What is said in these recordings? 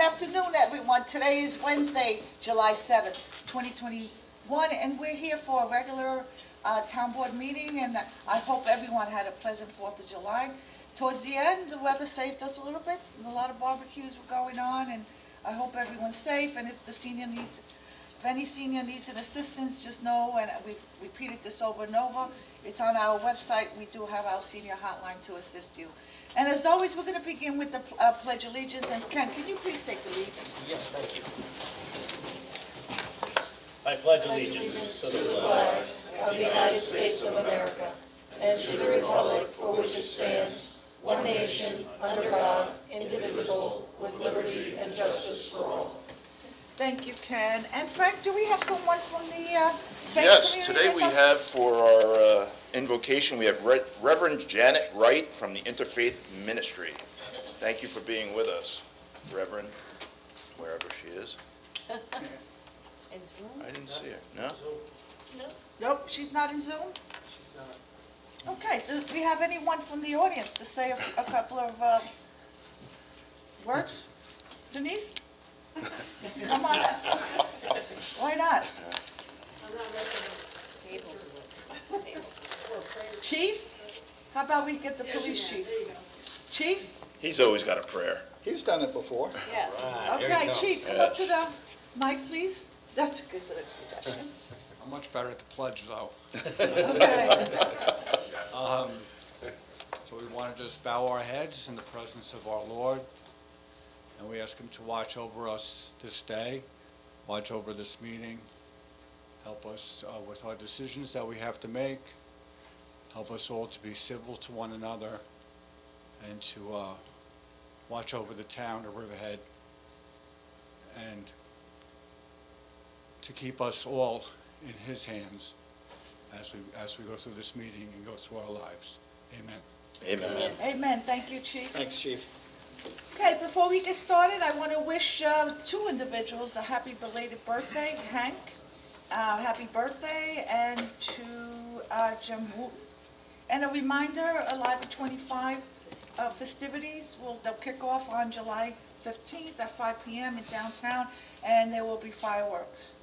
afternoon, everyone. Today is Wednesday, July 7th, 2021, and we're here for a regular town board meeting, and I hope everyone had a pleasant 4th of July. Towards the end, the weather saved us a little bit. A lot of barbecues were going on, and I hope everyone's safe, and if any senior needs an assistance, just know, and we've repeated this over and over, it's on our website. We do have our senior hotline to assist you. And as always, we're going to begin with the Pledge of Allegiance. And Ken, can you please take the lead? Yes, thank you. I pledge allegiance to the flag of the United States of America and to the republic for which it stands, one nation, under God, indivisible, with liberty and justice for all. Thank you, Ken. And Frank, do we have someone from the faith Yes, community today with we us? have for our invocation, we have Reverend Janet Wright from the Interfaith Ministry. Thank you for being with us, Reverend, wherever she is. In Zoom? I didn't see her. No? Nope, she's not in Zoom? She's not. Okay, do we have anyone from the audience to say a couple of words? Denise? Come on. Why not? Table. Chief? How about we get the police chief? Chief? He's always got a prayer. He's done it before. Yes. Okay, Chief, come up to the mic, please. That's a good suggestion. I'm much better at the pledge, though. Okay. So we want to just bow our heads in the presence of our Lord, and we ask Him to watch over us this day, watch over this meeting, help us with our decisions that we have to make, help us all to be civil to one another, and to watch over the town of Riverhead, and to keep us all in His hands as we go through this meeting and go through our lives. Amen. Amen. Amen. Thank you, Chief. Thanks, Chief. Okay, before we get started, I want to wish two individuals a happy belated birthday. Hank, happy birthday, and to Jim Wooten. And a reminder, Alive at 25 festivities, they'll kick off on July 15th at 5 p.m. in downtown, and there will be fireworks.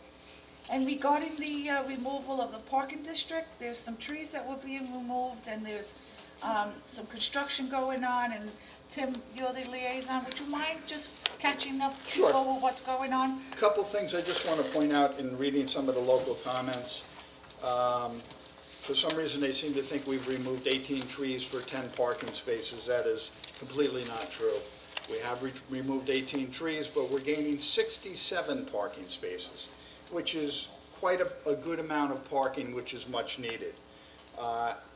And regarding the removal of the parking district, there's some trees that were being removed, and there's some construction going on, and Tim, you're the liaison. Would you mind just catching up Sure. over what's going on? A couple things I just want to point out in reading some of the local comments. For some reason, they seem to think we've removed 18 trees for 10 parking spaces. That is completely not true. We have removed 18 trees, but we're gaining 67 parking spaces, which is quite a good amount of parking, which is much needed.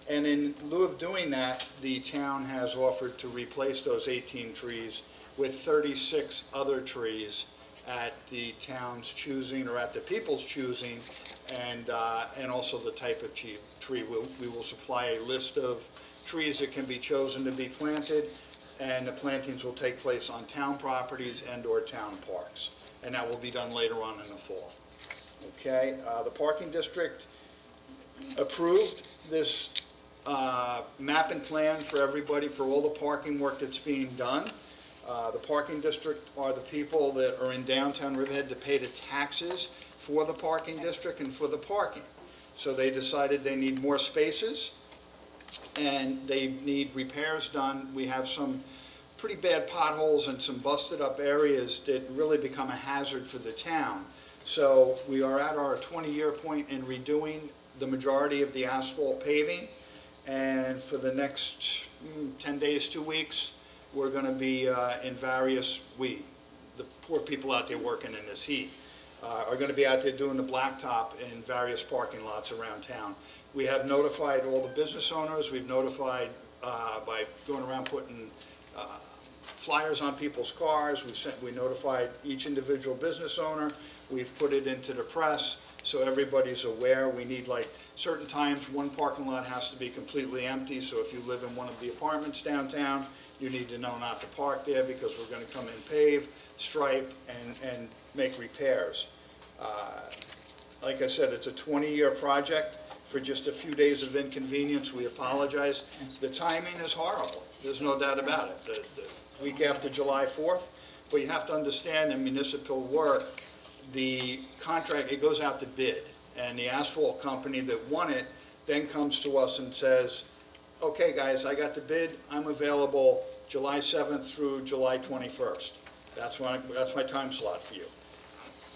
And in lieu of doing that, the town has offered to replace those 18 trees with 36 other trees at the town's choosing, or at the people's choosing, and also the type of tree. We will supply a list of trees that can be chosen to be planted, and the plantings will take place on town properties and/or town parks, and that will be done later on in the fall. Okay, the parking district approved this map and plan for everybody for all the parking work that's being done. The parking district are the people that are in downtown Riverhead to pay the taxes for the parking district and for the parking. So they decided they need more spaces and they need repairs done. We have some pretty bad potholes and some busted up areas that really become a hazard for the town. So we are at our 20-year point in redoing the majority of the asphalt paving. And for the next 10 days, 2 weeks, we're going to be in the poor people out there working in this heat, are going to be out there doing the blacktop in various parking lots around town. We have notified all the business owners. We've notified by going around putting flyers on people's cars. We notified each individual business owner. We've put it into the press so everybody's aware. We need, like, certain times one parking lot has to be completely empty, so if you live in one of the apartments downtown, you need to know not to park there because we're going to come in, pave, stripe, and make repairs. Like I said, it's a 20-year project for just a few days of inconvenience. We apologize. The timing is horrible. There's no doubt about it. The week after July 4th, But you have to understand in municipal work, the contract, it goes out to bid. And the asphalt company that won it then comes to us and says, okay, guys, I got the bid, I'm available July 7th through July 21st. That's my time slot for you.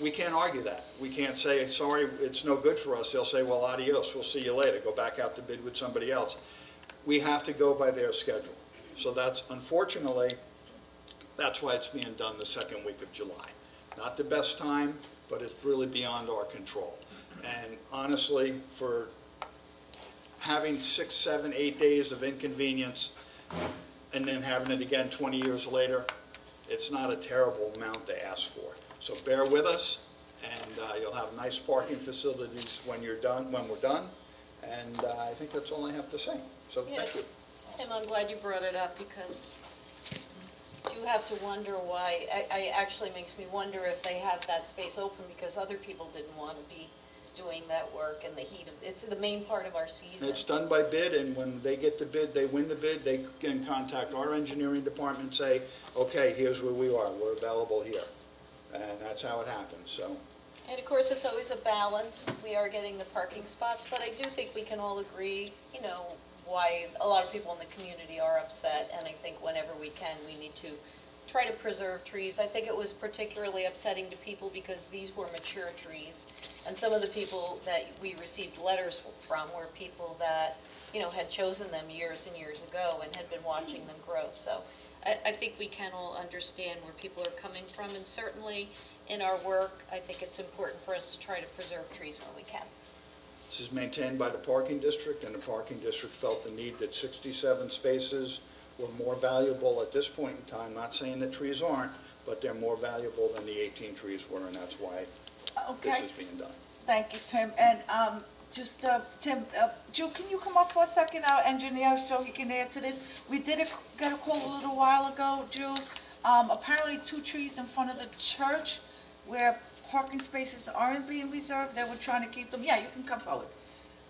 We can't argue that. We can't say, sorry, it's no good for us. They'll say, well, adios, we'll see you later, go back out to bid with somebody else. We have to go by their schedule. So that's, unfortunately, that's why it's being done the second week of July. Not the best time, but it's really beyond our control. And honestly, for having 6, 7, 8 days of inconvenience and then having it again 20 years later, it's not a terrible amount to ask for. So bear with us, and you'll have nice parking facilities when we're done. And I think that's all I have to say. So thank you. Tim, I'm glad you brought it up, because you do have to wonder why, it actually makes me wonder if they have that space open because other people didn't want to be doing that work in the heat of, it's the main part of our season. It's done by bid, and when they get the bid, they win the bid, they can contact our engineering department and say, okay, here's where we are, we're available here. And that's how it happens, so. And of course, it's always a balance. We are getting the parking spots, but I do think we can all agree, why a lot of people in the community are upset, and I think whenever we can, we need to try to preserve trees. I think it was particularly upsetting to people because these were mature trees, and some of the people that we received letters from were people that, had chosen them years and years ago and had been watching them grow. So I think we can all understand where people are coming from, and certainly in our work, I think it's important for us to try to preserve trees when we can. This is maintained by the parking district, and the parking district felt the need that 67 spaces were more valuable at this point in time. Not saying that trees aren't, but they're more valuable than the 18 trees were, and that's why this Okay, is being done. thank you, Tim. And Tim, Jill, can you come up for a second, our engineer, so he can add to this? We did get a call a little while ago, Jill. Apparently 2 trees in front of the church where parking spaces aren't being reserved, they were trying to keep them. Yeah, you can come forward.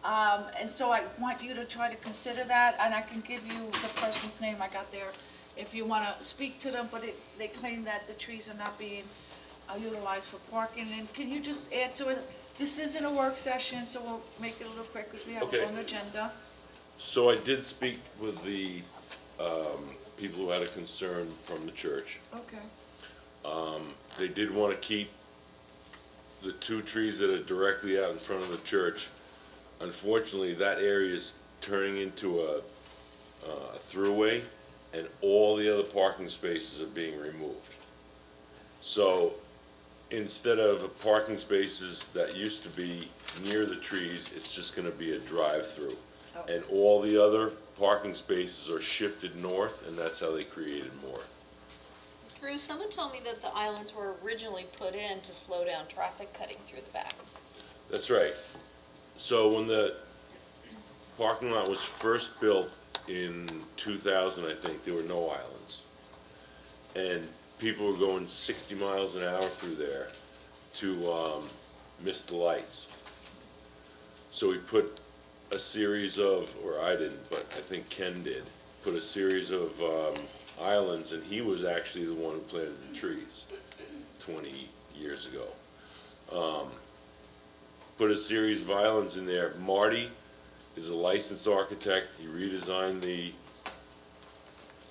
And so I want you to try to consider that, and I can give you the person's name I got there if you want to speak to them, but they claim that the trees are not being utilized for parking. And can you just add to it? This isn't a work session, so we'll make it a little quick because we have Okay. a long agenda. So I did speak with the people who had a concern from the church. Okay. They did want to keep the 2 trees that are directly out in front of the church. Unfortunately, that area is turning into a throughway, and all the other parking spaces are being removed. So instead of parking spaces that used to be near the trees, it's just going to be a drive-through. Oh. And all the other parking spaces are shifted north, and that's how they created more. Drew, someone told me that the islands were originally put in to slow down traffic cutting through the back. That's right. So when the parking lot was first built in 2000, I think, there were no islands. And people were going 60 miles an hour through there to miss the lights. So we put a series of, or I didn't, but I think Ken did, put a series of islands, and he was actually the one who planted the trees 20 years ago. Put a series of islands in there. Marty is a licensed architect. He redesigned the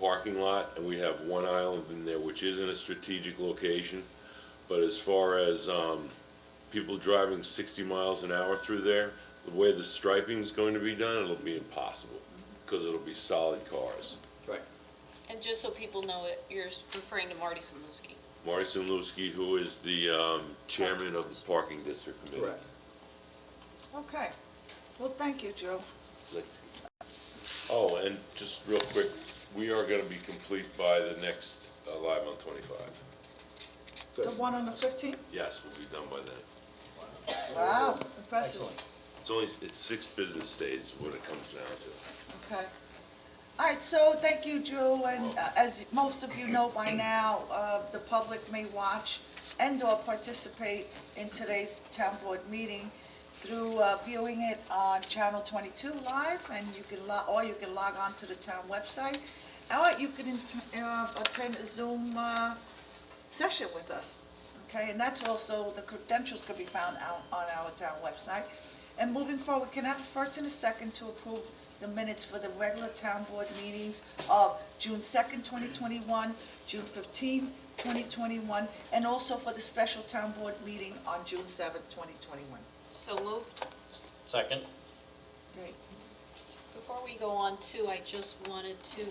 parking lot, and we have 1 island in there, which is in a strategic location. But as far as people driving 60 miles an hour through there, the way the striping is going to be done, it'll be impossible, because it'll be solid cars. And just so people know it, you're referring to Marty Sanlewski. Marty Sanlewski, who is the chairman of the Parking District Committee. Correct. Okay. Well, thank you, Joe. Oh, and just real quick, we are gonna be complete by the next Live on 25. The one on the 15th? Yes, we'll be done by then. Wow, impressive. It's 6 business days what it comes down to. Okay. All right, so thank you, Drew, and as most of you know by now, the public may watch and/or participate in today's town board meeting through viewing it on Channel 22 live, and you can log on to the town website, or you can attend a Zoom session with us, okay? And that's also, the credentials could be found out on our town website. And moving forward, can I have a first and a second to approve the minutes for the regular town board meetings of June 2nd, 2021, June 15th, 2021, and also for the special town board meeting on June 7th, 2021? So moved. Second. Great. Before we go on too, I just wanted to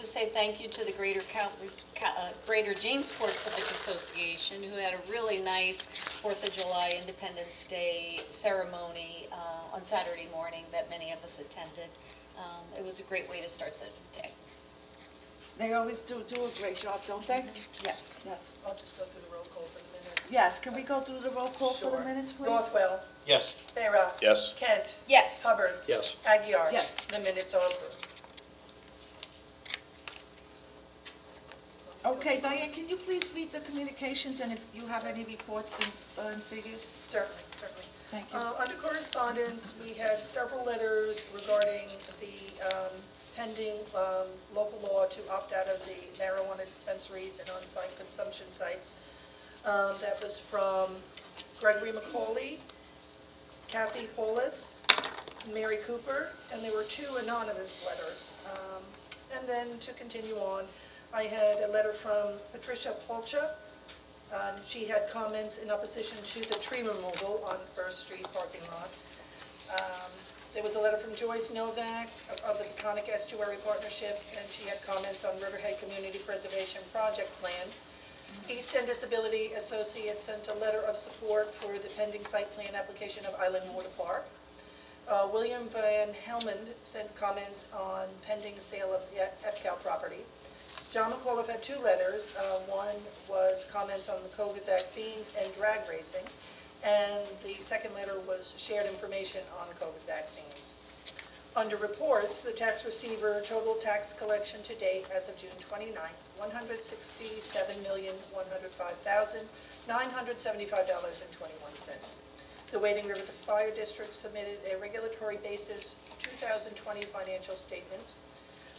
say thank you to the Greater Jamesport Civic Association, who had a really nice 4th of July Independence Day ceremony on Saturday morning that many of us attended. It was a great way to start the day. They always do a great job, don't they? Yes, yes. I'll just go through the roll call for the minutes. Yes, can we go through the roll call for the Sure. minutes, please? Rothwell, Yes. Behra, Yes? Kent, Yes. Hubbard, Yes. Aguirre. Yes. The minutes are approved. Okay, Diane, can you please read the communications, and if you have any reports and figures? Certainly, certainly. Thank you. Under correspondence, we had several letters regarding the pending local law to opt out of the marijuana dispensaries and on-site consumption sites. That was from Gregory McCauley, Kathy Paulus, Mary Cooper, and there were 2 anonymous letters. And then to continue on, I had a letter from Patricia Polcha. She had comments in opposition to the tree removal on First Street parking lot. There was a letter from Joyce Novak of the Peconic Estuary Partnership, and she had comments on Riverhead Community Preservation Project Plan. East End Disability Associates sent a letter of support for the pending site plan application of Island Water Park. William Van Helmond sent comments on pending sale of the EPCAL property. John McAuliffe had 2 letters. One was comments on the COVID vaccines and drag racing, and the second letter was shared information on COVID vaccines. Under reports, the tax receiver total tax collection to date as of June 29th, $167,105,975.21. The Wading River Fire District submitted a regulatory basis 2020 financial statements.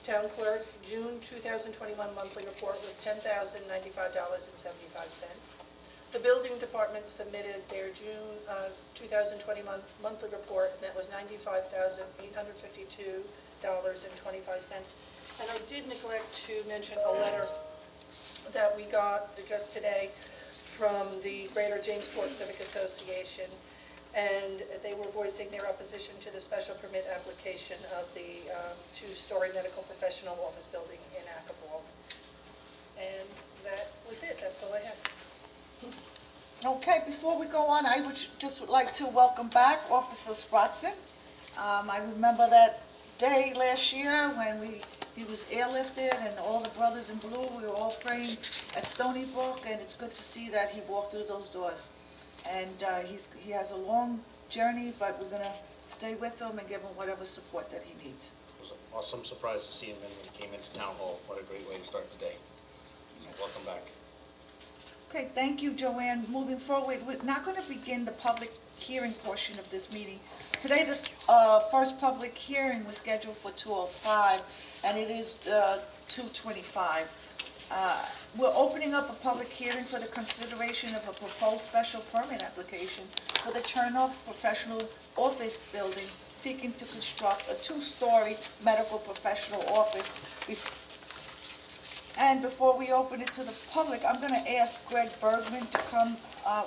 Town clerk, June 2021 monthly report was $10,095.75. The building department submitted their June 2021 monthly report, and that was $95,852.25. And I did neglect to mention a letter that we got just today from the Greater Jamesport Civic Association, and they were voicing their opposition to the special permit application of the 2-story medical professional office building in Acapulco. And that was it. That's all I had. Okay, before we go on, I would just like to welcome back Officer Spratson. I remember that day last year when he was airlifted, and all the brothers in blue, we were all praying at Stony Brook, and it's good to see that he walked through those doors. And he has a long journey, but we're gonna stay with him and give him whatever support that he needs. It was an awesome surprise to see him when he came into town hall. What a great way to start the day. So welcome back. Okay, thank you, Joanne. Moving forward, we're not going to begin the public hearing portion of this meeting. Today, the first public hearing was scheduled for 2:05, and it is 2:25. We're opening up a public hearing for the consideration of a proposed special permit application for the Chernoff Professional Office Building, seeking to construct a 2-story medical professional office. And before we open it to the public, I'm going to ask Greg Bergman to come,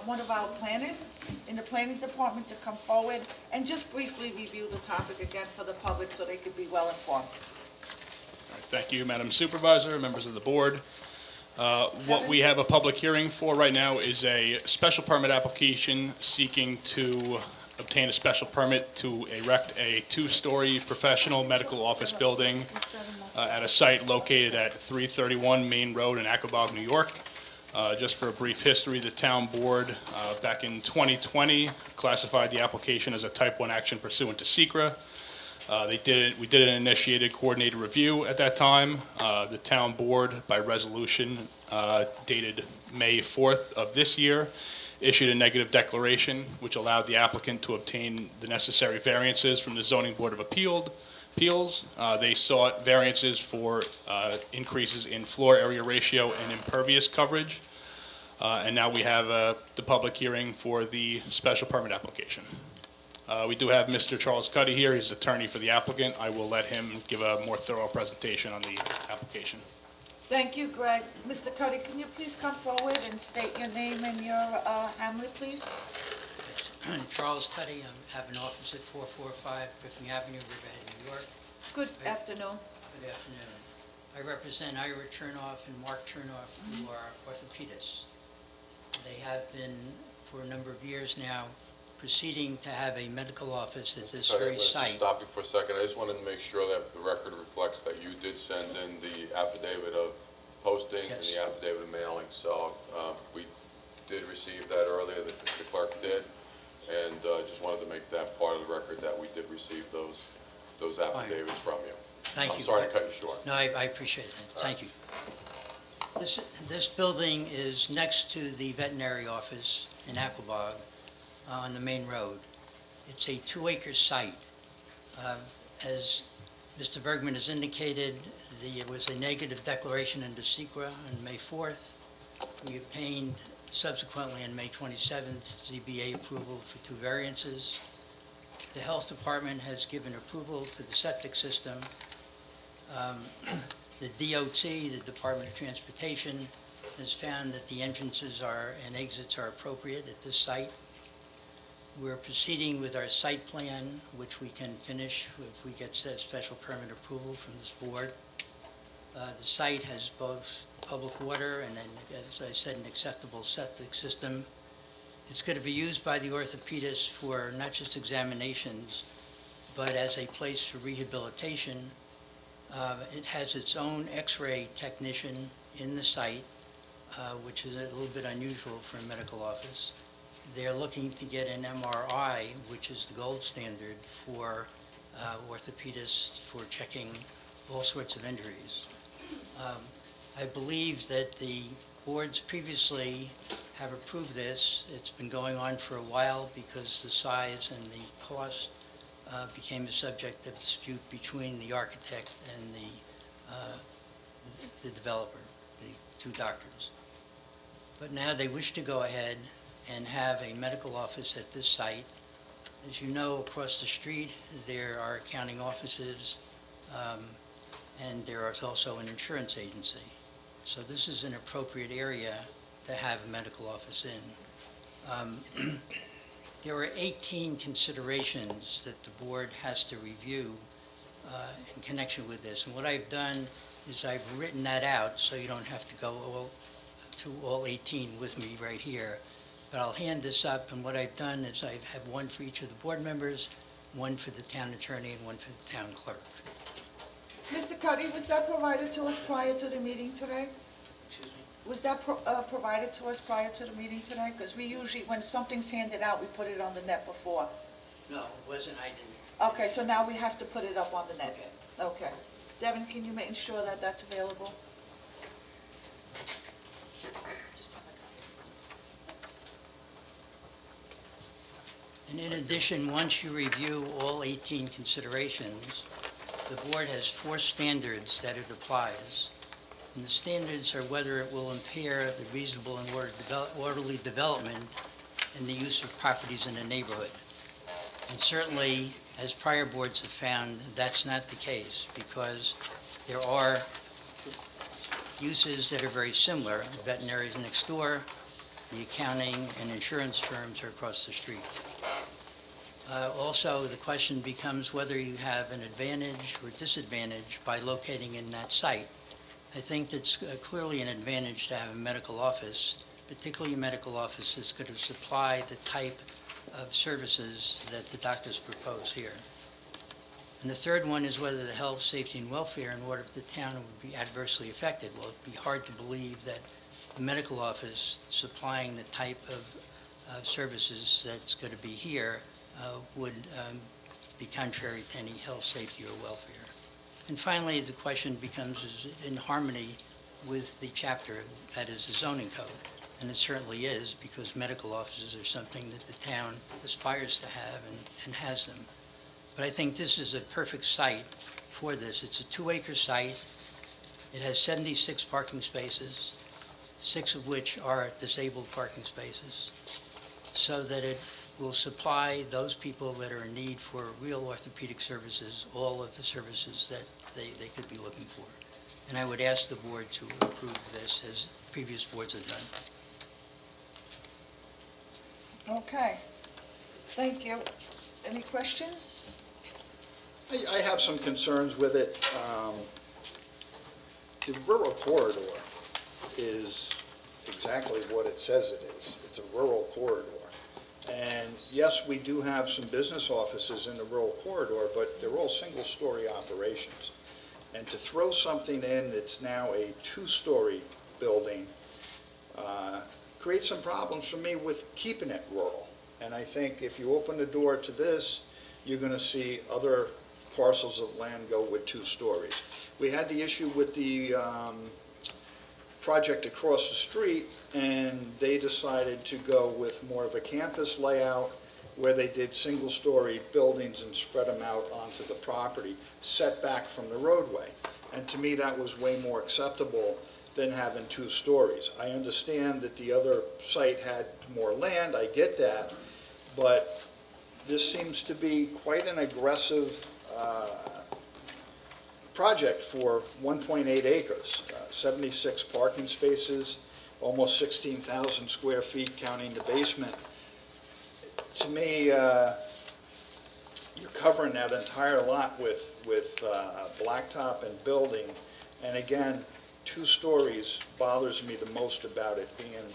one of our planners in the planning department, to come forward and just briefly review the topic again for the public so they could be well informed. Thank you, Madam Supervisor, members of the board. What we have a public hearing for right now is a special permit application seeking to obtain a special permit to erect a 2-story professional medical office building at a site located at 331 Main Road in Aquabog, New York. Just for a brief history, the town board back in 2020 classified the application as a type 1 action pursuant to SECRA. We did an initiated coordinated review at that time. The town board, by resolution dated May 4th of this year, issued a negative declaration which allowed the applicant to obtain the necessary variances from the Zoning Board of Appeal appeals. They sought variances for increases in floor area ratio and impervious coverage. And now we have the public hearing for the special permit application. We do have Mr. Charles Cuddy here. He's attorney for the applicant. I will let him give a more thorough presentation on the application. Thank you, Greg. Mr. Cuddy, can you please come forward and state your name and your hamlet, please? Charles Cuddy, I have an office at 445 Griffin Avenue, Riverhead, New York. Good afternoon. Good afternoon. I represent Ira Chernoff and Mark Chernoff, who are orthopedists. They have been, for a number of years now, proceeding to have a medical office at this very Let's site. just stop you for a second. I just wanted to make sure that the record reflects that you did send in the affidavit of posting and Yes. the affidavit of mailing. So we did receive that earlier, the clerk did, and just wanted to make that part of the record that we did receive those affidavits from you. Thank you. I'm sorry to cut you short. No, I appreciate it. Thank you. This building is next to the veterinary office in Aquabog on the main road. It's a 2-acre site. As Mr. Bergman has indicated, there was a negative declaration in SEQRA on May 4th. We obtained subsequently on May 27th ZBA approval for 2 variances. The Health Department has given approval for the septic system. The DOT, the Department of Transportation, has found that the entrances and exits are appropriate at this site. We're proceeding with our site plan, which we can finish if we get special permit approval from this board. The site has both public water and, as I said, an acceptable septic system. It's going to be used by the orthopedist for not just examinations, but as a place for rehabilitation. It has its own X-ray technician in the site, which is a little bit unusual for a medical office. They're looking to get an MRI, which is the gold standard for orthopedists for checking all sorts of injuries. I believe that the boards previously have approved this. It's been going on for a while because the size and the cost became a subject of dispute between the architect and the developer, the 2 doctors. But now they wish to go ahead and have a medical office at this site. As you know, across the street, there are accounting offices, and there is also an insurance agency. So this is an appropriate area to have a medical office in. There are 18 considerations that the board has to review in connection with this. And what I've done is I've written that out so you don't have to go to all 18 with me right here. But I'll hand this up, and what I've done is I have one for each of the board members, one for the town attorney, and one for the town clerk. Mr. Cuddy, was that provided to us prior to the meeting today? Excuse me? Was that provided to us prior to the meeting today? Because we usually, when something's handed out, we put it on the net before. No, it wasn't, I didn't. Okay, so now we have to put it up on the net. Okay. Okay. Devin, can you make sure that that's available? And in addition, once you review all 18 considerations, the board has 4 standards that it applies. And the standards are whether it will impair the reasonable and orderly development and the use of properties in the neighborhood. And certainly, as prior boards have found, that's not the case, because there are uses that are very similar. The veterinary is next door, the accounting and insurance firms are across the street. Also, the question becomes whether you have an advantage or disadvantage by locating in that site. I think it's clearly an advantage to have a medical office, particularly a medical office that's going to supply the type of services that the doctors propose here. And the third one is whether the health, safety, and welfare in order of the town would be adversely affected. Well, it'd be hard to believe that the medical office supplying the type of services that's going to be here would be contrary to any health, safety, or welfare. And finally, the question becomes, is it in harmony with the chapter that is the zoning code? And it certainly is, because medical offices are something that the town aspires to have and has them. But I think this is a perfect site for this. It's a 2-acre site. It has 76 parking spaces, 6 of which are disabled parking spaces, so that it will supply those people that are in need for real orthopedic services, all of the services that they could be looking for. And I would ask the board to approve this as previous boards have done. Okay. Thank you. Any questions? I have some concerns with it. The rural corridor is exactly what it says it is. It's a rural corridor. And yes, we do have some business offices in the rural corridor, but they're all single-story operations. And to throw something in that's now a 2-story building creates some problems for me with keeping it rural. And I think if you open the door to this, you're going to see other parcels of land go with 2 stories. We had the issue with the project across the street, and they decided to go with more of a campus layout where they did single-story buildings and spread them out onto the property, set back from the roadway. And to me, that was way more acceptable than having 2 stories. I understand that the other site had more land, I get that, but this seems to be quite an aggressive project for 1.8 acres, 76 parking spaces, almost 16,000 square feet counting the basement. To me, you're covering that entire lot with blacktop and building, and again, 2 stories bothers me the most about it being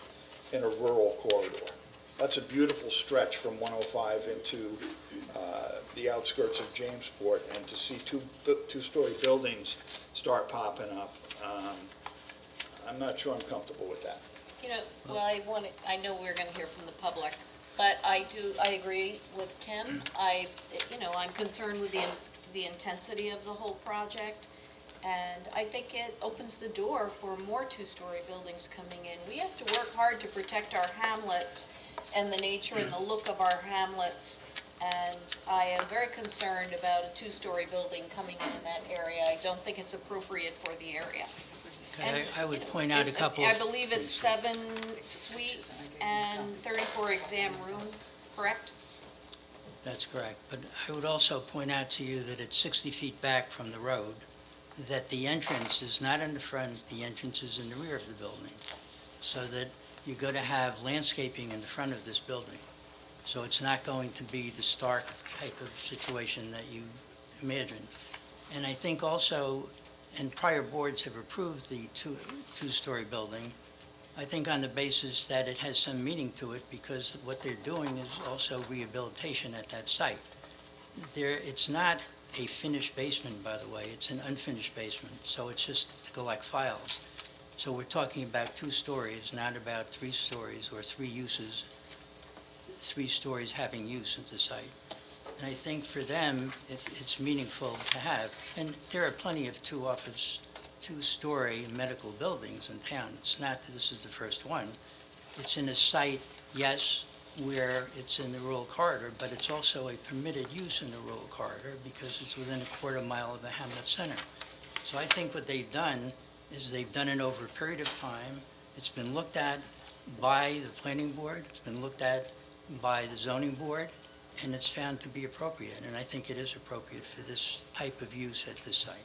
in a rural corridor. That's a beautiful stretch from 105 into the outskirts of Jamesport, and to see 2-story buildings start popping up, I'm not sure I'm comfortable with that. You know, well, I know we're going to hear from the public, but I agree with Tim. I'm concerned with the intensity of the whole project, and I think it opens the door for more 2-story buildings coming in. We have to work hard to protect our hamlets and the nature and the look of our hamlets, and I am very concerned about a 2-story building coming in that area. I don't think it's appropriate for the area. And, I would point out a couple of... I believe it's 7 suites and 34 exam rooms, correct? That's correct. But I would also point out to you that it's 60 feet back from the road, that the entrance is not in the front, the entrance is in the rear of the building, so that you're going to have landscaping in the front of this building. So it's not going to be the stark type of situation that you imagine. And I think also, and prior boards have approved the two-story building, I think on the basis that it has some meaning to it, because what they're doing is also rehabilitation at that site. It's not a finished basement, by the way, it's an unfinished basement, so it's just to collect files. So we're talking about 2 stories, not about 3 stories or 3 uses, 3 stories having use at the site. And I think for them, it's meaningful to have. And there are plenty of 2-story medical buildings in town. It's not that this is the first one. It's in a site, yes, where it's in the rural corridor, but it's also a permitted use in the rural corridor because it's within a quarter mile of the hamlet center. So I think what they've done is they've done it over a period of time. It's been looked at by the planning board, it's been looked at by the zoning board, and it's found to be appropriate, and I think it is appropriate for this type of use at this site.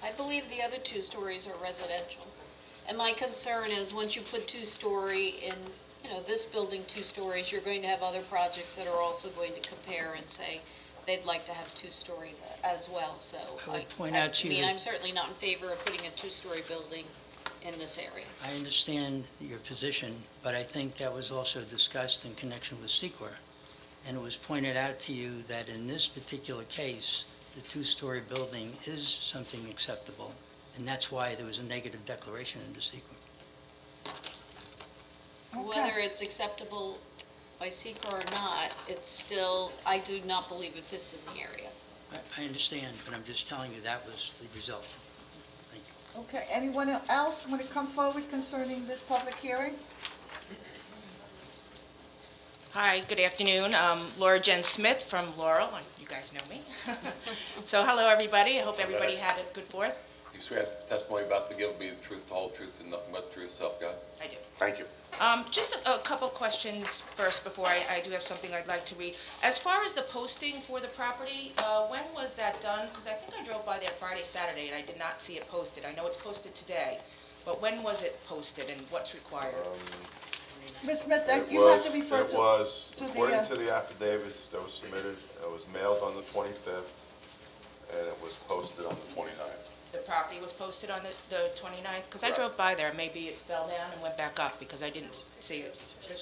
I believe the other 2 stories are residential. And my concern is once you put 2-story in, this building 2 stories, you're going to have other projects that are also going to compare and say they'd like to have 2 stories as well, so. I would point out to you that- I'm certainly not in favor of putting a 2-story building in this area. I understand your position, but I think that was also discussed in connection with SEQA. And it was pointed out to you that in this particular case, the 2-story building is something acceptable, and that's why there was a negative declaration in the SEQA. Whether it's acceptable by SEQA or not, it's still, I do not believe it fits in the area. I understand, but I'm just telling you that was the result. Thank you. Okay, anyone else want to come forward concerning this public hearing? Hi, good afternoon. Laura Jen Smith from Laurel. You guys know me. So hello, everybody. I hope everybody had a good 4th. You swear the testimony about to give will be the truth, the whole truth, and nothing but the truth, so help God? I do. Thank you. Just a couple questions first before I do have something I'd like to read. As far as the posting for the property, when was that done? Because I think I drove by there Friday, Saturday, and I did not see it posted. I know it's posted today, but when was it posted and what's required? Ms. Smith, It you have was- to refer It to... was, to the, according to the affidavits that was submitted, it was mailed on the 25th, and it was posted on the 29th. The property was posted on the 29th? Because I drove by there, maybe it fell down and went back up because I didn't see it.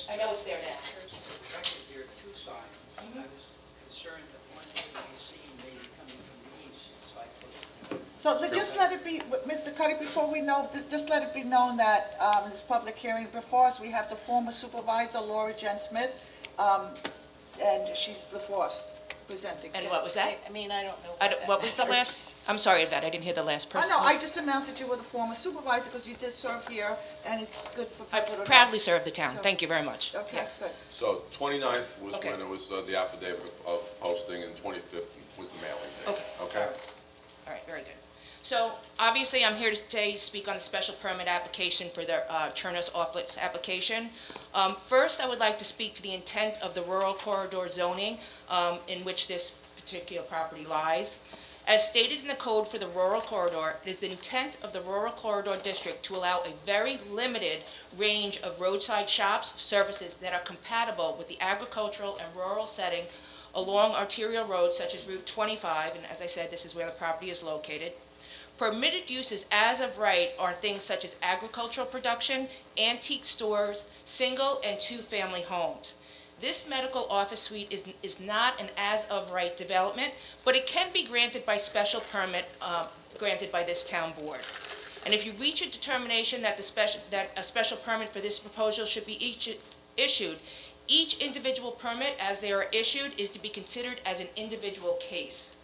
I know it's there now. There are two signs. I was concerned that one could be seen maybe coming from the east, so I posted it. So just let it be, Mr. Cuddy, before we know, just let it be known that in this public hearing before us, we have the former supervisor, Laura Jen Smith, and she's before us presenting. And what was that? I mean, I don't know. What was the last, I'm sorry, Yvette, I didn't hear the last I person. know, I just announced that you were the former supervisor because you did serve here, and it's good for I people to know. proudly served the town. So- Thank you very much. Okay, Yes. good. So 29th was Okay. when it was the affidavit of posting, and 25th was the mailing date. Okay. Okay? All right, very good. So obviously, I'm here today to speak on the special permit application for the Turner's Office application. First, I would like to speak to the intent of the rural corridor zoning in which this particular property lies. As stated in the code for the rural corridor, it is the intent of the rural corridor district to allow a very limited range of roadside shops, services that are compatible with the agricultural and rural setting along arterial roads such as Route 25, and as I said, this is where the property is located. Permitted uses as of right are things such as agricultural production, antique stores, single and two-family homes. This medical office suite is not an as-of-right development, but it can be granted by special permit granted by this town board. And if you reach a determination that a special permit for this proposal should be issued, each individual permit as they are issued is to be considered as an individual case.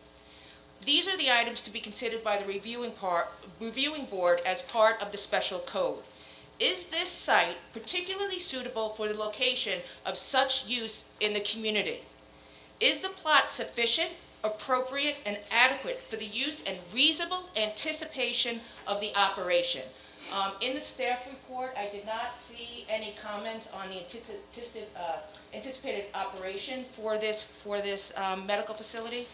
These are the items to be considered by the reviewing board as part of the special code. Is this site particularly suitable for the location of such use in the community? Is the plot sufficient, appropriate, and adequate for the use and reasonable anticipation of the operation? In the staff report, I did not see any comments on the anticipated operation for this medical facility.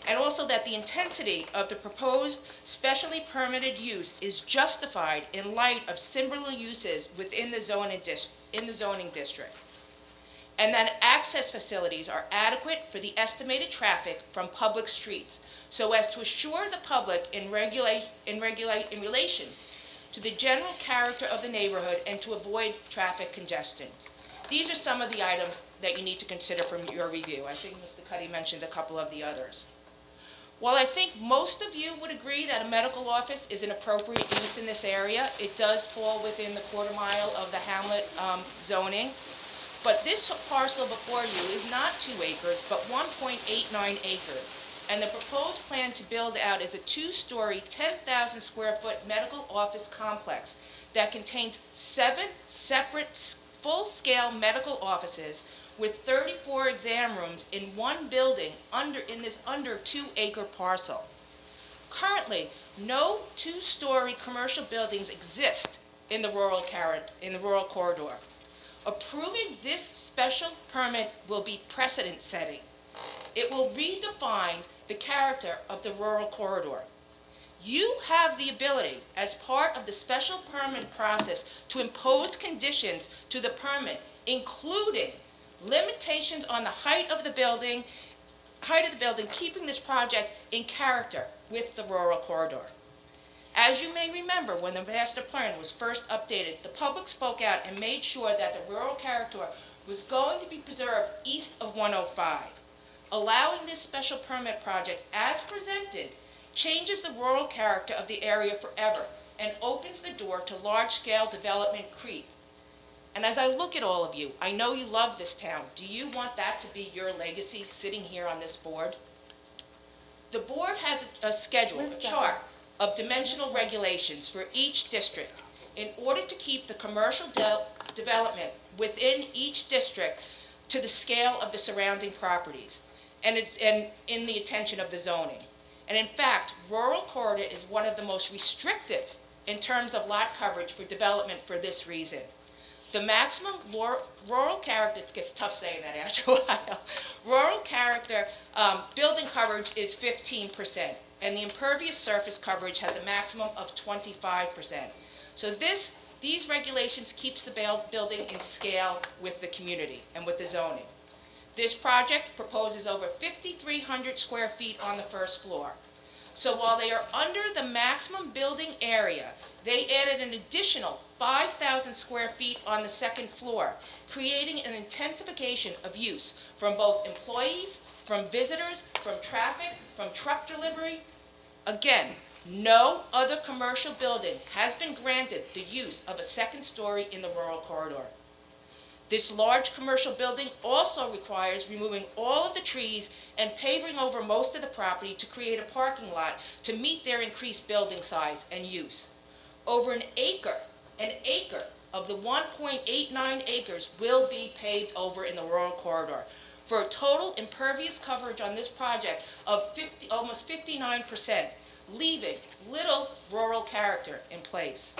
And also that the intensity of the proposed specially permitted use is justified in light of similar uses within the zoning district. And that access facilities are adequate for the estimated traffic from public streets, so as to assure the public in relation to the general character of the neighborhood and to avoid traffic congestion. These are some of the items that you need to consider from your review. I think Mr. Cuddy mentioned a couple of the others. While I think most of you would agree that a medical office is an appropriate use in this area, it does fall within the quarter mile of the hamlet zoning. But this parcel before you is not 2 acres, but 1.89 acres. And the proposed plan to build out is a 2-story, 10,000 square foot medical office complex that contains 7 separate full-scale medical offices with 34 exam rooms in one building in this under 2-acre parcel. Currently, no 2-story commercial buildings exist in the rural corridor. Approving this special permit will be precedent-setting. It will redefine the character of the rural corridor. You have the ability, as part of the special permit process, to impose conditions to the permit, including limitations on the height of the building, keeping this project in character with the rural corridor. As you may remember, when the master plan was first updated, the public spoke out and made sure that the rural character was going to be preserved east of 105. Allowing this special permit project as presented changes the rural character of the area forever and opens the door to large-scale development creep. And as I look at all of you, I know you love this town. Do you want that to be your legacy sitting here on this board? The board has a schedule, a chart of dimensional regulations for each district in order to keep the commercial development within each district to the scale of the surrounding properties and in the attention of the zoning. And in fact, rural corridor is one of the most restrictive in terms of lot coverage for development for this reason. The maximum rural character, it gets tough saying that after a while, rural character building coverage is 15%, and the impervious surface coverage has a maximum of 25%. So these regulations keeps the building in scale with the community and with the zoning. This project proposes over 5,300 square feet on the first floor. So while they are under the maximum building area, they added an additional 5,000 square feet on the second floor, creating an intensification of use from both employees, from visitors, from traffic, from truck delivery. Again, no other commercial building has been granted the use of a second story in the rural corridor. This large commercial building also requires removing all of the trees and paving over most of the property to create a parking lot to meet their increased building size and use. Over an acre of the 1.89 acres will be paved over in the rural corridor, for a total impervious coverage on this project of almost 59%, leaving little rural character in place.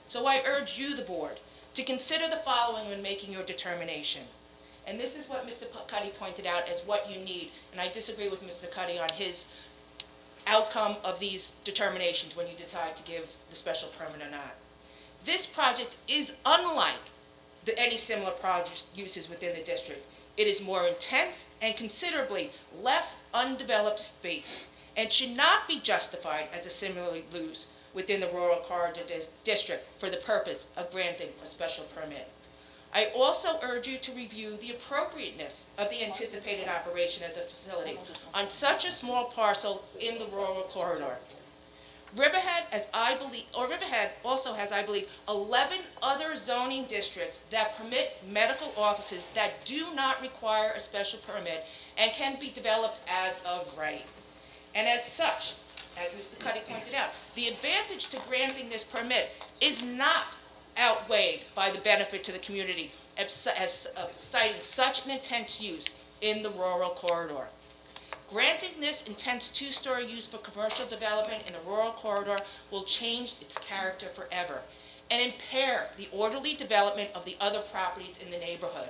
So I urge you, the board, to consider the following when making your determination. And this is what Mr. Cuddy pointed out as what you need, and I disagree with Mr. Cuddy on his outcome of these determinations when you decide to give the special permit or not. This project is unlike any similar project uses within the district. It is more intense and considerably less undeveloped space, and should not be justified as a similar use within the rural corridor district for the purpose of granting a special permit. I also urge you to review the appropriateness of the anticipated operation of the facility on such a small parcel in the rural corridor. Riverhead also has, I believe, 11 other zoning districts that permit medical offices that do not require a special permit and can be developed as of right. And as such, as Mr. Cuddy pointed out, the advantage to granting this permit is not outweighed by the benefit to the community of citing such an intense use in the rural corridor. Granting this intense two-story use for commercial development in the rural corridor will change its character forever and impair the orderly development of the other properties in the neighborhood.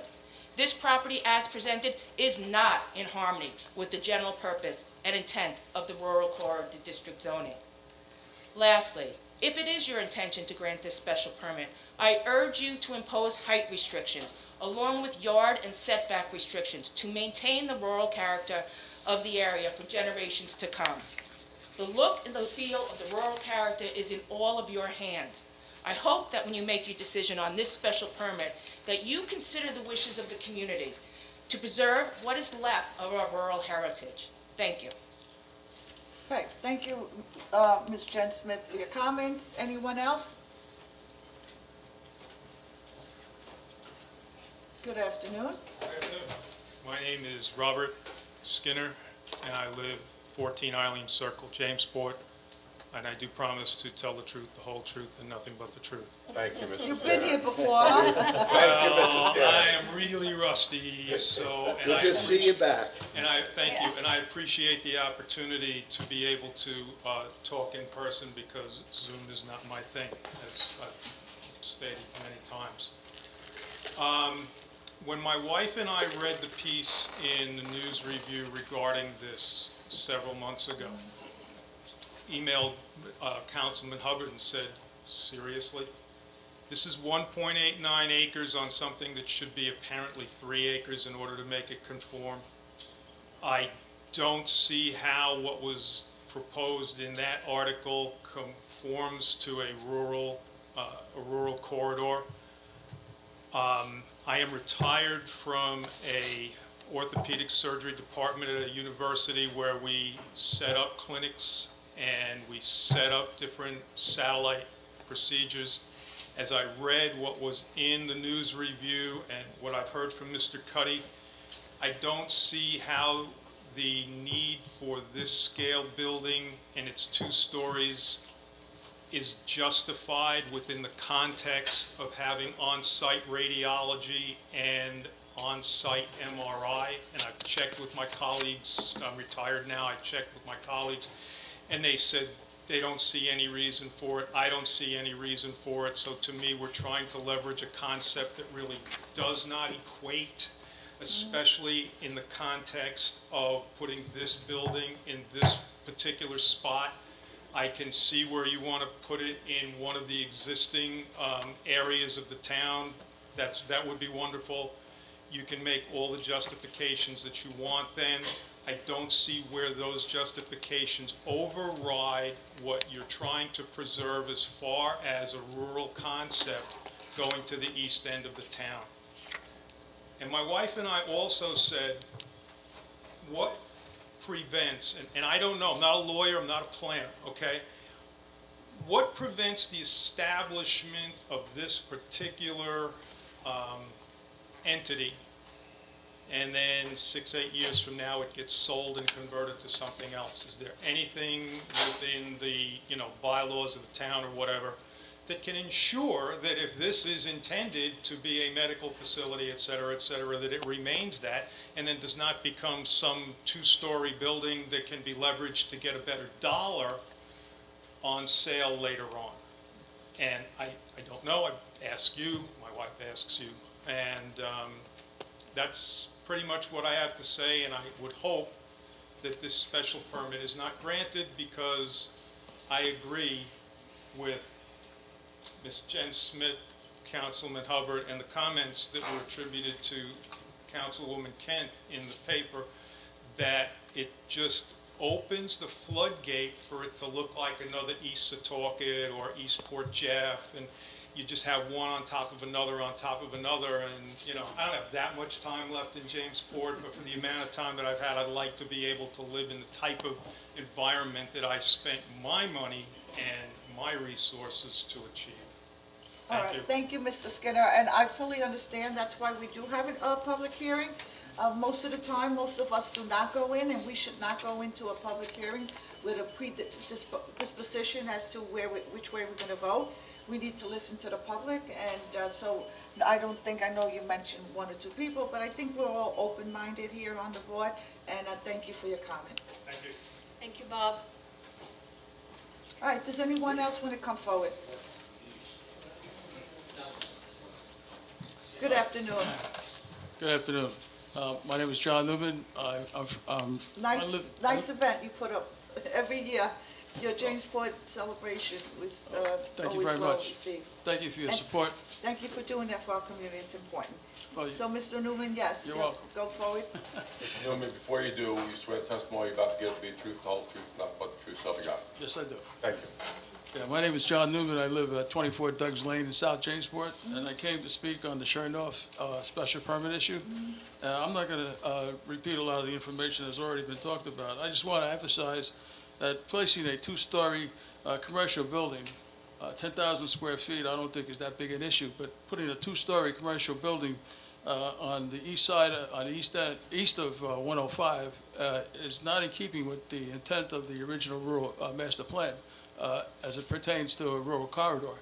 This property, as presented, is not in harmony with the general purpose and intent of the rural corridor district zoning. Lastly, if it is your intention to grant this special permit, I urge you to impose height restrictions, along with yard and setback restrictions, to maintain the rural character of the area for generations to come. The look and the feel of the rural character is in all of your hands. I hope that when you make your decision on this special permit, that you consider the wishes of the community to preserve what is left of our rural heritage. Thank you. Okay, thank you, Ms. Jen Smith, for your comments. Anyone else? Good afternoon. My name is Robert Skinner, and I live 14 Eileen Circle, Jamesport, and I do promise to tell the truth, the whole truth, and nothing but the truth. Thank you, Mr. You've Skinner. been here before. Huh? Thank you, Mr. Skinner. I am really rusty, so, and Good to see you back. And I thank you, and I appreciate the opportunity to be able to talk in person, because Zoom is not my thing, as I've stated many times. When my wife and I read the piece in the News Review regarding this several months ago, emailed Councilman Hubbard and said, seriously? This is 1.89 acres on something that should be apparently 3 acres in order to make it conform. I don't see how what was proposed in that article conforms to a rural corridor. I am retired from a orthopedic surgery department at a university where we set up clinics and we set up different satellite procedures. As I read what was in the News Review and what I've heard from Mr. Cuddy, I don't see how the need for this scale building and its 2 stories is justified within the context of having on-site radiology and on-site MRI, and I've checked with my colleagues, I'm retired now, I checked with my colleagues, and they said they don't see any reason for it, I don't see any reason for it, so to me, we're trying to leverage a concept that really does not equate, especially in the context of putting this building in this particular spot. I can see where you want to put it in one of the existing areas of the town. That would be wonderful. You can make all the justifications that you want then. I don't see where those justifications override what you're trying to preserve as far as a rural concept going to the east end of the town. And my wife and I also said, what prevents, and I don't know, I'm not a lawyer, I'm not a planner, okay? What prevents the establishment of this particular entity, and then 6-8 years from now it gets sold and converted to something else? Is there anything within the, bylaws of the town or whatever that can ensure that if this is intended to be a medical facility, et cetera, that it remains that, and then does not become some two-story building that can be leveraged to get a better dollar on sale later on? And I don't know, I ask you, my wife asks you, and that's pretty much what I have to say, and I would hope that this special permit is not granted, because I agree with Ms. Jen Smith, Councilman Hubbard, and the comments that were attributed to Councilwoman Kent in the paper, that it just opens the floodgate for it to look like another East Setauket or East Port Jeff, and you just have one on top of another on top of another, and I don't have that much time left in Jamesport, but for the amount of time that I've had, I'd like to be able to live in the type of environment that I spent my money and my resources to achieve. All right, thank you, Mr. Skinner, and I fully understand, that's why we do have a public hearing. Most of the time, most of us do not go in, and we should not go into a public hearing with a predisposition as to which way we're going to vote. We need to listen to the public, and so I know you mentioned one or two people, but I think we're all open-minded here on the board, and I thank you for your comment. Thank you. Thank you, Bob. All right, does anyone else want to come forward? Good afternoon. Good afternoon. My name is John Newman. Nice event you put up every year. Your Jamesport celebration was Thank you always very well much. received. Thank you for your And support. Thank you for doing that for our community, it's important. Well, So, Mr. Newman, yes, You're welcome. go forward. Mr. Newman, before you do, you swear the testimony you're about to give to be the truth, the whole truth, nothing but the truth, so help you God. Yes, I do. Thank you. Yeah, my name is John Newman. I live at 24 Doug's Lane in South Jamesport, and I came to speak on the Chernoff special permit issue. I'm not going to repeat a lot of the information that's already been talked about. I just want to emphasize that placing a two-story commercial building, 10,000 square feet, I don't think is that big an issue, but putting a two-story commercial building on the east side, on the east of 105, is not in keeping with the intent of the original rural master plan, as it pertains to a rural corridor.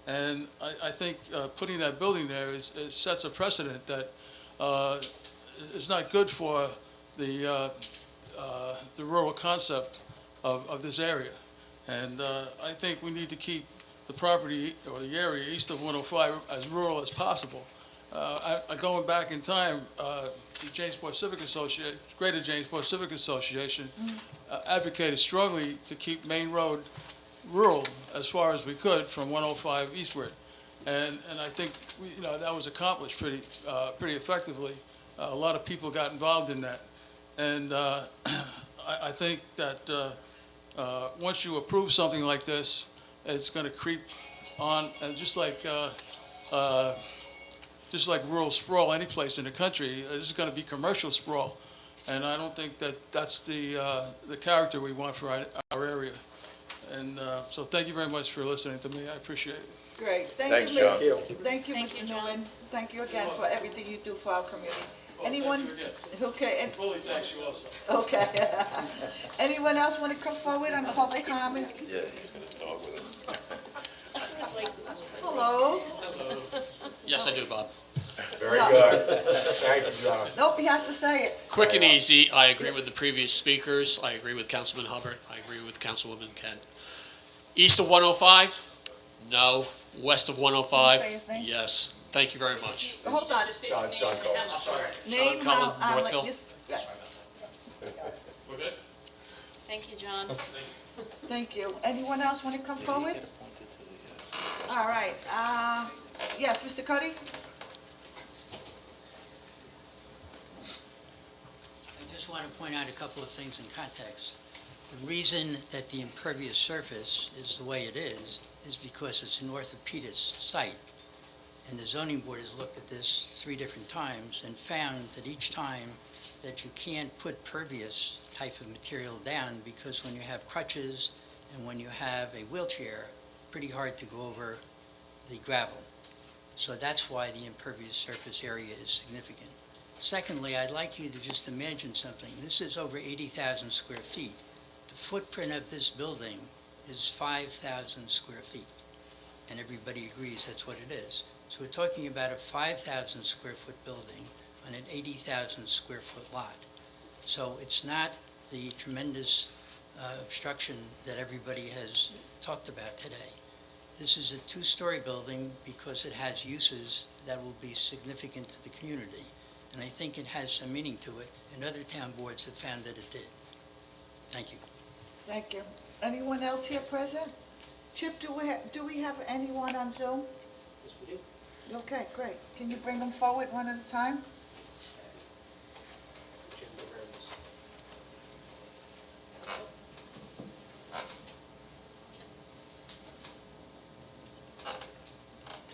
And I think putting that building there it sets a precedent that is not good for the rural concept of this area. And I think we need to keep the property or the area east of 105 as rural as possible. Going back in time, the Jamesport Civic Association, Greater Jamesport Civic Association, advocated strongly to keep Main Road rural as far as we could from 105 eastward, and I think that was accomplished pretty effectively. A lot of people got involved in that, and I think that once you approve something like this, it's going to creep on, and just like rural sprawl any place in the country, this is going to be commercial sprawl, and I don't think that that's the character we want for our area. And so thank you very much for listening to me. I appreciate it. Great, Thanks, thank you, John. Thank you, Mr. Newman. Thank you again for everything you do for our community. Anyone? Thank you again. Okay, and, Fully thanks you also. okay. Anyone else want to come forward on public comments? Yeah, he's going to start with it. Hello? Yes, I do, Bob. Very No. good. Thank you, John. Nope, he has to say it. Quick and easy, I agree with the previous speakers, I agree with Councilman Hubbard, I agree with Councilwoman Kent. East of 105? No. West of 105? Can you say his name? Yes. Thank you very much. Hold on. John Cullen. I'm sorry. Name, Sean Cullen, how, Northville. like this- yeah. We're good? Thank you, John. Thank you. Anyone else want to come forward? All right, yes, Mr. Cuddy? I just want to point out a couple of things in context. The reason that the impervious surface is the way it is because it's an orthopedist site. And the zoning board has looked at this 3 different times and found that each time that you can't put pervious type of material down because when you have crutches and when you have a wheelchair, pretty hard to go over the gravel. So that's why the impervious surface area is significant. Secondly, I'd like you to just imagine something. This is over 80,000 square feet. The footprint of this building is 5,000 square feet. And everybody agrees that's what it is. So we're talking about a 5,000 square foot building on an 80,000 square foot lot. So it's not the tremendous obstruction that everybody has talked about today. This is a 2-story building because it has uses that will be significant to the community. And I think it has some meaning to it, and other town boards have found that it did. Thank you. Thank you. Anyone else here present? Chip, do we have anyone on Zoom? Yes, we do. Okay, great. Can you bring them forward one at a time?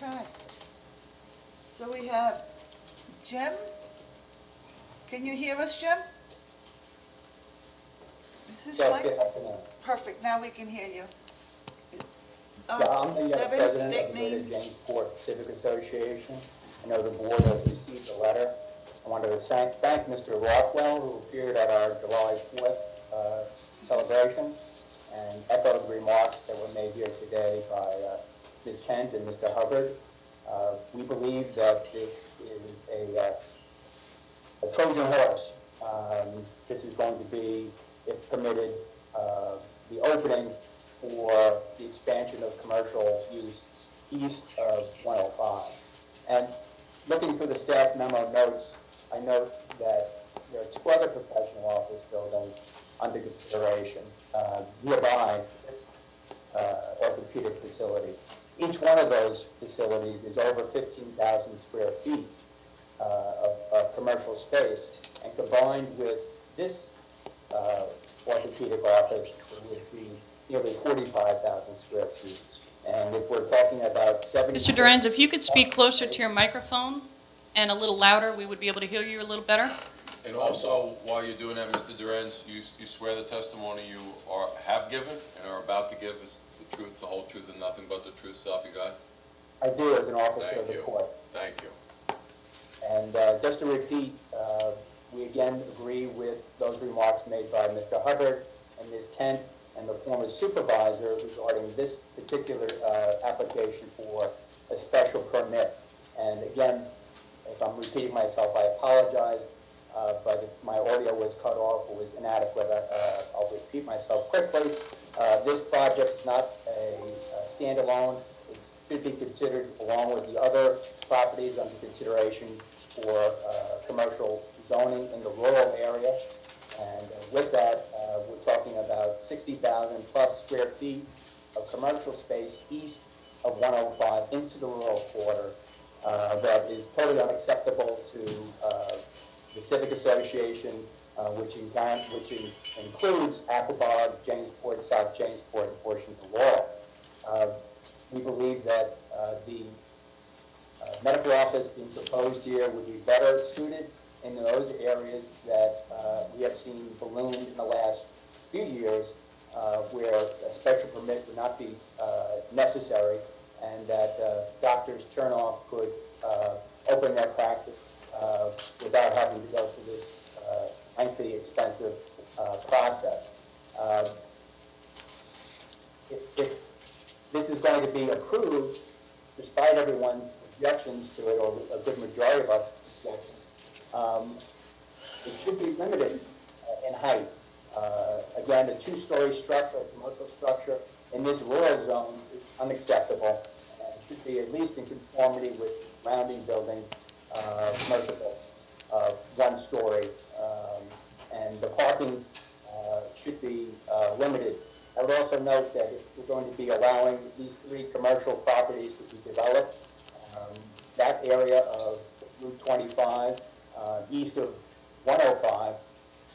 Okay. So we have Jim. Can you hear us, Jim? Is this Yes, mic? good afternoon. Perfect, now we can hear you. Yeah, I'm the Devin, president state of the name. Greater Jamesport Civic Association. I know the board has received a letter. I wanted to thank Mr. Rothwell, who appeared at our July 4th celebration, and echo the remarks that were made here today by Ms. Kent and Mr. Hubbard. We believe that this is a Trojan horse. This is going to be, if permitted, the opening for the expansion of commercial use east of 105. And looking through the staff memo notes, I note that there are 2 other professional office buildings under consideration nearby this orthopedic facility. Each one of those facilities is over 15,000 square feet of commercial space, and combined with this orthopedic office, it would be nearly 45,000 square feet. And if we're talking about 70... Mr. Duranz, if you could speak closer to your microphone and a little louder, we would be able to hear you a little better. And also, while you're doing that, Mr. Duranz, you swear the testimony you have given and are about to give is the truth, the whole truth, and nothing but the truth, so help you God? I do, as an officer of the Thank you. court. Thank you. And just to repeat, we again agree with those remarks made by Mr. Hubbard and Ms. Kent and the former supervisor regarding this particular application for a special permit. And again, if I'm repeating myself, I apologize, but if my audio was cut off or was inadequate, I'll repeat myself quickly. This project is not a standalone. It should be considered along with the other properties under consideration for commercial zoning in the rural area. And with that, we're talking about 60,000 plus square feet of commercial space east of 105 into the rural quarter that is totally unacceptable to the Civic Association, which includes Aquabog, Jamesport, South Jamesport, and portions of Laurel. We believe that the medical office being proposed here would be better suited in those areas that we have seen ballooned in the last few years, where a special permit would not be necessary, and that Dr. Chernoff could open their practice without having to go through this lengthy, expensive process. If this is going to be approved, despite everyone's objections to it, or a good majority of our objections, it should be limited in height. Again, a two-story structure, a commercial structure in this rural zone is unacceptable. It should be at least in conformity with surrounding buildings, commercial buildings, one story. And the parking should be limited. I would also note that if we're going to be allowing these 3 commercial properties to be developed, that area of Route 25, east of 105,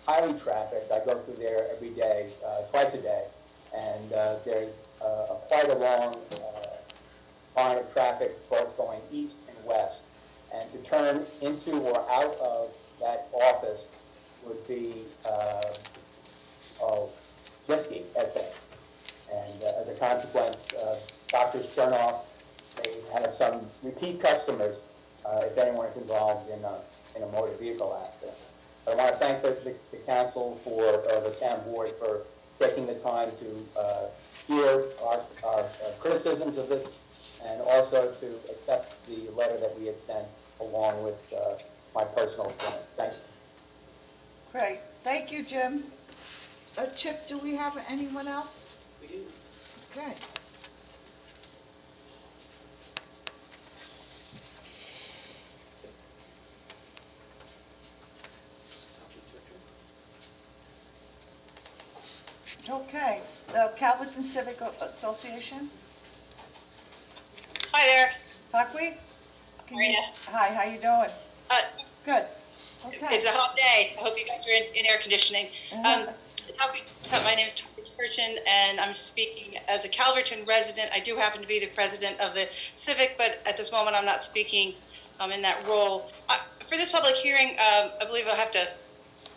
highly trafficked. I go through there every day, twice a day, and there's quite a long line of traffic both going east and west. And to turn into or out of that office would be risky at best. And as a consequence, Doctors Chernoff may have some repeat customers if anyone is involved in a motor vehicle accident. But I want to thank the council or the town board for taking the time to hear our criticisms of this, and also to accept the letter that we had sent along with my personal opinions. Thank you. Great, thank you, Jim. Chip, do we have anyone else? We do. Okay. Okay, Calverton Civic Association. Hi there. Takwi? Maria. Hi, how you doing? Good. Okay. It's a hot day. I hope you guys are in air conditioning. My name is Takwi Turchin, and I'm speaking as a Calverton resident. I do happen to be the president of the Civic, but at this moment I'm not speaking in that role. For this public hearing, I believe I'll have to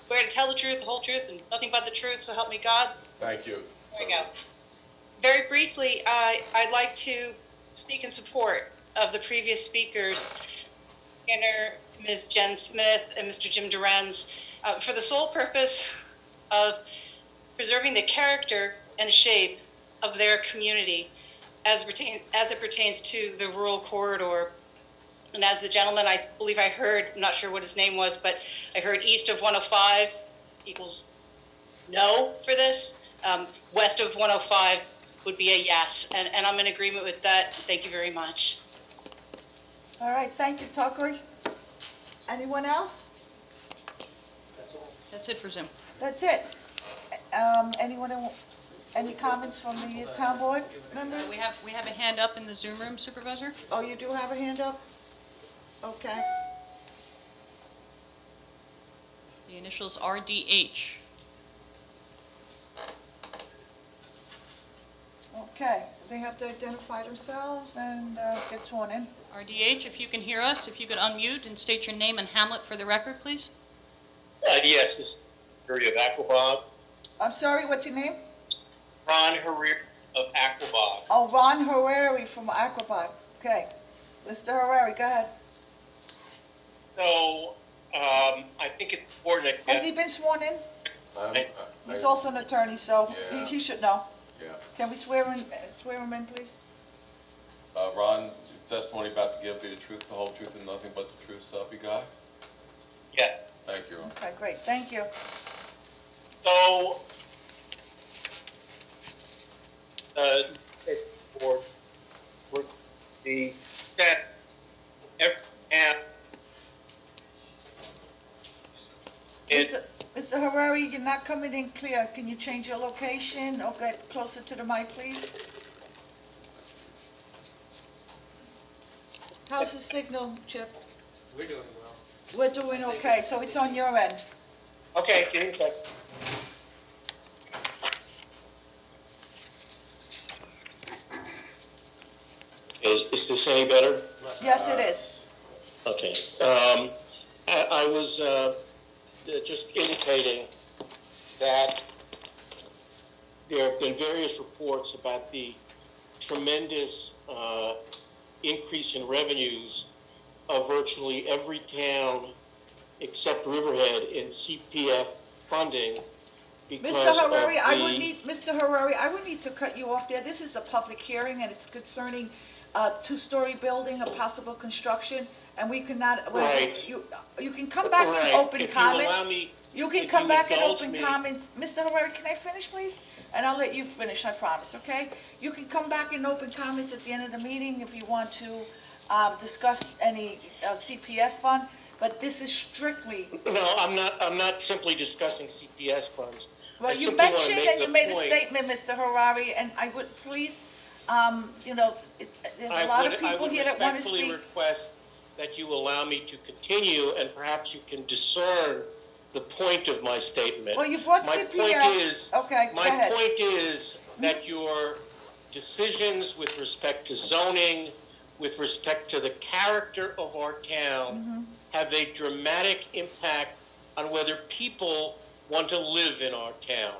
swear to tell the truth, the whole truth, and nothing but the truth, so help me God. Thank you. There we go. Very briefly, I'd like to speak in support of the previous speakers, Ms. Jen Smith and Mr. Jim Duran's, for the sole purpose of preserving the character and shape of their community as it pertains to the rural corridor. And as the gentleman, I believe I heard, I'm not sure what his name was, but I heard east of 105 equals no for this. West of 105 would be a yes, and I'm in agreement with that. Thank you very much. All right, thank you, Takwi. Anyone else? That's it for Zoom. That's it. Any comments from the town board members? We have a hand up in the Zoom room, Supervisor. Oh, you do have a hand up? Okay. The initials RDH. Okay, they have to identify themselves and get sworn in. RDH, if you can hear us, if you could unmute and state your name and hamlet for the record, please. Yes, this is Hariri of Aquabog. I'm sorry, what's your name? Ron Hariri of Aquabog. Oh, Ron Hariri from Aquabog. Okay. Mr. Hariri, go ahead. So, I think it's important that... Has he been sworn in? He's also an attorney, so he should know. Yeah. Can we swear him in, please? Ron, testimony about to give, be the truth, the whole truth, and nothing but the truth, so help you God? Yeah. Thank you, Ron. Okay, great, thank you. So, boards were the that and Mr. Hariri, you're not coming in clear. Can you change your location or get closer to the mic, please? How's the signal, Chip? We're doing well. We're doing okay, so it's on your end. Okay, give me a sec. Is this any better? Yes, it is. Okay. I was just indicating that there have been various reports about the tremendous increase in revenues of virtually every town except Riverhead in CPF funding because Mr. Hariri, of the... Mr. Hariri, I would need to cut you off there. This is a public hearing and it's concerning a two-story building, a possible construction, and we cannot, Right. you can come back Right. in open If you allow comments. me- You can if come you back in indulge open me- comments. Mr. Herrera, can I finish, please? And I'll let you finish, I promise, okay? You can come back in open comments at the end of the meeting if you want to discuss any CPF fund, but this is strictly, No, I'm not simply discussing CPS funds. well, I you simply wanna mentioned make and the you made a point- statement, Mr. Harari, and I would please, there's a lot of people here that want to I would speak. respectfully request that you allow me to continue, and perhaps you can discern the point of my statement. Well, you brought My CPF. point is, Okay, go my ahead. point is that your decisions with respect to zoning, with respect to the character of our town, have a dramatic impact on whether people want to live in our town.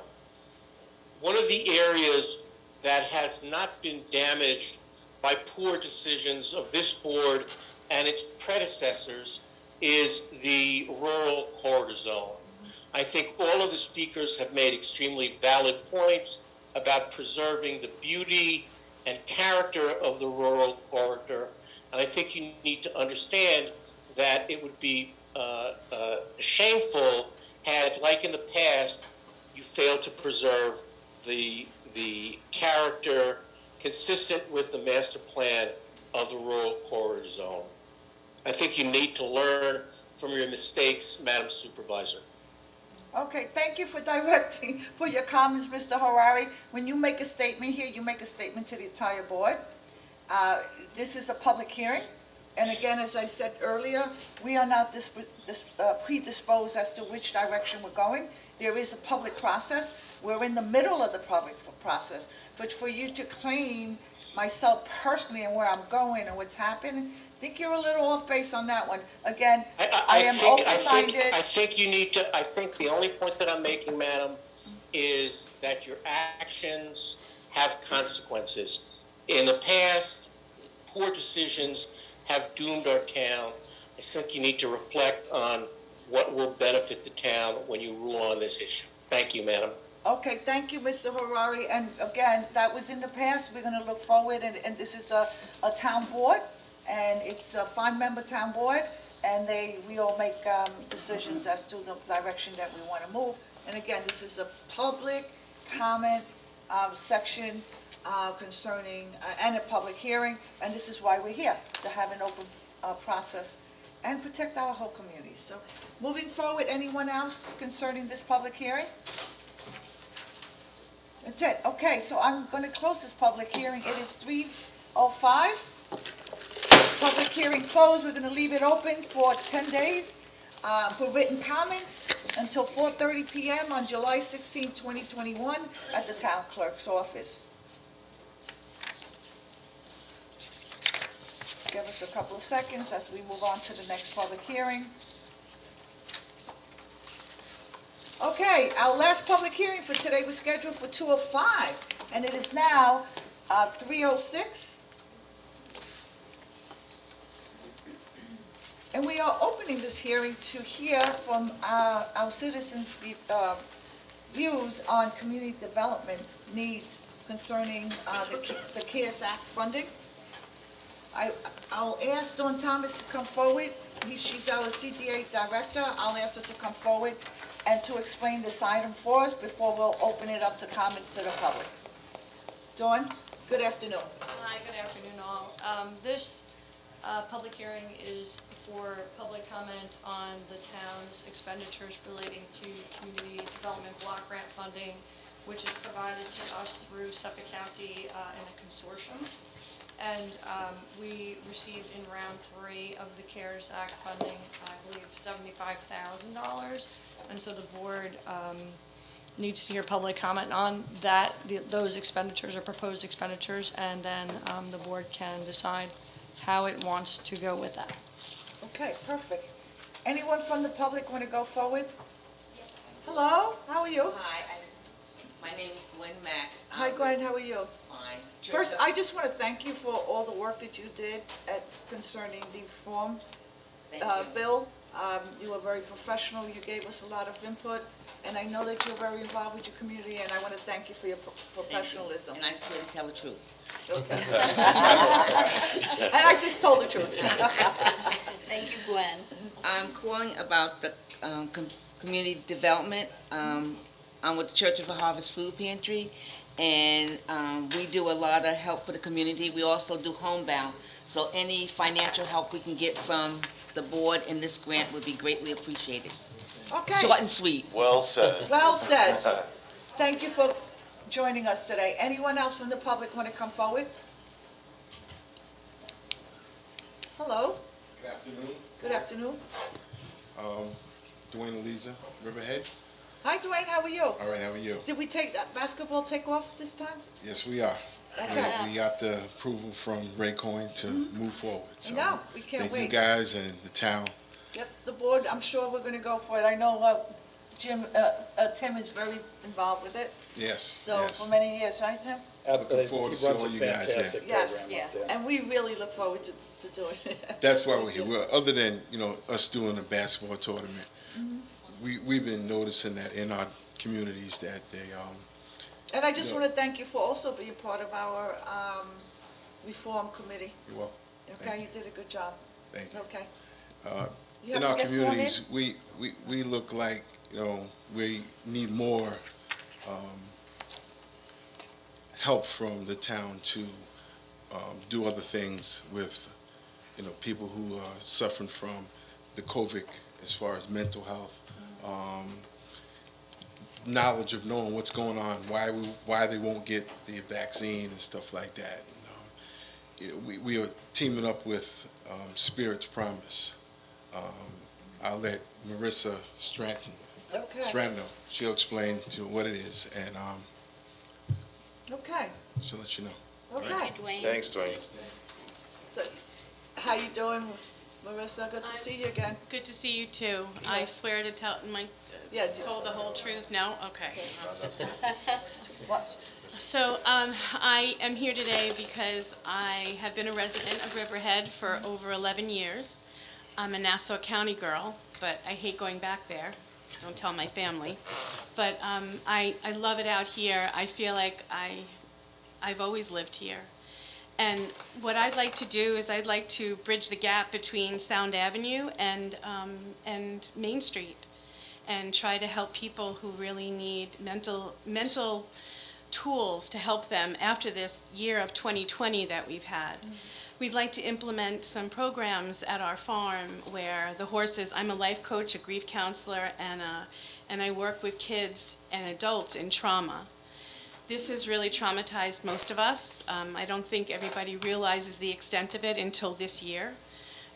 One of the areas that has not been damaged by poor decisions of this board and its predecessors is the rural corridor zone. I think all of the speakers have made extremely valid points about preserving the beauty and character of the rural corridor. And I think you need to understand that it would be shameful had, like in the past, you failed to preserve the character consistent with the master plan of the rural corridor zone. I think you need to learn from your mistakes, Madam Supervisor. Okay, thank you for directing, for your comments, Mr. Harari. When you make a statement here, you make a statement to the entire board. This is a public hearing, and again, as I said earlier, we are not predisposed as to which direction we're going. There is a public process. We're in the middle of the public process. But for you to claim myself personally and where I'm going and what's happening, I think you're a little off base on that one. Again, I am open-minded. I think you need to, I think the only point that I'm making, Madam, is that your actions have consequences. In the past, poor decisions have doomed our town. I think you need to reflect on what will benefit the town when you rule on this issue. Thank you, Madam. Okay, thank you, Mr. Harari. And again, that was in the past. We're going to look forward, and this is a town board, and it's a five-member town board, and we all make decisions as to the direction that we want to move. And again, this is a public comment section concerning, and a public hearing, and this is why we're here, to have an open process and protect our whole community. So, moving forward, anyone else concerning this public hearing? That's it. Okay, so I'm going to close this public hearing. It is 3:05. Public hearing closed. We're going to leave it open for 10 days for written comments until 4:30 p.m. on July 16, 2021 at the town clerk's office. Give us a couple of seconds as we move on to the next public hearing. Okay, our last public hearing for today was scheduled for 2:05, and it is now 3:06. And we are opening this hearing to hear from our citizens' views on community development needs concerning the CARES Act funding. I'll ask Dawn Thomas to come forward. She's our CDA director. I'll ask her to come forward and to explain this item for us before we'll open it up to comments to the public. Dawn, good afternoon. Hi, good afternoon all. This public hearing is for public comment on the town's expenditures relating to community development block grant funding, which is provided to us through Suffolk County in a consortium. And we received in round 3 of the CARES Act funding, I believe, $75,000. And so the board needs to hear public comment on that, those expenditures or proposed expenditures, and then the board can decide how it wants to go with that. Okay, perfect. Anyone from the public want to go forward? Hello, how are you? Hi, my name is Gwen Mack. Hi, Gwen, how are you? Fine. First, I just want to thank you for all the work that you did concerning the reform bill. You were very professional, you gave us a lot of input, and I know that you're very involved with your community, and I want to thank you for your professionalism. And I swear to tell the truth. Okay. And I just told the truth. Thank you, Gwen. I'm calling about the community development. I'm with the Church of the Harvest Food Pantry, and we do a lot of help for the community. We also do homebound, so any financial help we can get from the board in this grant would be greatly appreciated. Okay. Short and sweet. Well said. Well said. Thank you for joining us today. Anyone else from the public want to come forward? Hello. Good afternoon. Good afternoon. Dwayne Eliza, Riverhead. Hi, Dwayne, how are you? All right, how are you? Did we take basketball take off this time? Yes, we are. Okay. We got the approval from Ray Coyne to move forward. So No, we can't thank you wait. guys and the town. Yep, the board, I'm sure we're gonna go for it. I know Tim is very involved with it, Yes, so yes. for many years, right, Tim? Looking forward to He runs seeing a you guys there. fantastic Yes, program up there. and we really look forward to doing it. That's why we're here. Other than, us doing a basketball tournament, we've been noticing that in our communities that they, And I just want to thank you for also being part of our reform committee. you're welcome. Okay, you did a good job. Thank you. Okay. You In have to our get sworn in? communities, we look like, we need more help from the town to do other things with, people who are suffering from the COVID as far as mental health, knowledge of knowing what's going on, why they won't get the vaccine and stuff like that. We are teaming up with Spirit's Promise. I'll let Marissa Stratton know. She'll explain to what it is, and Okay, she'll let you know. okay. Thank you, Dwayne. Thanks, Dwayne. So, how you doing, Marissa? Good to see you again. Good to see you too. I swear to tell, told the whole truth? No? Okay. What? So, I am here today because I have been a resident of Riverhead for over 11 years. I'm a Nassau County girl, but I hate going back there. Don't tell my family. But I love it out here. I feel like I've always lived here. And what I'd like to do is I'd like to bridge the gap between Sound Avenue and Main Street, and try to help people who really need mental tools to help them after this year of 2020 that we've had. We'd like to implement some programs at our farm where the horses, I'm a life coach, a grief counselor, and I work with kids and adults in trauma. This has really traumatized most of us. I don't think everybody realizes the extent of it until this year.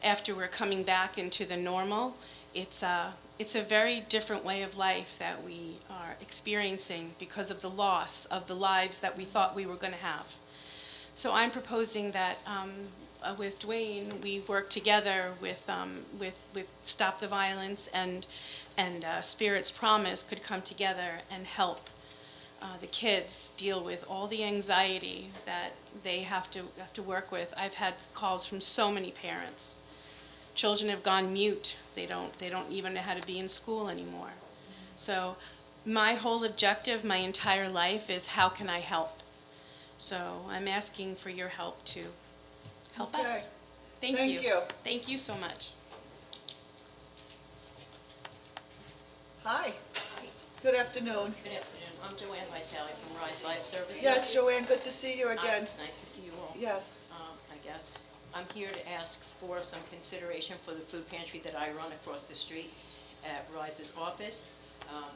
After we're coming back into the normal, it's a very different way of life that we are experiencing because of the loss of the lives that we thought we were going to have. So I'm proposing that with Dwayne, we work together with Stop the Violence and Spirit's Promise could come together and help the kids deal with all the anxiety that they have to work with. I've had calls from so many parents. Children have gone mute. They don't even know how to be in school anymore. So my whole objective, my entire life, is how can I help? So I'm asking for your help to help us. Thank you. Thank you so much. Hi. Good afternoon. Good afternoon. I'm Joanne Vitale from Rise Life Services. Yes, Joanne, good to see you again. Nice to see you all. Yes. I guess. I'm here to ask for some consideration for the food pantry that I run across the street at Rise's office.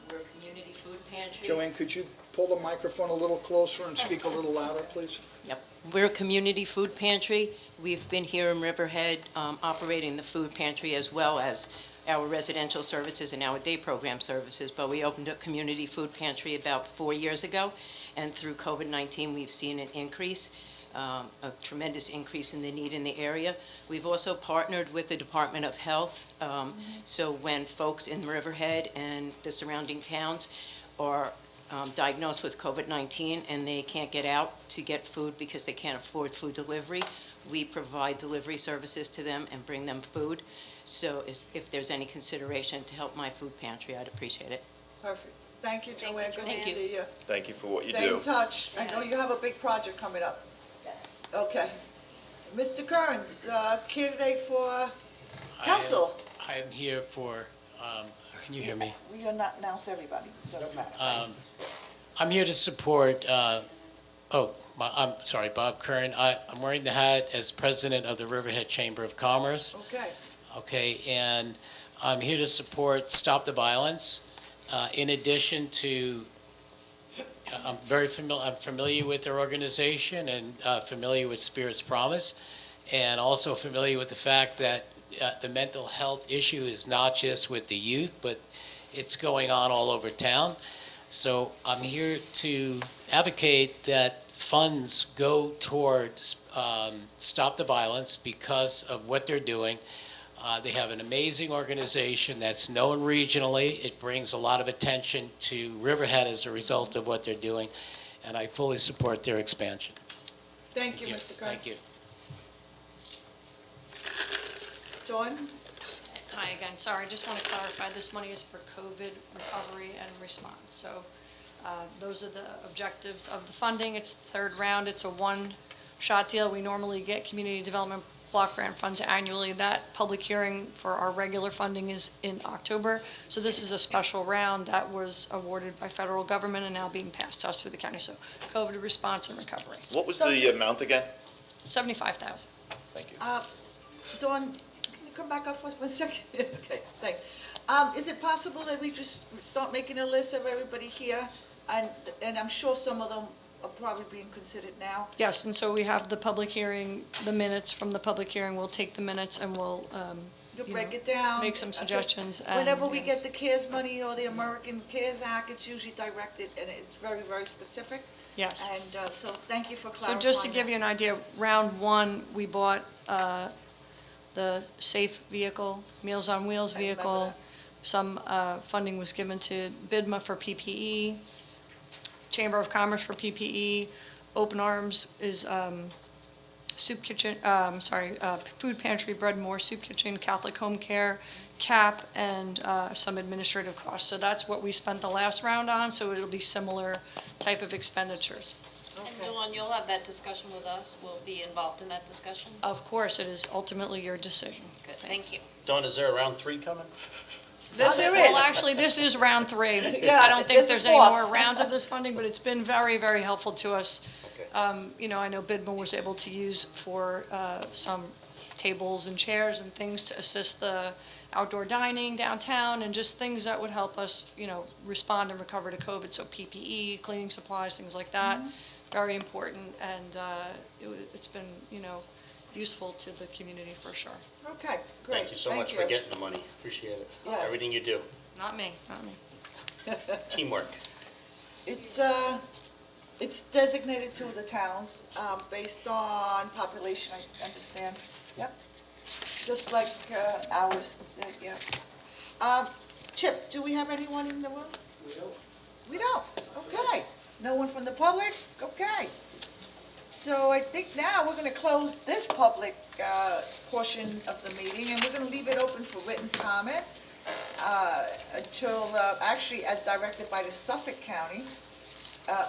We're a community food pantry. Joanne, could you pull the microphone a little closer and speak a little louder, please? Yep. We're a community food pantry. We've been here in Riverhead operating the food pantry as well as our residential services and our day program services, but we opened a community food pantry about 4 years ago, and through COVID-19 we've seen an increase, a tremendous increase in the need in the area. We've also partnered with the Department of Health, so when folks in Riverhead and the surrounding towns are diagnosed with COVID-19 and they can't get out to get food because they can't afford food delivery, we provide delivery services to them and bring them food. So if there's any consideration to help my food pantry, I'd appreciate it. Perfect. Thank you, Joanne. Good to Thank you. see you. Thank you for what you Stay do. in touch. I know Yes. you have a big project coming up. Yes. Okay. Mr. Kearns, candidate for council. I'm here for, can you hear me? We are not announce everybody, doesn't matter. I'm here to support, I'm sorry, Bob Curran. I'm wearing the hat as president of the Riverhead Chamber of Commerce. Okay. Okay, and I'm here to support Stop the Violence. In addition to, I'm familiar with their organization and familiar with Spirit's Promise, and also familiar with the fact that the mental health issue is not just with the youth, but it's going on all over town. So I'm here to advocate that funds go toward Stop the Violence because of what they're doing. They have an amazing organization that's known regionally. It brings a lot of attention to Riverhead as a result of what they're doing, and I fully support their expansion. Thank you, Mr. Kearns. Thank you. Dawn? Hi again, sorry, I just want to clarify, this money is for COVID recovery and response. So those are the objectives of the funding. It's the third round. It's a one-shot deal. We normally get community development block grant funds annually. That public hearing for our regular funding is in October. So this is a special round that was awarded by federal government and now being passed to us through the county. So COVID response and recovery. What was the amount again? $75,000. Thank you. Dawn, can you come back up for us 1 second? Okay, thanks. Is it possible that we just start making a list of everybody here? And I'm sure some of them are probably being considered now. Yes, and so we have the public hearing, the minutes from the public hearing. We'll take the minutes and we'll, You'll you break know, it down. make some suggestions. and, Whenever we yes. get the CARES money or the American CARES Act, it's usually directed and it's very, very specific. Yes. And so thank you for So clarifying. just to give you an idea, round one, we bought the SAFE vehicle, Meals on Wheels I remember vehicle. that. Some funding was given to BIDMA for PPE, Chamber of Commerce for PPE. Open Arms is soup kitchen, food pantry, Bread and More, soup kitchen, Catholic Home Care, CAP, and some administrative costs. So that's what we spent the last round on, so it'll be similar type of expenditures. And Dawn, you'll have that discussion with us. We'll be involved in that discussion. Of course, it is ultimately your decision. Good, thank you. Dawn, is there a round 3 coming? Well, actually, this is round 3. Yeah, I don't think this there's is any fourth. more rounds of this funding, but it's been very, very helpful to us. Okay. You know, I know BIDMA was able to use for some tables and chairs and things to assist the outdoor dining downtown and just things that would help us, you know, respond and recover to COVID. So PPE, cleaning supplies, things like that, very important. And it's been, you know, useful to the community for sure. Okay, great. Thank you so much for getting the money. Appreciate it. Yes. Everything you do. Not me, not me. Teamwork. It's designated to the towns, based on population, I understand. Yep. Just like, ours, yeah. Chip, do we have anyone in the room? We don't. We don't, okay. No one from the public? Okay. So I think now we're gonna close this public, portion of the meeting, and we're gonna leave it open for written comment, until, actually, as directed by the Suffolk County,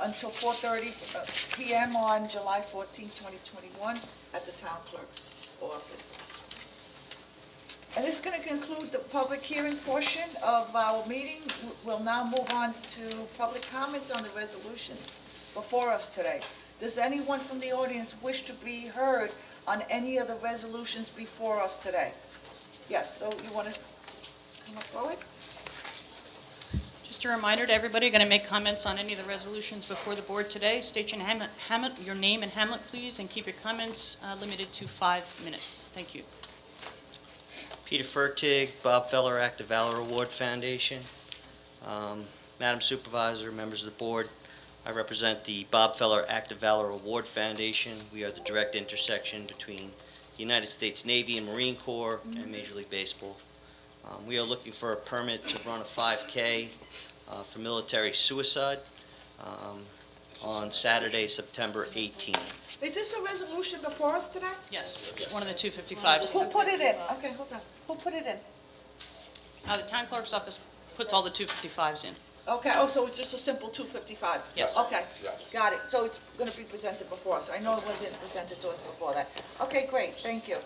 until 4:30 PM on July 14, 2021, at the town clerk's office. And this is going to conclude the public hearing portion of our meeting. We'll now move on to public comments on the resolutions before us today. Does anyone from the audience wish to be heard on any of the resolutions before us today? Yes, so you want to come up forward? Just a reminder to everybody going to make comments on any of the resolutions before the board today. State your name and hamlet, please, and keep your comments limited to 5 minutes. Thank you. Peter Fertig, Bob Feller Act of Valor Award Foundation. Madam Supervisor, members of the board, I represent the Bob Feller Act of Valor Award Foundation. We are the direct intersection between the United States Navy and Marine Corps and Major League Baseball. We are looking for a permit to run a 5K for military suicide. on Saturday, September 18th. Is this a resolution before us today? Yes, one of the 255s. Who put it in? Okay, hold on. Who put it in? The town clerk's office puts all the 255s in. Okay, oh, so it's just a simple 255? Yes. Okay, Yes. got it. So it's gonna be presented before us. I know it wasn't presented to us before that. Okay, great, thank you.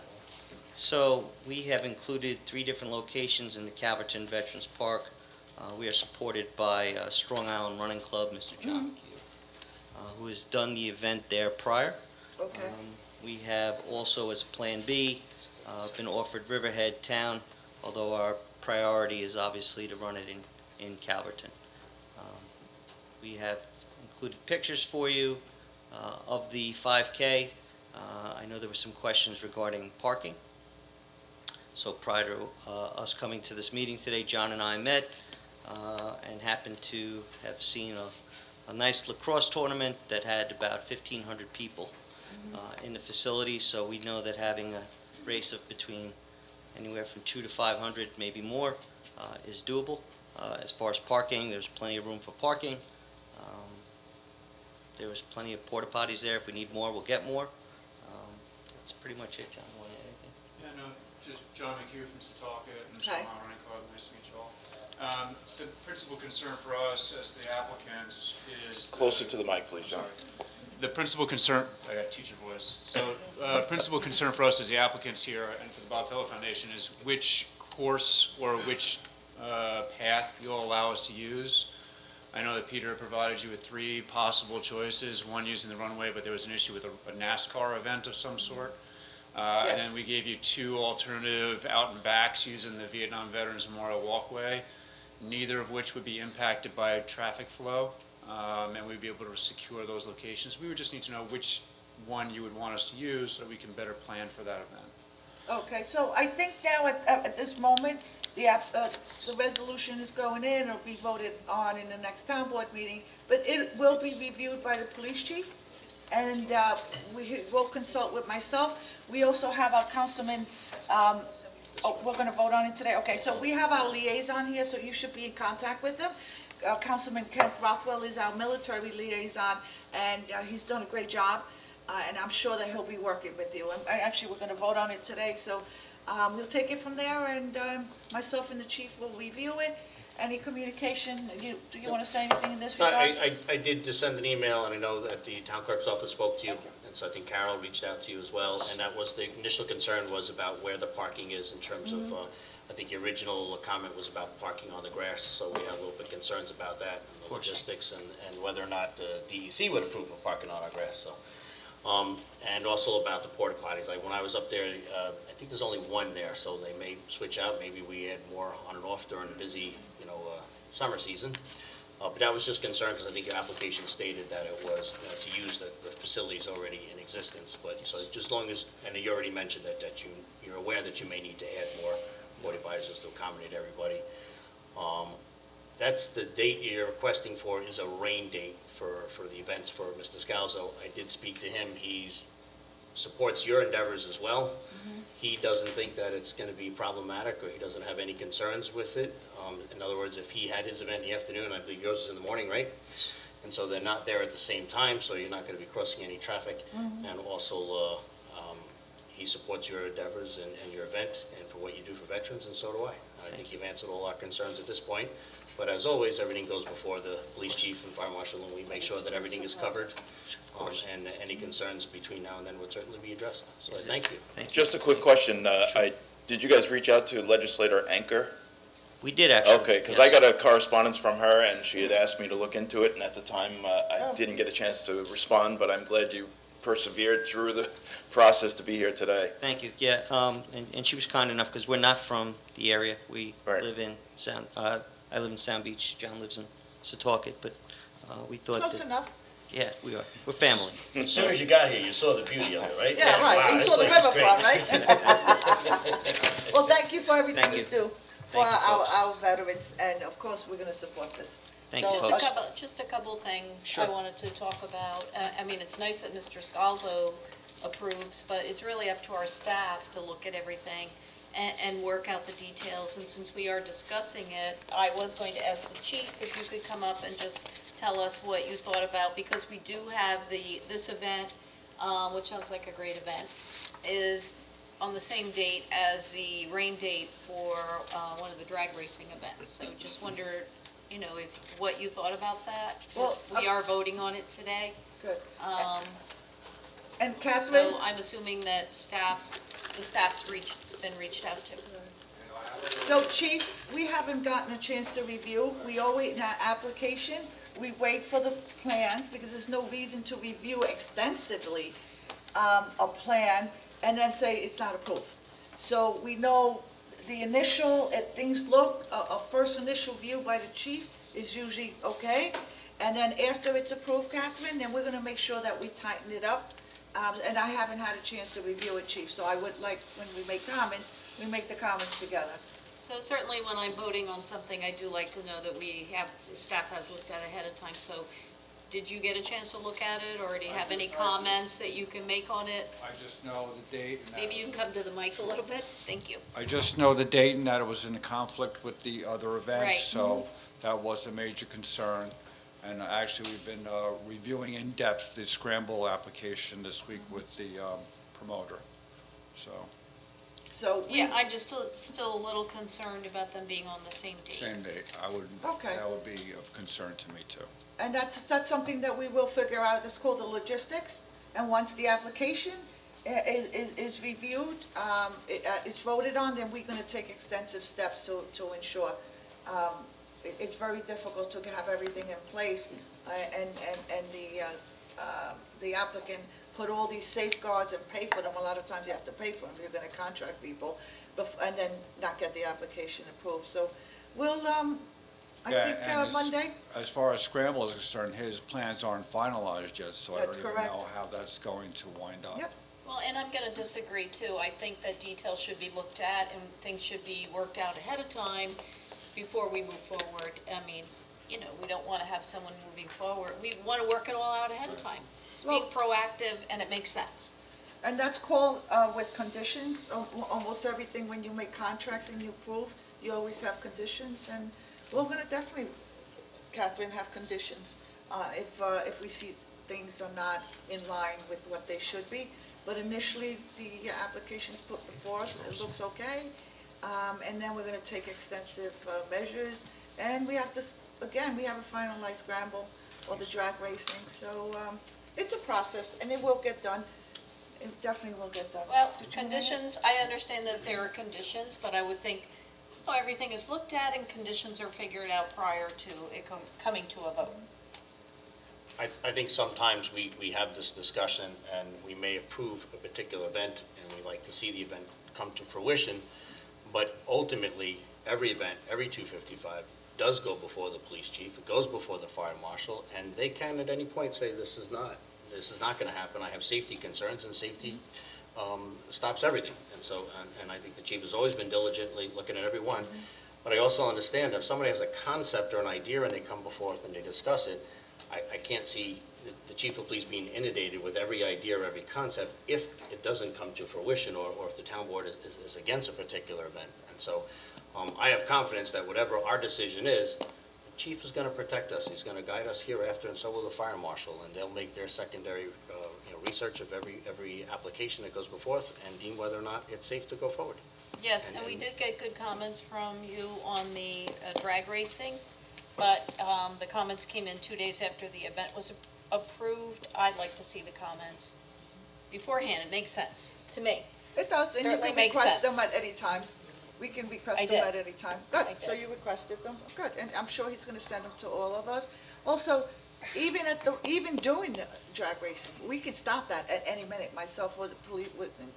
So we have included 3 different locations in the Calverton Veterans Park. We are supported by Strong Island Running Club, Mr. John McHugh, who has done the event there prior. Okay. We have also, as Plan B, been offered Riverhead Town, although our priority is obviously to run it in Calverton. We have included pictures for you of the 5K. I know there were some questions regarding parking. So prior to us coming to this meeting today, John and I met and happened to have seen a nice lacrosse tournament that had about 1,500 people in the facility. So we know that having a race of between anywhere from 200 to 500, maybe more, is doable. As far as parking, there's plenty of room for parking. There was plenty of porta potties there. If we need more, we'll get more. That's pretty much it, John. Want to add anything? Yeah, no, just John McHugh from Setauket and Hi. Strong Island Running Club. Nice to meet you all. The principal concern for us as the applicants is... Closer to the mic, please, John. The principal concern, I got teacher voice. So, principal concern for us as the applicants here and for the Bob Feller Foundation is which course or which path you'll allow us to use. I know that Peter provided you with 3 possible choices, one using the runway, but there was an issue with a NASCAR event of some sort. And then we gave you 2 alternative out and backs using the Vietnam Veterans Memorial Walkway, neither of which would be impacted by traffic flow, and we'd be able to secure those locations. We would just need to know which one you would want us to use so that we can better plan for that event. Okay, so I think now at this moment, the resolution is going in, it'll be voted on in the next town board meeting, but it will be reviewed by the police chief, and we will consult with myself. We also have our councilman, we're gonna vote on it today, okay, so we have our liaison here, so you should be in contact with him. Councilman Kent Rothwell is our military liaison, and he's done a great job, and I'm sure that he'll be working with you. And actually, we're gonna vote on it today, so we'll take it from there, and myself and the chief will review it. Any communication, do you want to say anything in this regard? I did just send an email, and I know that the town clerk's office spoke to you, and so I think Carol reached out to you as well, and that was, the initial concern was about where the parking is in terms of, I think your original comment was about parking on the grass, so we had a little bit concerns about that, and the logistics, and whether or not the DEC would approve of parking on our grass, so. And also about the porta potties, like when I was up there, I think there's only one there, so they may switch out, maybe we add more on and off during the busy, summer season. But that was just concerned, because I think your application stated that it was to use the facilities already in existence, but so just as long as, and you already mentioned that you're aware that you may need to add more porta potties just to accommodate everybody. That's the date you're requesting for, is a rain date for the events for Mr. Scalzo. I did speak to him. He supports your endeavors as well. He doesn't think that it's going to be problematic, or he doesn't have any concerns with it. In other words, if he had his event in the afternoon, I believe yours is in the morning, right? And so they're not there at the same time, so you're not going to be crossing any traffic. And also, he supports your endeavors and your event and for what you do for veterans, and so do I. I think you've answered all our concerns at this point. But as always, everything goes before the police chief and fire marshal, and we make sure that everything is covered. Of course. And any concerns between now and then would certainly be addressed. So thank you. Just a quick question. Did you guys reach out to legislator Anker? We did, actually. Okay, because I got a correspondence from her, and she had asked me to look into it, and at the time, I didn't get a chance to respond, but I'm glad you persevered through the process to be here today. Thank you. Yeah, and she was kind enough, because we're not from the area. We live in I live in Sound Beach. John lives in Setauket, but we thought Close enough. Yeah, we are. We're family. As soon as you got here, you saw the beauty of it, right? Yeah, right, you this saw the place is riverfront, great. right? Well, thank you for everything Thank you you. do for Thank you, folks. our veterans, and of course, we're gonna support this. Thank So, you, folks. Just a couple of things Sure. I wanted to talk about. I mean, it's nice that Mr. Scalzo approves, but it's really up to our staff to look at everything and work out the details. And since we are discussing it, I was going to ask the chief if you could come up and just tell us what you thought about, because we do have this event, which sounds like a great event, is on the same date as the rain date for one of the drag racing events. So just wonder, what you thought about that? 'Cause we are voting on it today. Good. And Catherine? So I'm assuming that the staff's been reached out to. So Chief, we haven't gotten a chance to review. We always, in our application, we wait for the plans because there's no reason to review extensively a plan and then say it's not approved. So we know the initial, if things look, a first initial view by the chief is usually okay. And then after it's approved, Catherine, then we're gonna make sure that we tighten it up. And I haven't had a chance to review it, Chief, so I would like, when we make comments, we make the comments together. So certainly when I'm voting on something, I do like to know that the staff has looked at it ahead of time. So did you get a chance to look at it, or do you have any comments that you can make on it? I just know the date. And Maybe you can come to the mic a little bit? Thank you. I just know the date and that it was in conflict with the other events. Right. So that was a major concern. And actually, we've been reviewing in depth the scramble application this week with the promoter, so. Yeah, I'm just still a little concerned about them being on the same date. Same date, Okay. that would be of concern to me too. And that's something that we will figure out. It's called the logistics. And once the application is reviewed, it's voted on, then we're gonna take extensive steps to ensure. It's very difficult to have everything in place, and the applicant put all these safeguards and pay for them. A lot of times you have to pay for them, you're gonna contract people, and then not get the application approved. So we'll, I Yeah, think and Monday. As far as scramble is concerned, his plans aren't finalized yet, so I That's don't even correct. know how that's going to wind up. Yep. Well, and I'm going to disagree too. I think that details should be looked at and things should be worked out ahead of time before we move forward. I mean, we don't want to have someone moving forward. We want to work it all out ahead of time. It's being proactive and it makes sense. And that's called with conditions. Almost everything, when you make contracts and you approve, you always have conditions. And we're going to definitely, Catherine, have conditions if we see things are not in line with what they should be. But initially, the application's put before us, it looks okay. And then we're going to take extensive measures. And we have to, again, we have a finalized scramble or the drag racing. So it's a process, and it will get done. It definitely will get done. Well, conditions, I understand that there are conditions, but I would think everything is looked at and conditions are figured out prior to it coming to a vote. I think sometimes we have this discussion and we may approve a particular event and we like to see the event come to fruition, but ultimately, every event, every 255 does go before the police chief, it goes before the fire marshal, and they can at any point say, this is not going to happen, I have safety concerns, and safety stops everything. And so, and I think the chief has always been diligently looking at every one. But I also understand that if somebody has a concept or an idea and they come before us and they discuss it, I can't see the chief of police being inundated with every idea or every concept if it doesn't come to fruition or if the town board is against a particular event. And so I have confidence that whatever our decision is, the chief is going to protect us. He's going to guide us hereafter, and so will the fire marshal. And they'll make their secondary research of every application that goes before us and deem whether or not it's safe to go forward. Yes, and we did get good comments from you on the drag racing, but the comments came in 2 days after the event was approved. I'd like to see the comments beforehand. It makes sense to me. It does, and you Certainly can makes request them sense. at any time. We can request I them did. at any time. Good, I did. so you requested them, good, and I'm sure he's gonna send them to all of us. Also, even doing the drag racing, we can stop that at any minute, myself or the police, in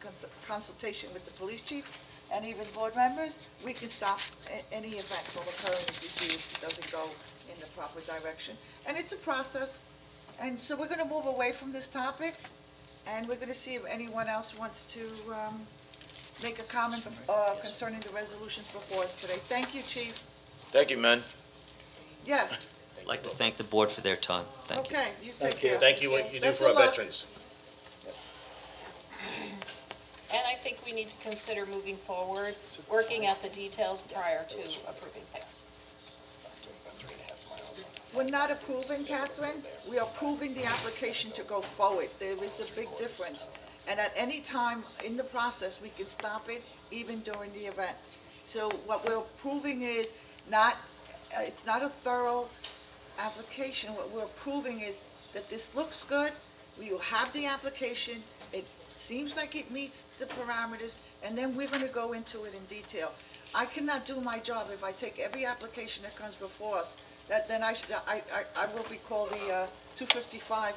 consultation with the police chief, and even board members, we can stop any event from occurring if we see it doesn't go in the proper direction. And it's a process, and so we're gonna move away from this topic, and we're gonna see if anyone else wants to, make a comment concerning the resolutions before us today. Thank you, Chief. Thank you, men. Yes, I'd like to thank the board for their time. Thank you. okay, you take care. Thank you what you do Best for our of luck. veterans. And I think we need to consider moving forward, working out the details prior to approving things. we're not approving, Catherine, we are approving the application to go forward. There is a big difference. And at any time in the process, we can stop it, even during the event. So what we're approving is not, it's not a thorough application. What we're approving is that this looks good, we will have the application, it seems like it meets the parameters, and then we're gonna go into it in detail. I cannot do my job if I take every application that comes before us, then I will be called the 255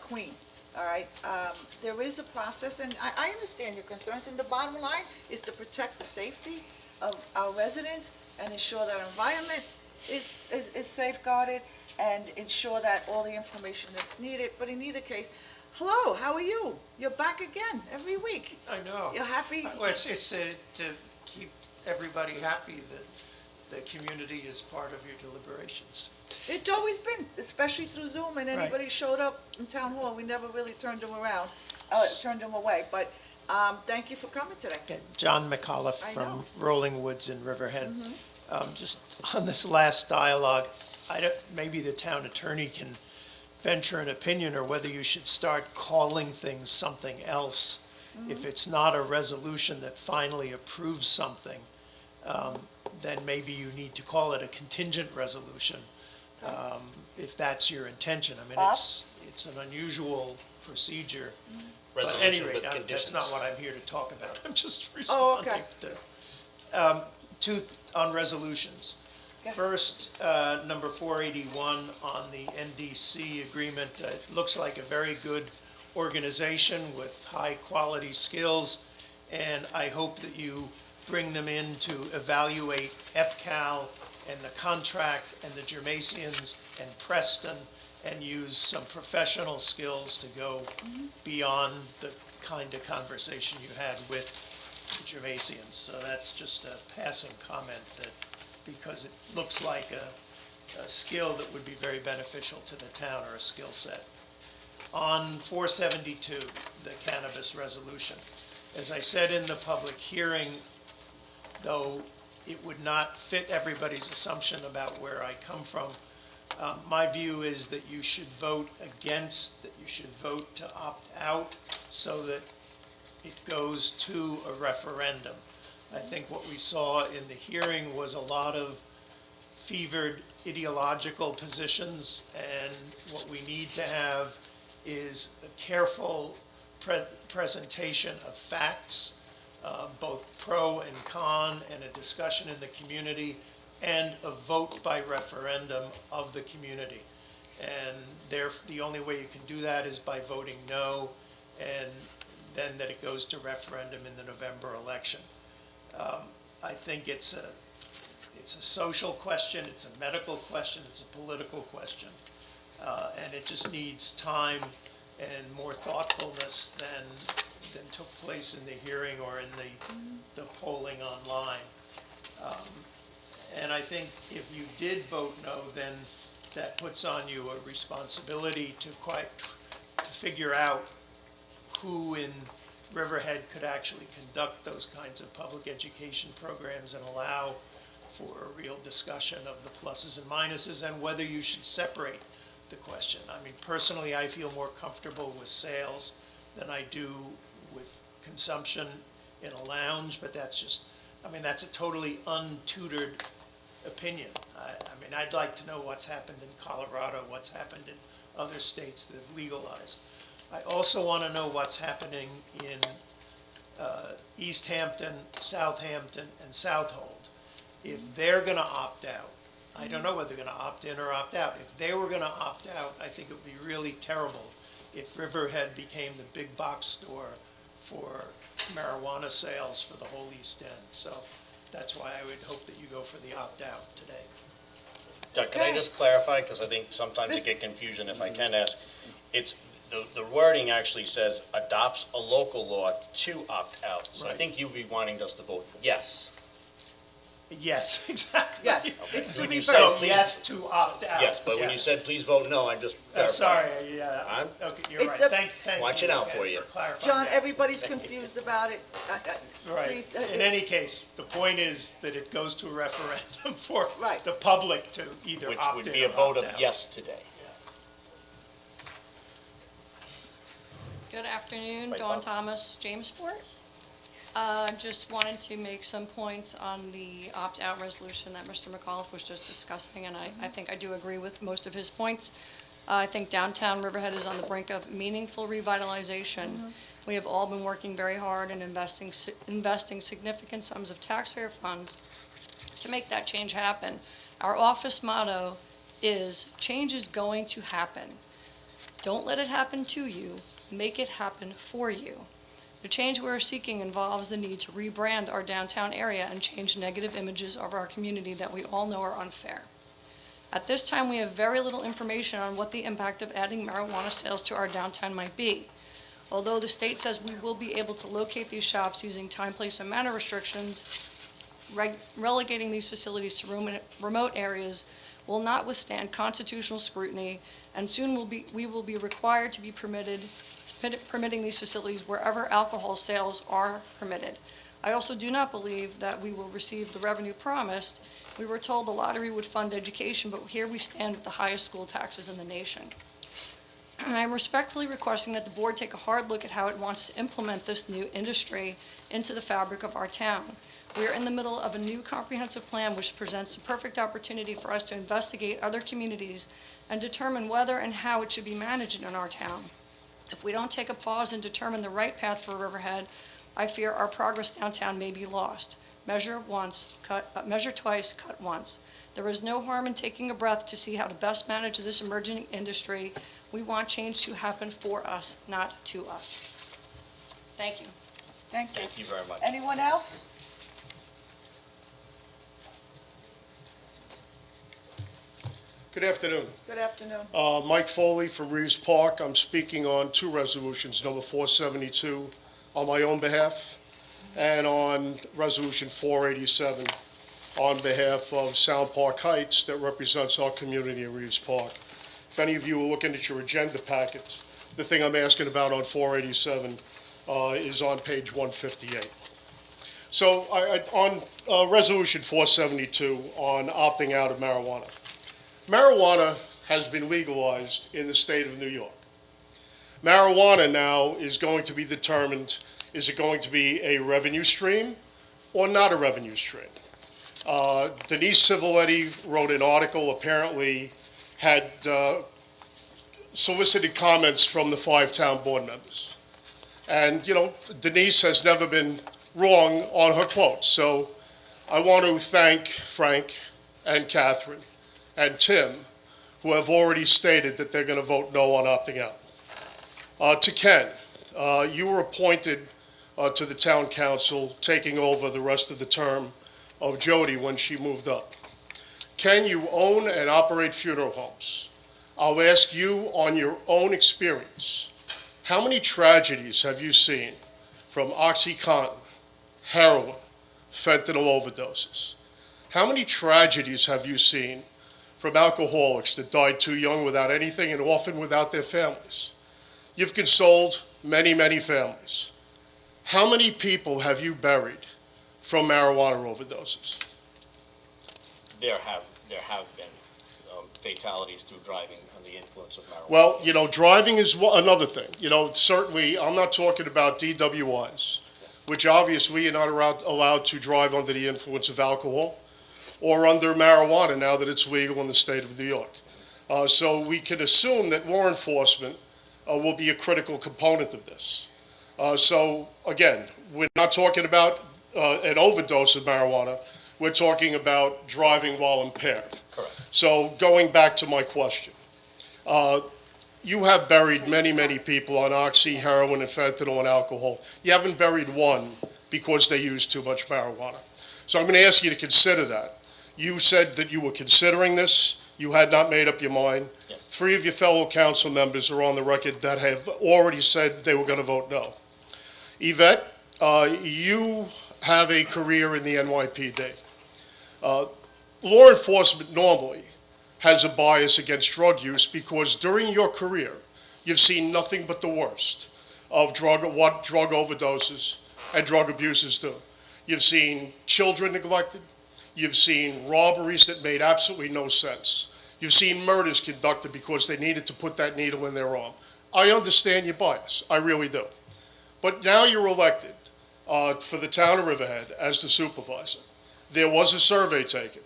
queen, all right? There is a process, and I understand your concerns, and the bottom line is to protect the safety of our residents and ensure that our environment is safeguarded and ensure that all the information that's needed. But in either case, hello, how are you? You're back again every week. I know. You're happy? Well, it's to keep everybody happy that the community is part of your deliberations. It's always been, especially through Zoom, and anybody showed up in town hall, we never really turned them around, turned them away. But thank you for coming today. Okay, John McAuliffe I from know. Rolling Woods in Riverhead. Just on this last dialogue, maybe the town attorney can venture an opinion, or whether you should start calling things something else. If it's not a resolution that finally approves something, then maybe you need to call it a contingent resolution, if that's your intention. I mean, it's an unusual procedure. But at any Resolution rate, with that's conditions. not what I'm here to talk about. I'm just Oh, responding okay. to, on resolutions. First, number 481 on the NDC agreement. It looks like a very good organization with high-quality skills, and I hope that you bring them in to evaluate EPCAL and the contract and the Germasians and Preston, and use some professional skills to go beyond the kind of conversation you had with the Germasians. So that's just a passing comment, that because it looks like a skill that would be very beneficial to the town, or a skill set. On 472, the cannabis resolution, as I said in the public hearing, though it would not fit everybody's assumption about where I come from, my view is that you should vote against, that you should vote to opt out, so that it goes to a referendum. I think what we saw in the hearing was a lot of fevered ideological positions, and what we need to have is a careful presentation of facts, both pro and con, and a discussion in the community, and a vote by referendum of the community. And the only way you can do that is by voting no, and then that it goes to referendum in the November election. I think it's a social question, it's a medical question, it's a political question, and it just needs time and more thoughtfulness than took place in the hearing or in the polling online. And I think if you did vote no, then that puts on you a responsibility to figure out who in Riverhead could actually conduct those kinds of public education programs and allow for a real discussion of the pluses and minuses, and whether you should separate the question. I mean, personally, I feel more comfortable with sales than I do with consumption in a lounge, but that's just, I mean, that's a totally untutored opinion. I mean, I'd like to know what's happened in Colorado, what's happened in other states that have legalized. I also want to know what's happening in East Hampton, Southampton, and Southold. If they're going to opt out, I don't know whether they're going to opt in or opt out. If they were going to opt out, I think it would be really terrible if Riverhead became the big box store for marijuana sales for the whole East End. So that's why I would hope that you go for the opt-out today. Doug, can I just clarify, because I think sometimes you get confusion, if I can ask. It's, the wording actually says adopts a local law to opt out. So I think you'd be wanting us to vote yes. Yes, exactly. Yes, it's to When you reverse. said So please- yes to opt out. Yes, but when Yeah. you said please vote no, I just clarified. Sorry, yeah, I'm okay, you're right. It's a- Thank you. watching out again for you. clarifying John, that. everybody's confused about it. Right. Please, In any case, the point is that it goes to a referendum for Right. the public to either Which opt would in be a or vote opt of out. yes today. Good afternoon, Right, Dawn Bob. Thomas, Jamesport. Just wanted to make some points on the opt-out resolution that Mr. McAuliffe was just discussing, and I think I do agree with most of his points. I think downtown Riverhead is on the brink of meaningful revitalization. We have all been working very hard and investing significant sums of taxpayer funds to make that change happen. Our office motto is, change is going to happen. Don't let it happen to you, make it happen for you. The change we are seeking involves the need to rebrand our downtown area and change negative images of our community that we all know are unfair. At this time, we have very little information on what the impact of adding marijuana sales to our downtown might be. Although the state says we will be able to locate these shops using time, place, and manner restrictions, relegating these facilities to remote areas will not withstand constitutional scrutiny, and soon we will be required to be permitting these facilities wherever alcohol sales are permitted. I also do not believe that we will receive the revenue promised. We were told the lottery would fund education, but here we stand with the highest school taxes in the nation. I am respectfully requesting that the board take a hard look at how it wants to implement this new industry into the fabric of our town. We are in the middle of a new comprehensive plan which presents the perfect opportunity for us to investigate other communities and determine whether and how it should be managed in our town. If we don't take a pause and determine the right path for Riverhead, I fear our progress downtown may be lost. Measure twice, cut once. There is no harm in taking a breath to see how to best manage this emerging industry. We want change to happen for us, not to us. Thank you. Thank you. Thank you very much. Anyone else? Good afternoon. Good afternoon. Mike Foley from Reeves Park. I'm speaking on two resolutions, number 472 on my own behalf, and on Resolution 487 on behalf of Sound Park Heights that represents our community in Reeves Park. If any of you are looking at your agenda packets, the thing I'm asking about on 487 is on page 158. So on Resolution 472 on opting out of marijuana. Marijuana has been legalized in the state of New York. Marijuana now is going to be determined, is it going to be a revenue stream or not a revenue stream? Denise Civiletti wrote an article, apparently had solicited comments from the 5 town board members. And, you know, Denise has never been wrong on her quotes. So I want to thank Frank and Catherine and Tim, who have already stated that they're going to vote no on opting out. To Ken, you were appointed to the town council, taking over the rest of the term of Jody when she moved up. Ken, you own and operate funeral homes. I'll ask you on your own experience, how many tragedies have you seen from OxyContin, heroin, fentanyl overdoses? How many tragedies have you seen from alcoholics that died too young without anything and often without their families? You've consoled many, many families. How many people have you buried from marijuana overdoses? There have been fatalities through driving under the influence of marijuana. Well, you know, driving is another thing. You know, certainly, I'm not talking about DWIs, which obviously you're not allowed to drive under the influence of alcohol or under marijuana now that it's legal in the state of New York. So we can assume that law enforcement will be a critical component of this. So again, we're not talking about an overdose of marijuana. We're talking about driving while impaired. Correct. So going back to my question, you have buried many, many people on oxy, heroin, and fentanyl and alcohol. You haven't buried one because they used too much marijuana. So I'm going to ask you to consider that. You said that you were considering this. You had not made up your mind. Yes. 3 of your fellow council members are on the record that have already said they were going to vote no. Yvette, you have a career in the NYPD. Law enforcement normally has a bias against drug use because during your career, you've seen nothing but the worst of what drug overdoses and drug abuses do. You've seen children neglected. You've seen robberies that made absolutely no sense. You've seen murders conducted because they needed to put that needle in their arm. I understand your bias, I really do. But now you're elected for the town of Riverhead as the supervisor. There was a survey taken.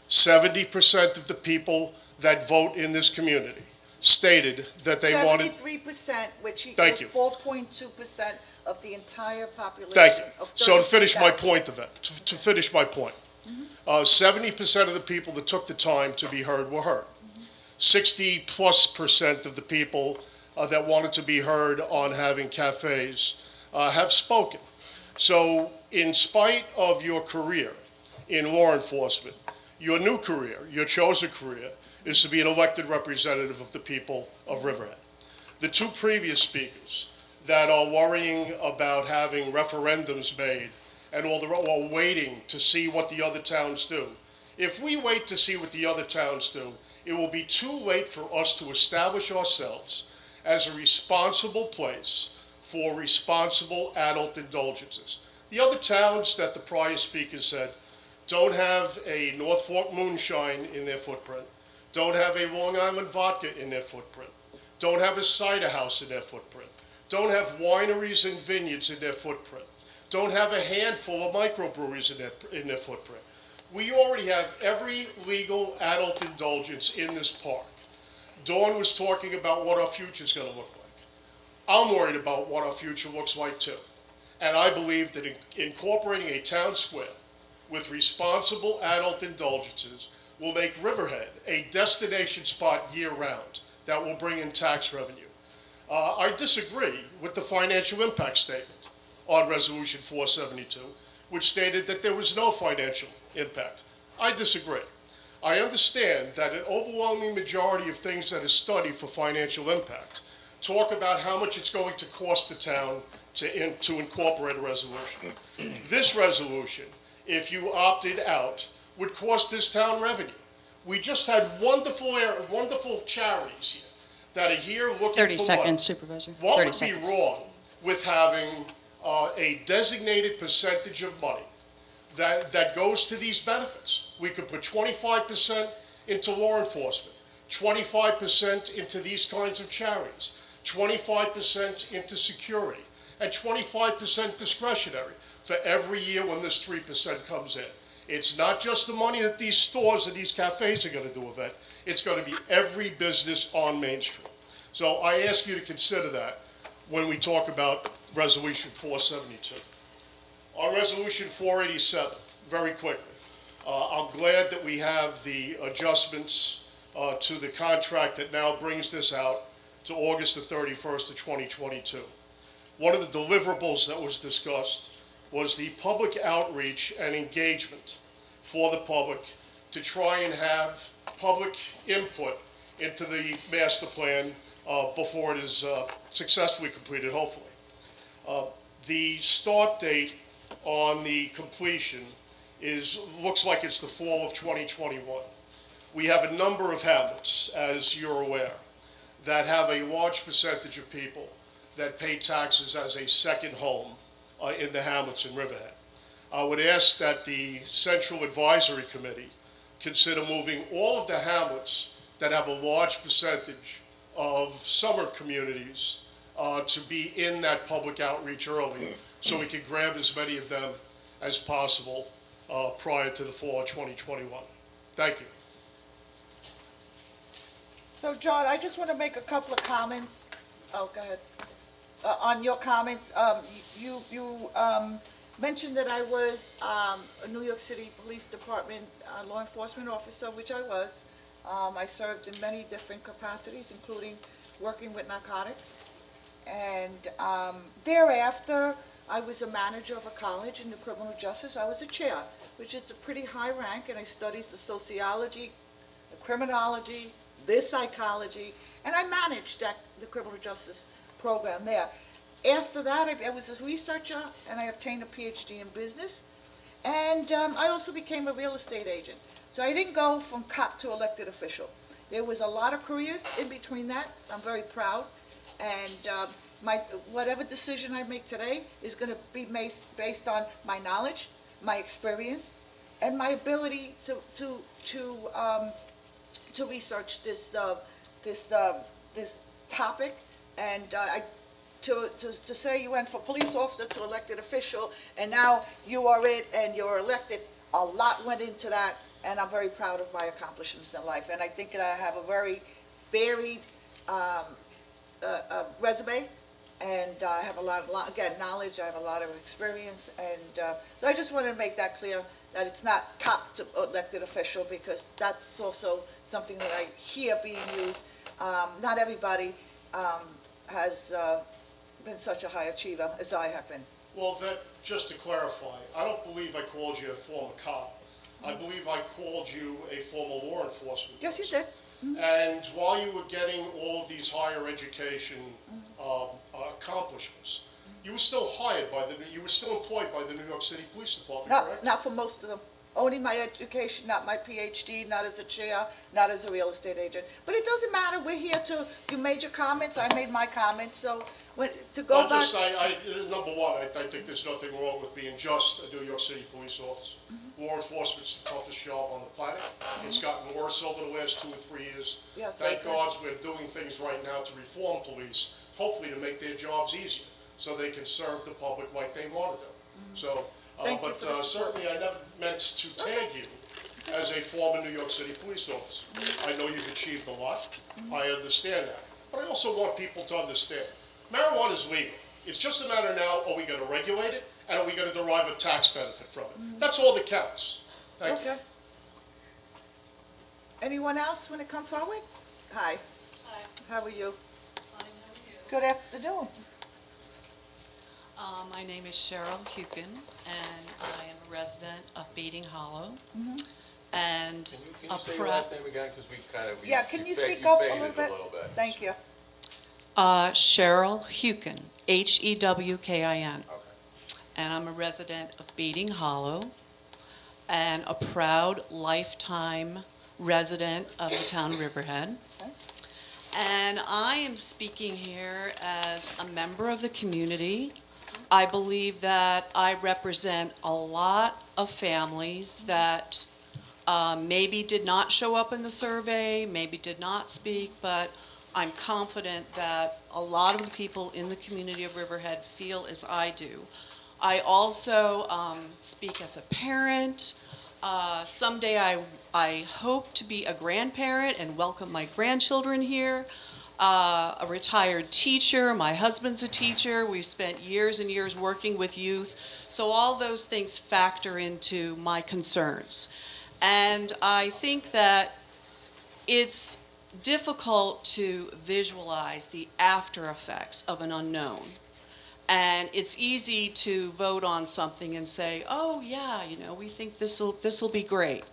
70% of the people that vote in this community stated that they wanted. 73%, which Thank equals you. 4.2% of the entire population. Thank you. of So to finish my 33,000. point, Yvette, to finish my point, 70% of the people that took the time to be heard were heard. 60+% of the people that wanted to be heard on having cafes have spoken. So in spite of your career in law enforcement, your new career, your chosen career, is to be an elected representative of the people of Riverhead. The two previous speakers that are worrying about having referendums made and while waiting to see what the other towns do. If we wait to see what the other towns do, it will be too late for us to establish ourselves as a responsible place for responsible adult indulgences. The other towns that the prior speaker said don't have a North Fork moonshine in their footprint, don't have a Long Island vodka in their footprint, don't have a cider house in their footprint, don't have wineries and vineyards in their footprint, don't have a handful of microbreweries in their footprint. We already have every legal adult indulgence in this park. Dawn was talking about what our future is going to look like. I'm worried about what our future looks like too. And I believe that incorporating a town square with responsible adult indulgences will make Riverhead a destination spot year-round that will bring in tax revenue. I disagree with the financial impact statement on Resolution 472, which stated that there was no financial impact. I disagree. I understand that an overwhelming majority of things that are studied for financial impact talk about how much it's going to cost the town to incorporate a resolution. This resolution, if you opted out, would cost this town revenue. We just had wonderful charities here that are here looking for 30 seconds, money. Supervisor. What 30 would seconds. be wrong with having a designated percentage of money that goes to these benefits? We could put 25% into law enforcement, 25% into these kinds of charities, 25% into security, and 25% discretionary for every year when this 3% comes in. It's not just the money that these stores and these cafes are going to do, Yvette. It's going to be every business on Main Street. So I ask you to consider that when we talk about Resolution 472. On Resolution 487, very quickly, I'm glad that we have the adjustments to the contract that now brings this out to August the 31st of 2022. One of the deliverables that was discussed was the public outreach and engagement for the public to try and have public input into the master plan before it is successfully completed, hopefully. The start date on the completion looks like it's the fall of 2021. We have a number of hamlets, as you're aware, that have a large percentage of people that pay taxes as a second home in the hamlets in Riverhead. I would ask that the Central Advisory Committee consider moving all of the hamlets that have a large percentage of summer communities to be in that public outreach early, so we can grab as many of them as possible prior to the fall of 2021. Thank you. So, John, I just want to make a couple of comments. Oh, go ahead. On your comments, you mentioned that I was a New York City Police Department law enforcement officer, which I was. I served in many different capacities, including working with narcotics. And thereafter, I was a manager of a college in the criminal justice. I was a chair, which is a pretty high rank, and I studied the sociology, the criminology, the psychology, and I managed the criminal justice program there. After that, I was a researcher, and I obtained a PhD in business. And I also became a real estate agent. So I didn't go from cop to elected official. There was a lot of careers in between that. I'm very proud. And whatever decision I make today is going to be based on my knowledge, my experience, and my ability to research this topic. And to say you went from police officer to elected official, and now you are it, and you're elected, a lot went into that, and I'm very proud of my accomplishments in life. And I think that I have a very varied resume, and I have a lot of, again, knowledge, I have a lot of experience, and so I just wanted to make that clear, that it's not cop to elected official, because that's also something that I hear being used. Not everybody has been such a high achiever as I have been. Well, just to clarify, I don't believe I called you a former cop. I believe I called you a former law enforcement Yes, you person. did. And while you were getting all of these higher education accomplishments, you were still employed by the New York City Police Department, correct? Not for most of them. Only my education, not my PhD, not as a chair, not as a real estate agent. But it doesn't matter, we're here you made your comments, I made my comments, so to go back. Number one, I think there's nothing wrong with being just a New York City police officer. Law enforcement's the toughest job on the planet. It's gotten worse over the last 2 or 3 years. Yes, Thank God we're doing things right now to reform police, hopefully to make their jobs easier, so they can serve the public like they want to do. So, but certainly I never meant to tag you as a former New York City police officer. I know you've achieved a lot. I understand that. But I also want people to understand, marijuana is legal. It's just a matter now, are we going to regulate it, and are we going to derive a tax benefit from it? That's all that counts. Thank you. Okay. Anyone else want to come forward? Hi. Hi. How are you? Fine, how are you? Good afternoon. My name is Cheryl Hukin, and I am a resident of Beating Hollow. And Can you say your last name again, because we kind of... Yeah, can you speak up a faded little bit? Thank you. Cheryl Hukin, Hewkin. Okay. And I'm a resident of Beating Hollow, and a proud lifetime resident of the town of Riverhead. Okay. And I am speaking here as a member of the community. I believe that I represent a lot of families that maybe did not show up in the survey, maybe did not speak, but I'm confident that a lot of the people in the community of Riverhead feel as I do. I also speak as a parent. Someday I hope to be a grandparent and welcome my grandchildren here. A retired teacher, my husband's a teacher, we've spent years and years working with youth, so all those things factor into my concerns. And I think that it's difficult to visualize the after effects of an unknown. And it's easy to vote on something and say, oh yeah, we think this'll be great,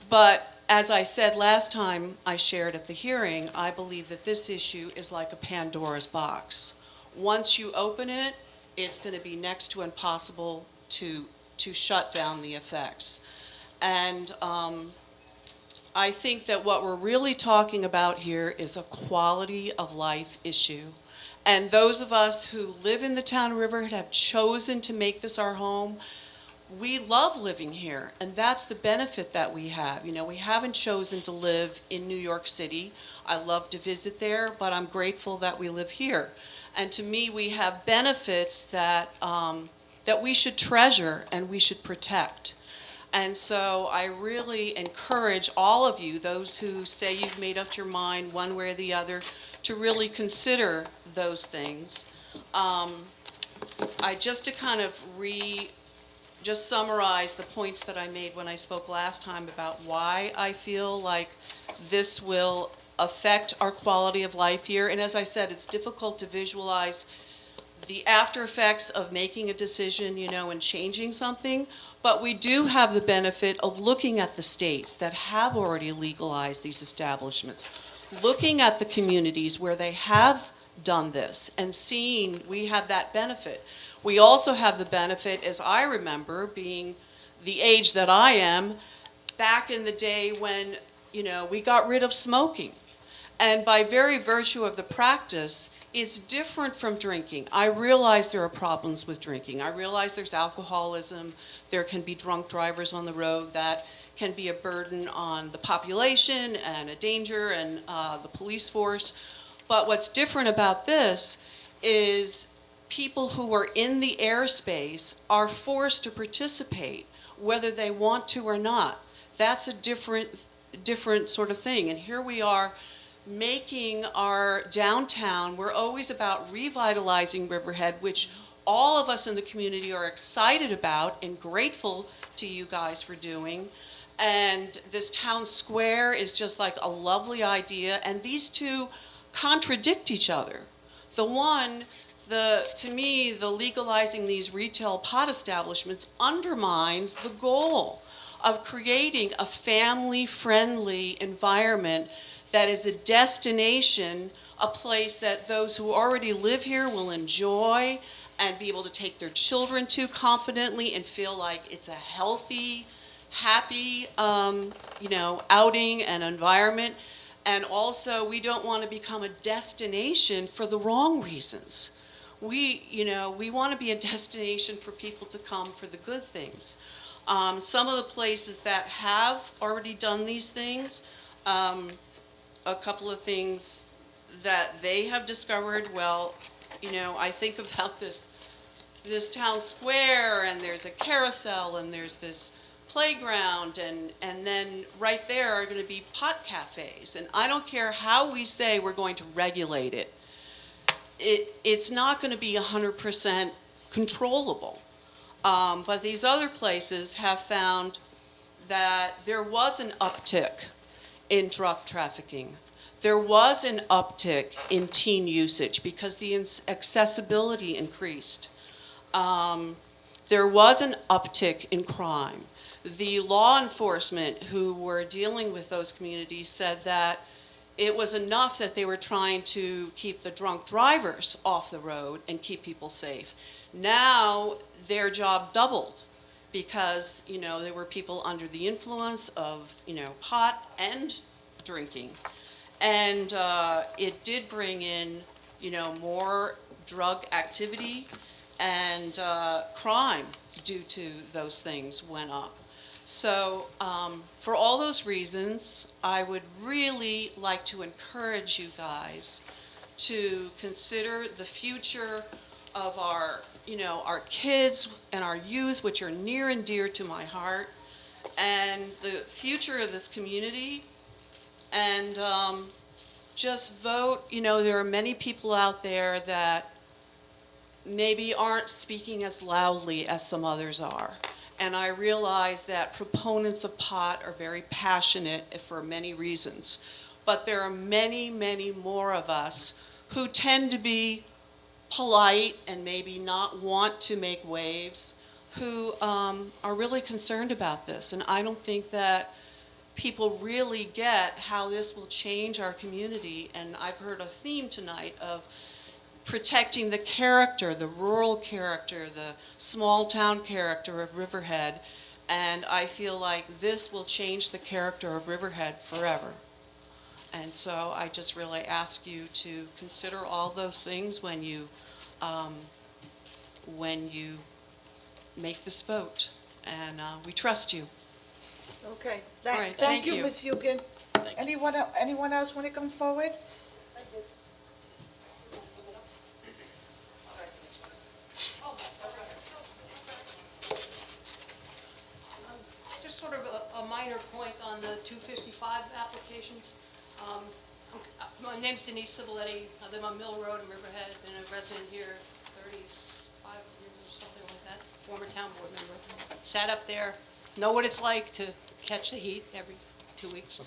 But as I said last time I shared at the hearing, I believe that this issue is like a Pandora's box. Once you open it, it's going to be next to impossible to shut down the effects. And I think that what we're really talking about here is a quality of life issue. And those of us who live in the town of Riverhead have chosen to make this our home. We love living here, and that's the benefit that we have. We haven't chosen to live in New York City. I love to visit there, but I'm grateful that we live here. And to me, we have benefits that we should treasure and we should protect. And so I really encourage all of you, those who say you've made up your mind one way or the other, to really consider those things. Just to kind of just summarize the points that I made when I spoke last time about why I feel like this will affect our quality of life here. And as I said, it's difficult to visualize the after effects of making a decision, and changing something. But we do have the benefit of looking at the states that have already legalized these establishments, looking at the communities where they have done this and seeing we have that benefit. We also have the benefit, as I remember, being the age that I am, back in the day when, we got rid of smoking. And by very virtue of the practice, it's different from drinking. I realize there are problems with drinking. I realize there's alcoholism. There can be drunk drivers on the road that can be a burden on the population and a danger and the police force. But what's different about this is people who are in the airspace are forced to participate, whether they want to or not. That's a different sort of thing. And here we are making our downtown, we're always about revitalizing Riverhead, which all of us in the community are excited about and grateful to you guys for doing. And this town square is just like a lovely idea, and these two contradict each other. To me, the legalizing these retail pot establishments undermines the goal of creating a family-friendly environment that is a destination, a place that those who already live here will enjoy and be able to take their children to confidently and feel like it's a healthy, happy, outing and environment. And also, we don't want to become a destination for the wrong reasons. We want to be a destination for people to come for the good things. Some of the places that have already done these things, a couple of things that they have discovered, I think about this town square, and there's a carousel, and there's this playground, and then right there are going to be pot cafes. And I don't care how we say we're going to regulate it, it's not going to be 100% controllable. But these other places have found that there was an uptick in drug trafficking. There was an uptick in teen usage because the accessibility increased. There was an uptick in crime. The law enforcement who were dealing with those communities said that it was enough that they were trying to keep the drunk drivers off the road and keep people safe. Now their job doubled because, there were people under the influence of, pot and drinking. And it did bring in, more drug activity, and crime due to those things went up. So for all those reasons, I would really like to encourage you guys to consider the future of our kids and our youth, which are near and dear to my heart, and the future of this community. And just vote. There are many people out there that maybe aren't speaking as loudly as some others are. And I realize that proponents of pot are very passionate for many reasons. But there are many, many more of us who tend to be polite and maybe not want to make waves, who are really concerned about this. And I don't think that people really get how this will change our community. And I've heard a theme tonight of protecting the character, the rural character, the small town character of Riverhead. And I feel like this will change the character of Riverhead forever. And so I just really ask you to consider all those things when you make this vote. And we trust you. Okay, All right, thank you, Ms. Hugan. Thank you. Anyone else want to come forward? Just sort of a minor point on the 255 applications. My name's Denise Civiletti. I live on Mill Road in Riverhead. Been a resident here 35 years or something like that. Former town board member. Sat up there, know what it's like to catch the heat every 2 weeks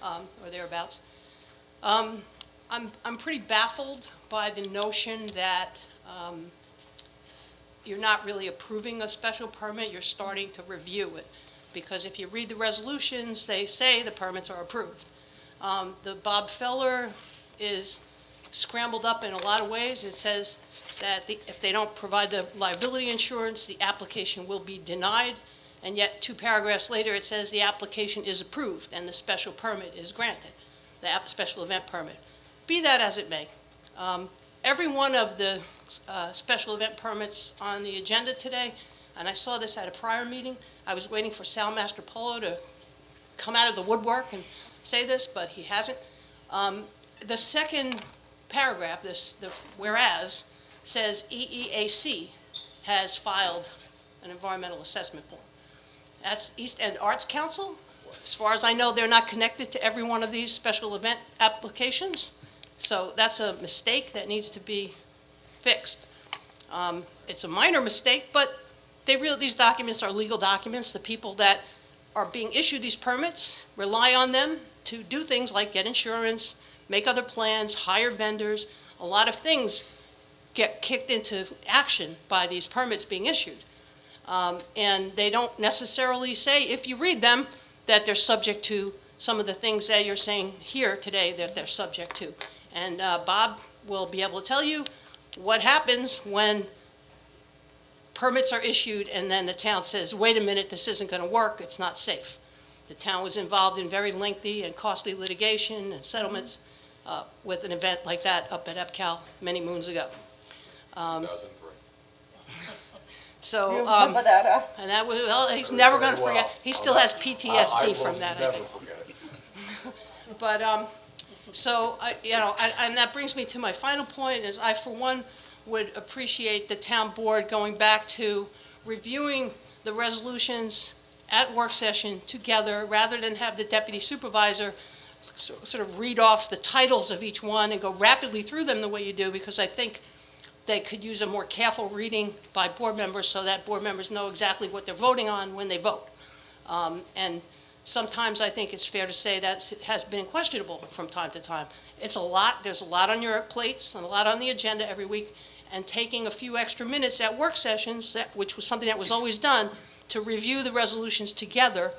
or thereabouts. I'm pretty baffled by the notion that you're not really approving a special permit, you're starting to review it. Because if you read the resolutions, they say the permits are approved. The Bob Feller is scrambled up in a lot of ways. It says that if they don't provide the liability insurance, the application will be denied, and yet 2 paragraphs later, it says the application is approved and the special permit is granted, the special event permit. Be that as it may, every one of the special event permits on the agenda today, and I saw this at a prior meeting, I was waiting for Sal Mastropolo to come out of the woodwork and say this, but he hasn't. The second paragraph, the whereas, says EEAC has filed an environmental assessment plan. That's East End Arts Council. As far as I know, they're not connected to every one of these special event applications. So that's a mistake that needs to be fixed. It's a minor mistake, but these documents are legal documents. The people that are being issued these permits rely on them to do things like get insurance, make other plans, hire vendors. A lot of things get kicked into action by these permits being issued. And they don't necessarily say, if you read them, that they're subject to some of the things that you're saying here today that they're subject to. And Bob will be able to tell you what happens when permits are issued and then the town says, wait a minute, this isn't going to work, it's not safe. The town was involved in very lengthy and costly litigation and settlements with an event like that up at EPCAL many moons ago. 2003. You remember that, huh? And that was, well, he's never going to forget. He still has PTSD from that, I think. But, so, and that brings me to my final point, is I, for one, would appreciate the town board going back to reviewing the resolutions at work session together, rather than have the deputy supervisor sort of read off the titles of each one and go rapidly through them the way you do, because I think they could use a more careful reading by board members so that board members know exactly what they're voting on when they vote. And sometimes I think it's fair to say that it has been questionable from time to time. It's a lot, there's a lot on your plates and a lot on the agenda every week, and taking a few extra minutes at work sessions, which was something that was always done, to review the resolutions together,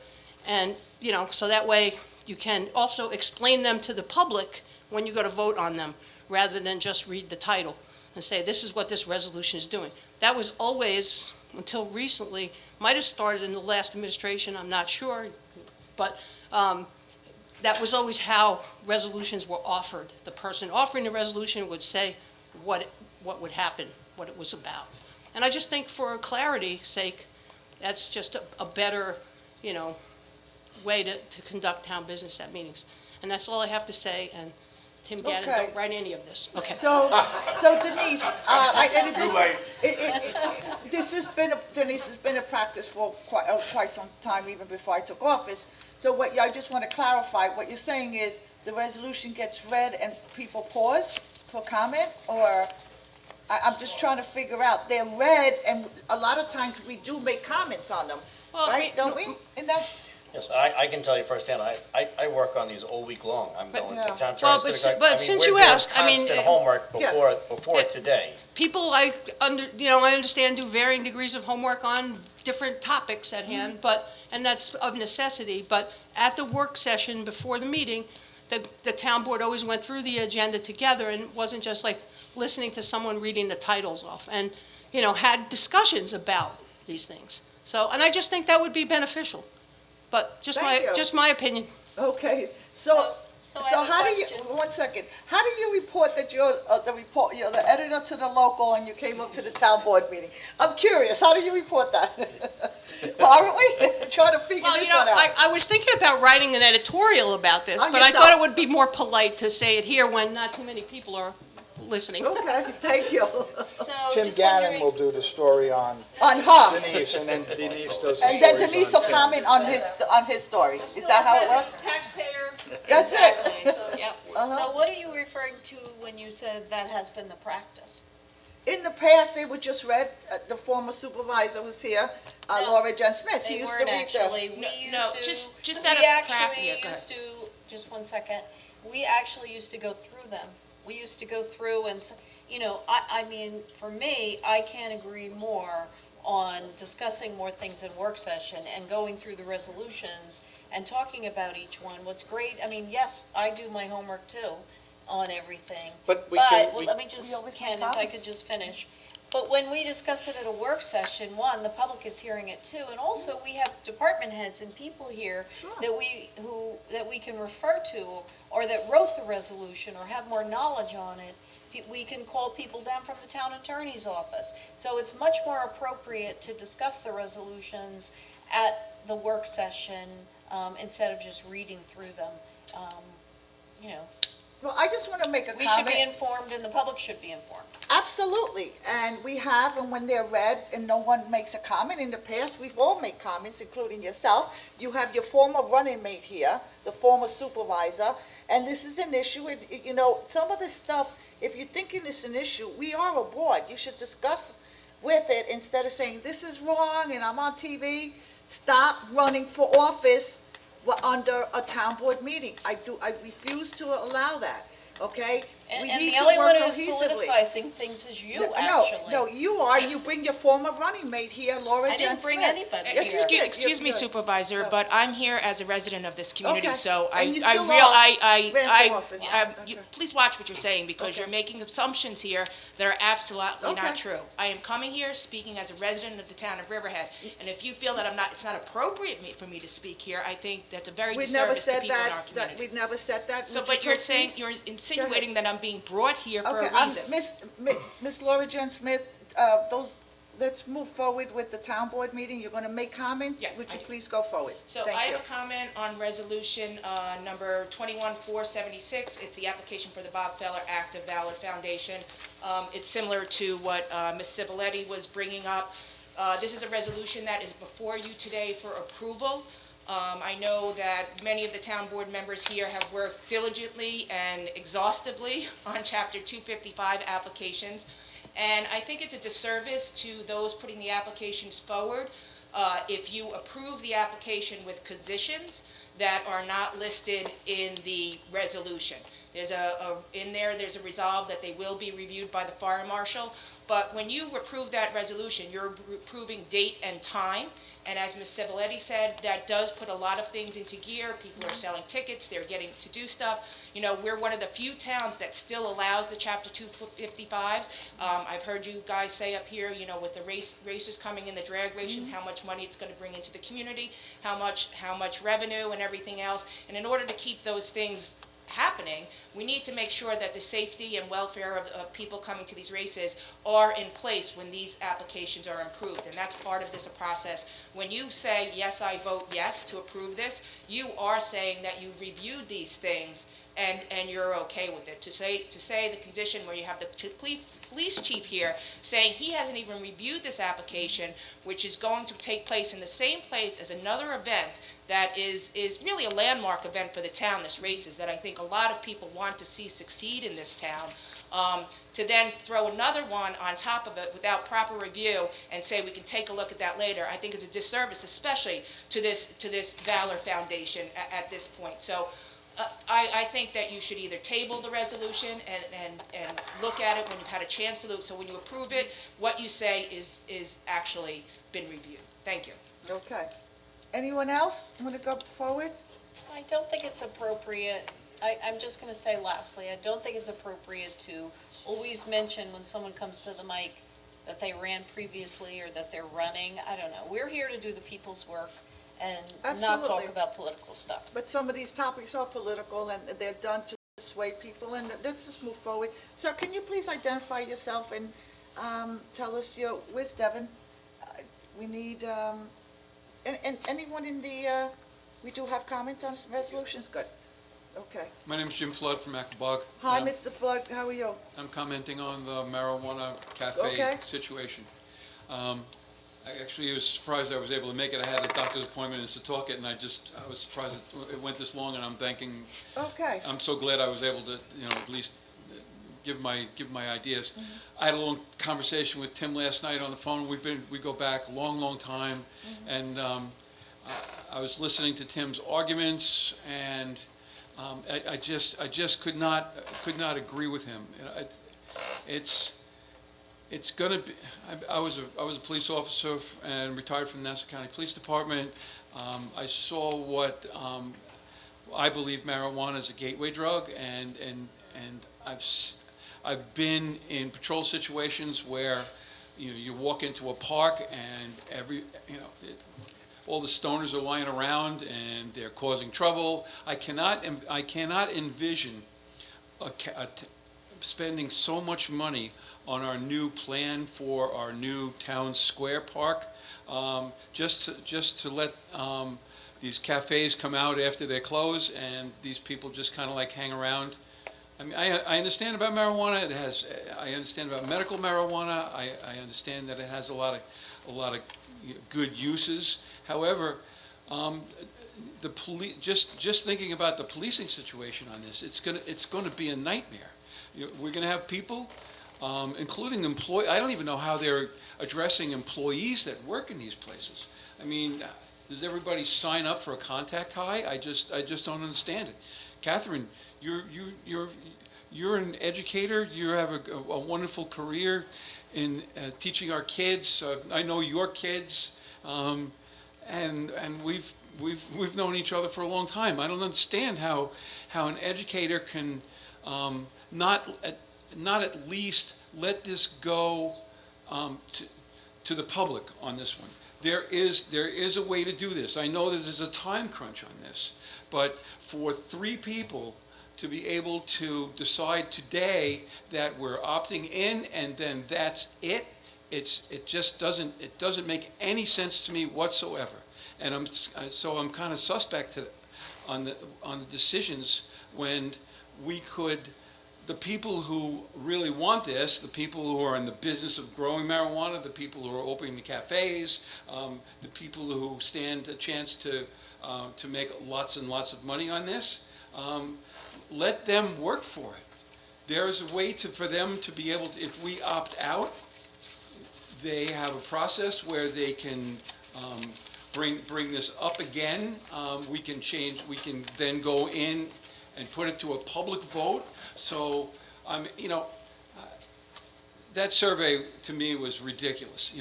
and, so that way you can also explain them to the public when you go to vote on them, rather than just read the title and say, this is what this resolution is doing. That was always, until recently, might have started in the last administration, I'm not sure, but that was always how resolutions were offered. The person offering the resolution would say what would happen, what it was about. And I just think for clarity's sake, that's just a better, way to conduct town business at meetings. And that's all I have to say, and Tim Gannon, Okay. don't write any of this. Okay. So Denise, Denise has been a practice for quite some time, even before I took office. So I just want to clarify, what you're saying is the resolution gets read and people pause for comment, or I'm just trying to figure out, they're read and a lot of times we do make comments on them, right? Don't we? In that. Yes, I can tell you firsthand, I work on these all week long. I'm going to town Well, trustees. but since you asked, I mean, constant homework before today. People, I understand, do varying degrees of homework on different topics at hand, and that's of necessity, but at the work session before the meeting, the town board always went through the agenda together, and it wasn't just like listening to someone reading the titles off, and, had discussions about these things. So, and I just think that would be beneficial, but just my opinion. Okay, so how do you, one second, how do you report that you're the editor to the local and you came up to the town board meeting? I'm curious, how do you report that? Aren't we? Trying to figure this one out. I was thinking about writing an editorial about this, but I thought it would be more polite to say it here when not too many people are listening. Okay, thank you. So Tim just Gannon wondering- will do the story on her. Denise, and then Denise does the And then stories Denise on will Tim. comment on his story. Is that how it works? Taxpayer. That's it. Exactly. So, yep. Uh-huh. So what are you referring to when you said that has been the practice? In the past, they were just read, the former supervisor who's here, Laura Jen Smith. She They used to weren't read actually. them. We No, used to. just out we of actually yeah, go used to. Just one second. We actually used to go through them. We used to go through and, I mean, for me, I can't agree more on discussing more things in work session and going through the resolutions and talking about each one. What's great, I mean, yes, I do my homework too, on everything. But we But, can, well, we- let me just, We always Ken, make if I comments. could just finish. But when we discuss it at a work session, one, the public is hearing it too, and also we have department heads and people here that we can refer to, or that wrote the resolution, or have more knowledge on it. We can call people down from the town attorney's office. So it's much more appropriate to discuss the resolutions at the work session, instead of just reading through them. You know, Well, I just want to make a we should be comment. informed and the public should be informed. Absolutely, and we have, and when they're read and no one makes a comment, in the past, we've all made comments, including yourself. You have your former running mate here, the former supervisor, and this is an issue, and, you know, some of this stuff, if you're thinking it's an issue, we are a board, you should discuss with it instead of saying, this is wrong, and I'm on TV. Stop running for office under a town board meeting. I refuse to allow that, okay? We And need the to only work one who's cohesively. politicizing things is you, No, actually. no, you are, you bring your former running mate here, Laura I didn't Jen bring Smith. anybody Yes, here. you did. Excuse me, You're good. Supervisor, but I'm here as a resident of this community, Okay. so And you still ran for office. please watch what you're saying, because you're making assumptions here that are absolutely Okay. not true. I am coming here speaking as a resident of the town of Riverhead, and if you feel that it's not appropriate for me to speak here, I think that's a very We never disservice to said people in our that, community. we never said that. So, Would but you're proceed? saying, you're insinuating that I'm being brought here for Okay, a reason. Miss Laura Jen Smith, let's move forward with the town board meeting. You're gonna make comments? Yeah, Would you I do. please go forward? So Thank I you. have a comment on resolution number 21476. It's the application for the Bob Feller Act of Valor Foundation. It's similar to what Ms. Civiletti was bringing up. This is a resolution that is before you today for approval. I know that many of the town board members here have worked diligently and exhaustively on Chapter 255 applications, and I think it's a disservice to those putting the applications forward if you approve the application with conditions that are not listed in the resolution. There's there's a resolve that they will be reviewed by the fire marshal, but when you approve that resolution, you're approving date and time, and as Ms. Civiletti said, that does put a lot of things into gear. People are selling tickets, they're getting to do stuff. You know, we're one of the few towns that still allows the Chapter 255s. I've heard you guys say up here, you know, with the racers coming in, the drag racing, how much money it's going to bring into the community, how much revenue and everything else. And in order to keep those things happening, we need to make sure that the safety and welfare of people coming to these races are in place when these applications are approved, and that's part of this process. When you say, yes, I vote yes to approve this, you are saying that you've reviewed these things and you're okay with it. To say the condition where you have the police chief here saying he hasn't even reviewed this application, which is going to take place in the same place as another event that is really a landmark event for the town, this races, that I think a lot of people want to see succeed in this town, to then throw another one on top of it without proper review and say we can take a look at that later, I think it's a disservice, especially to this Valor Foundation at this point. So I think that you should either table the resolution and look at it when you've had a chance to look, so when you approve it, what you say is actually been reviewed. Thank you. Okay. Anyone else want to go forward? I don't think it's appropriate, I'm just gonna say lastly, I don't think it's appropriate to always mention when someone comes to the mic that they ran previously or that they're running. I don't know. We're here to do the people's work and not Absolutely. talk about political stuff. But some of these topics are political, and they're done to sway people, and let's just move forward. Sir, can you please identify yourself and tell us where's Devin? We need, and anyone in the, we do have comments on resolutions? Good. Okay. My name is Jim Flood from Aquabog. Hi, Mr. Flood, how are you? I'm commenting on the marijuana cafe Okay. situation. I actually was surprised I was able to make it. I had a doctor's appointment in Setauket, and I was surprised it went this long, and Okay. I'm so glad I was able to, at least give my ideas. I had a long conversation with Tim last night on the phone. We go back a long time, and I was listening to Tim's arguments, and I just could not agree with him. It's going to be. I was a police officer and retired from the Nassau County Police Department. I saw what I believe marijuana is a gateway drug, and I've been in patrol situations where, you walk into a park and all the stoners are lying around and they're causing trouble. I cannot envision spending so much money on our new plan for our new town square park, just to let these cafes come out after they close and these people just kind of like hang around. I mean, I understand about marijuana. I understand about medical marijuana. I understand that it has a lot of good uses. However, the police, just thinking about the policing situation on this, it's going to be a nightmare. We're going to have people, including employees. I don't even know how they're addressing employees that work in these places. I mean, does everybody sign up for a contact high? I just don't understand it. Catherine, you're an educator. You have a wonderful career in teaching our kids. I know your kids, and we've known each other for a long time. I don't understand how an educator can not at least let this go to the public on this one. There is a way to do this. I know that there's a time crunch on this, but for 3 people to be able to decide today that we're opting in and then that's it, it just doesn't make any sense to me whatsoever. And I'm kind of suspect on the decisions when we could. The people who really want this, the people who are in the business of growing marijuana, the people who are opening the cafes, the people who stand a chance to make lots and lots of money on this, let them work for it. There is a way for them to be able to, if we opt out, they have a process where they can bring this up again. We can then go in and put it to a public vote. So, that survey to me was ridiculous.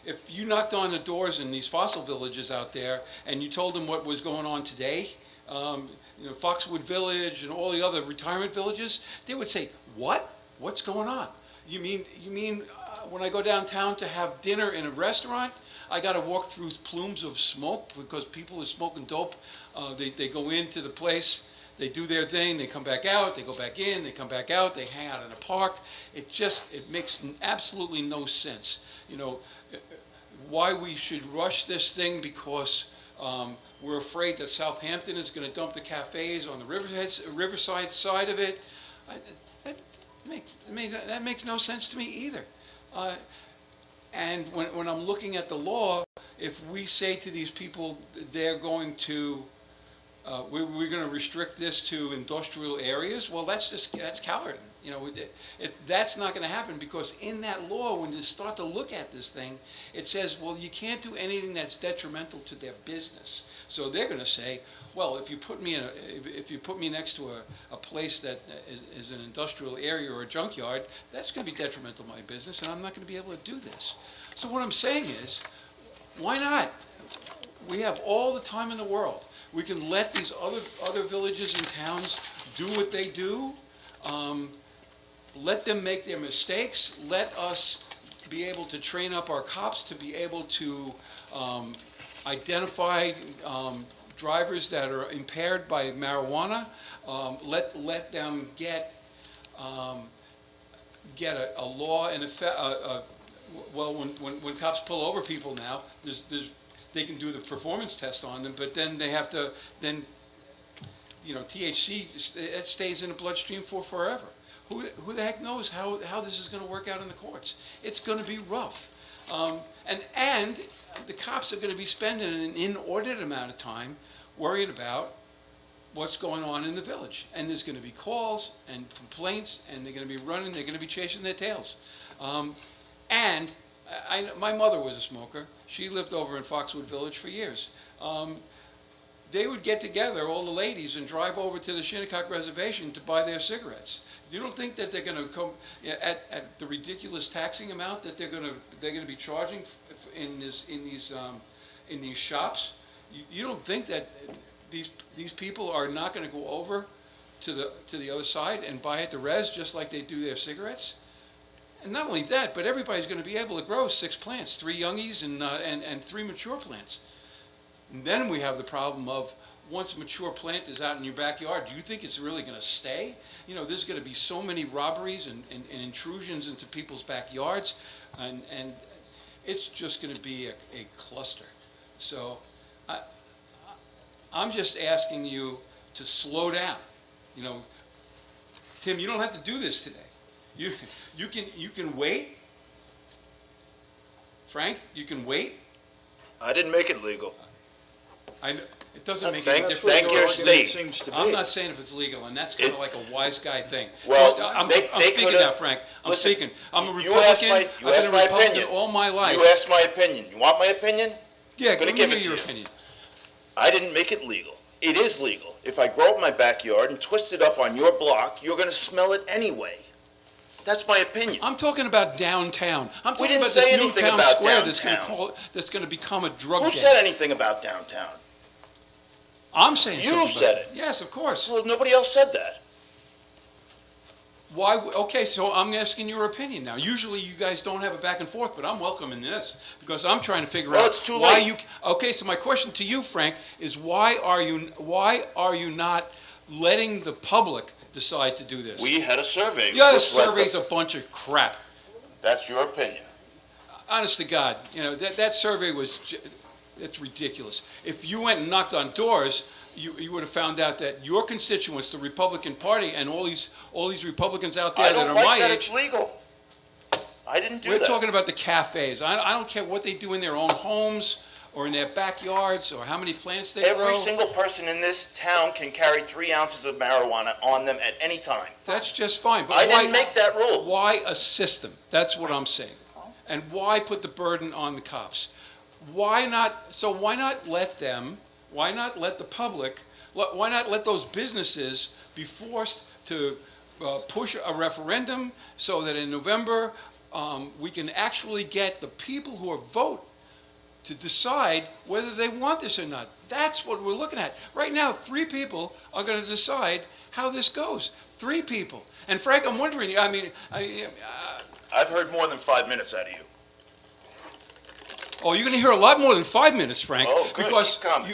If you knocked on the doors in these fossil villages out there and you told them what was going on today, Foxwood Village and all the other retirement villages, they would say, "What? What's going on? You mean when I go downtown to have dinner in a restaurant, I got to walk through plumes of smoke because people are smoking dope. They go into the place, they do their thing, they come back out, they go back in, they come back out, they hang out in a park. It makes absolutely no sense. Why we should rush this thing because we're afraid that Southampton is going to dump the cafes on the Riverside side of it. That makes no sense to me either. And when I'm looking at the law, if we say to these people they're going to, we're going to restrict this to industrial areas, well, that's cowardly. That's not going to happen because in that law, when you start to look at this thing, it says, well, you can't do anything that's detrimental to their business. So they're going to say, well, if you put me next to a place that is an industrial area or a junkyard, that's going to be detrimental to my business, and I'm not going to be able to do this. So what I'm saying is, why not? We have all the time in the world. We can let these other villages and towns do what they do. Let them make their mistakes. Let us be able to train up our cops to be able to identify drivers that are impaired by marijuana. Let them get a law in effect. Well, when cops pull over people now, they can do the performance test on them, but then they have to THC, it stays in the bloodstream for forever. Who the heck knows how this is going to work out in the courts? It's going to be rough. And the cops are going to be spending an inordinate amount of time worrying about what's going on in the village. And there's going to be calls and complaints, and they're going to be running, they're going to be chasing their tails. My mother was a smoker. She lived over in Foxwood Village for years. They would get together, all the ladies, and drive over to the Shinnecock Reservation to buy their cigarettes. You don't think that they're going to come at the ridiculous taxing amount that they're going to be charging in these shops? You don't think that these people are not gonna go over to the other side and buy at the res, just like they do their cigarettes. And not only that, but everybody's gonna be able to grow 6 plants, 3 youngies and 3 mature plants. And then we have the problem of, once a mature plant is out in your backyard, do you think it's really gonna stay? You know, there's gonna be so many robberies and intrusions into people's backyards, and it's just gonna be a cluster. So, I'm just asking you to slow down. You know, Tim, you don't have to do this today. You can wait. Frank, you can wait. I didn't make it legal. I know, it doesn't make any difference. Thank your state. I'm not saying if it's legal, and that's kind of like a wise guy thing. Well, I'm they speaking could've- now, Frank. I'm Listen, speaking. I'm a you asked Republican. my- you I've asked been a my Republican opinion. all my life. You asked my opinion. You want my opinion? Yeah, I'm gonna let me give hear it to your you. opinion. I didn't make it legal. It is legal. If I grow up in my backyard and twist it up on your block, you're gonna smell it anyway. That's my opinion. I'm talking about downtown. I'm We talking didn't about say this new anything town about square downtown. that's gonna become a drug Who den. said anything about downtown? I'm saying You something said about it. Yes, of course. Well, nobody else said that. Why, okay, so I'm asking your opinion now. Usually you guys don't have a back and forth, but I'm welcoming this, because I'm trying to figure Well, out it's too why late. you, okay, so my question to you, Frank, is why are you not letting the public decide to do this? We had a survey. Yeah, the which let survey's a bunch of crap. That's your opinion. Honest to God, you know, that survey it's ridiculous. If you went and knocked on doors, you would have found out that your constituents, the Republican Party, and all these Republicans out there I that don't are like my that age. it's legal. I didn't do We're that. talking about the cafes. I don't care what they do in their own homes or in their backyards or how many plants they grow. Every single person in this town can carry 3 ounces of marijuana on them at any time. That's just fine. But I why, didn't make that rule. Why assist them? That's what I'm saying. And why put the burden on the cops? Why not let them, why not let the public, why not let those businesses be forced to push a referendum so that in November, we can actually get the people who are vote to decide whether they want this or not. That's what we're looking at. Right now, 3 people are going to decide how this goes. 3 people. And Frank, I'm wondering, I've heard more than 5 minutes out of you. oh, you're going to hear a lot more than 5 minutes, Frank. Oh, good. Because Keep coming.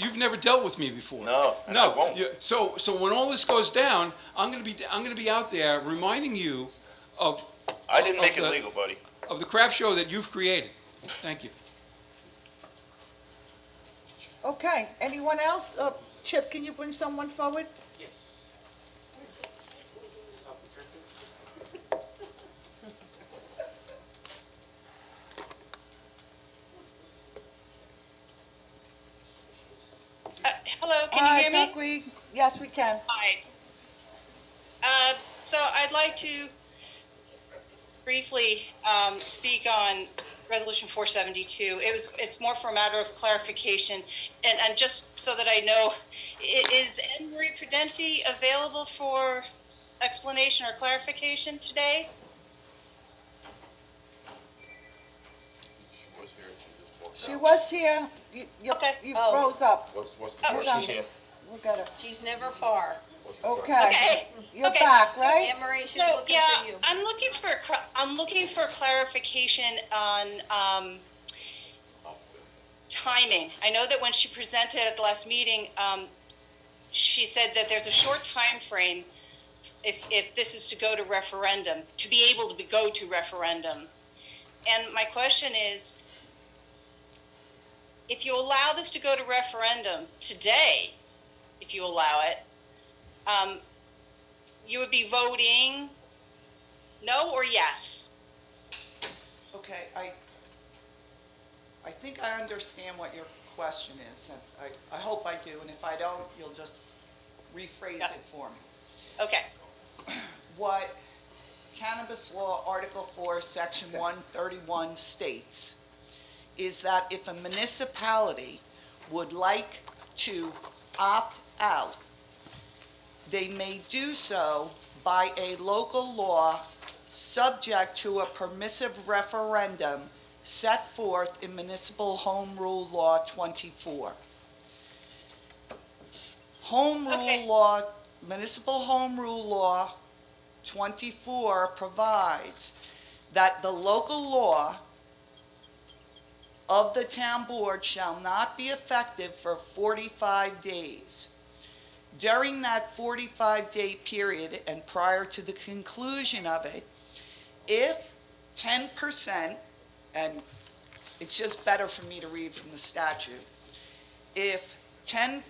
you've never dealt with me before. No, and I won't. So when all this goes down, I'm going to be out there reminding you of. I didn't make of it the- legal, buddy. Of the crap show that you've created. Thank you. Okay, anyone else? Chip, can you bring someone forward? Yes. Hello, can you hear me? Hi, yes, we can. Hi. So I'd like to briefly speak on Resolution 472. It's more for a matter of clarification, and just so that I know, is Anne Marie Prudenti available for explanation or clarification today? She was here. You froze up. What's the Hold on. question? We'll get her. She's never far. Okay. You're back, right? Anne Marie, she was looking for you. I'm looking for clarification on timing. I know that when she presented at the last meeting, she said that there's a short time frame if this is to go to referendum, to be able to go to referendum. And my question is, if you allow this to go to referendum today, if you allow it, you would be voting no or yes? Okay, I think I understand what your question is, and I hope I do, and if I don't, you'll just rephrase it for me. Okay. What Cannabis Law, Article 4, Section 131 states is that if a municipality would like to opt out, they may do so by a local law subject to a permissive referendum set forth in Municipal Home Rule Law 24. Home Rule Law, Municipal Home Rule Law 24 provides that the local law of the town board shall not be effective for 45 days. During that 45-day period and prior to the conclusion of it, if 10%, and it's just better for me to read from the statute, if 10%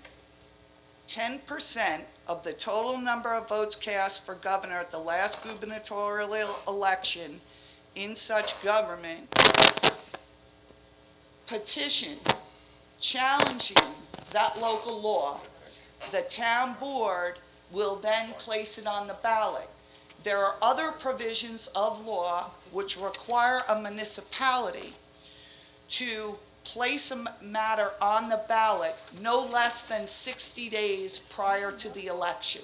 of the total number of votes cast for governor at the last gubernatorial election in such government petition challenging that local law, the town board will then place it on the ballot. There are other provisions of law which require a municipality to place a matter on the ballot no less than 60 days prior to the election.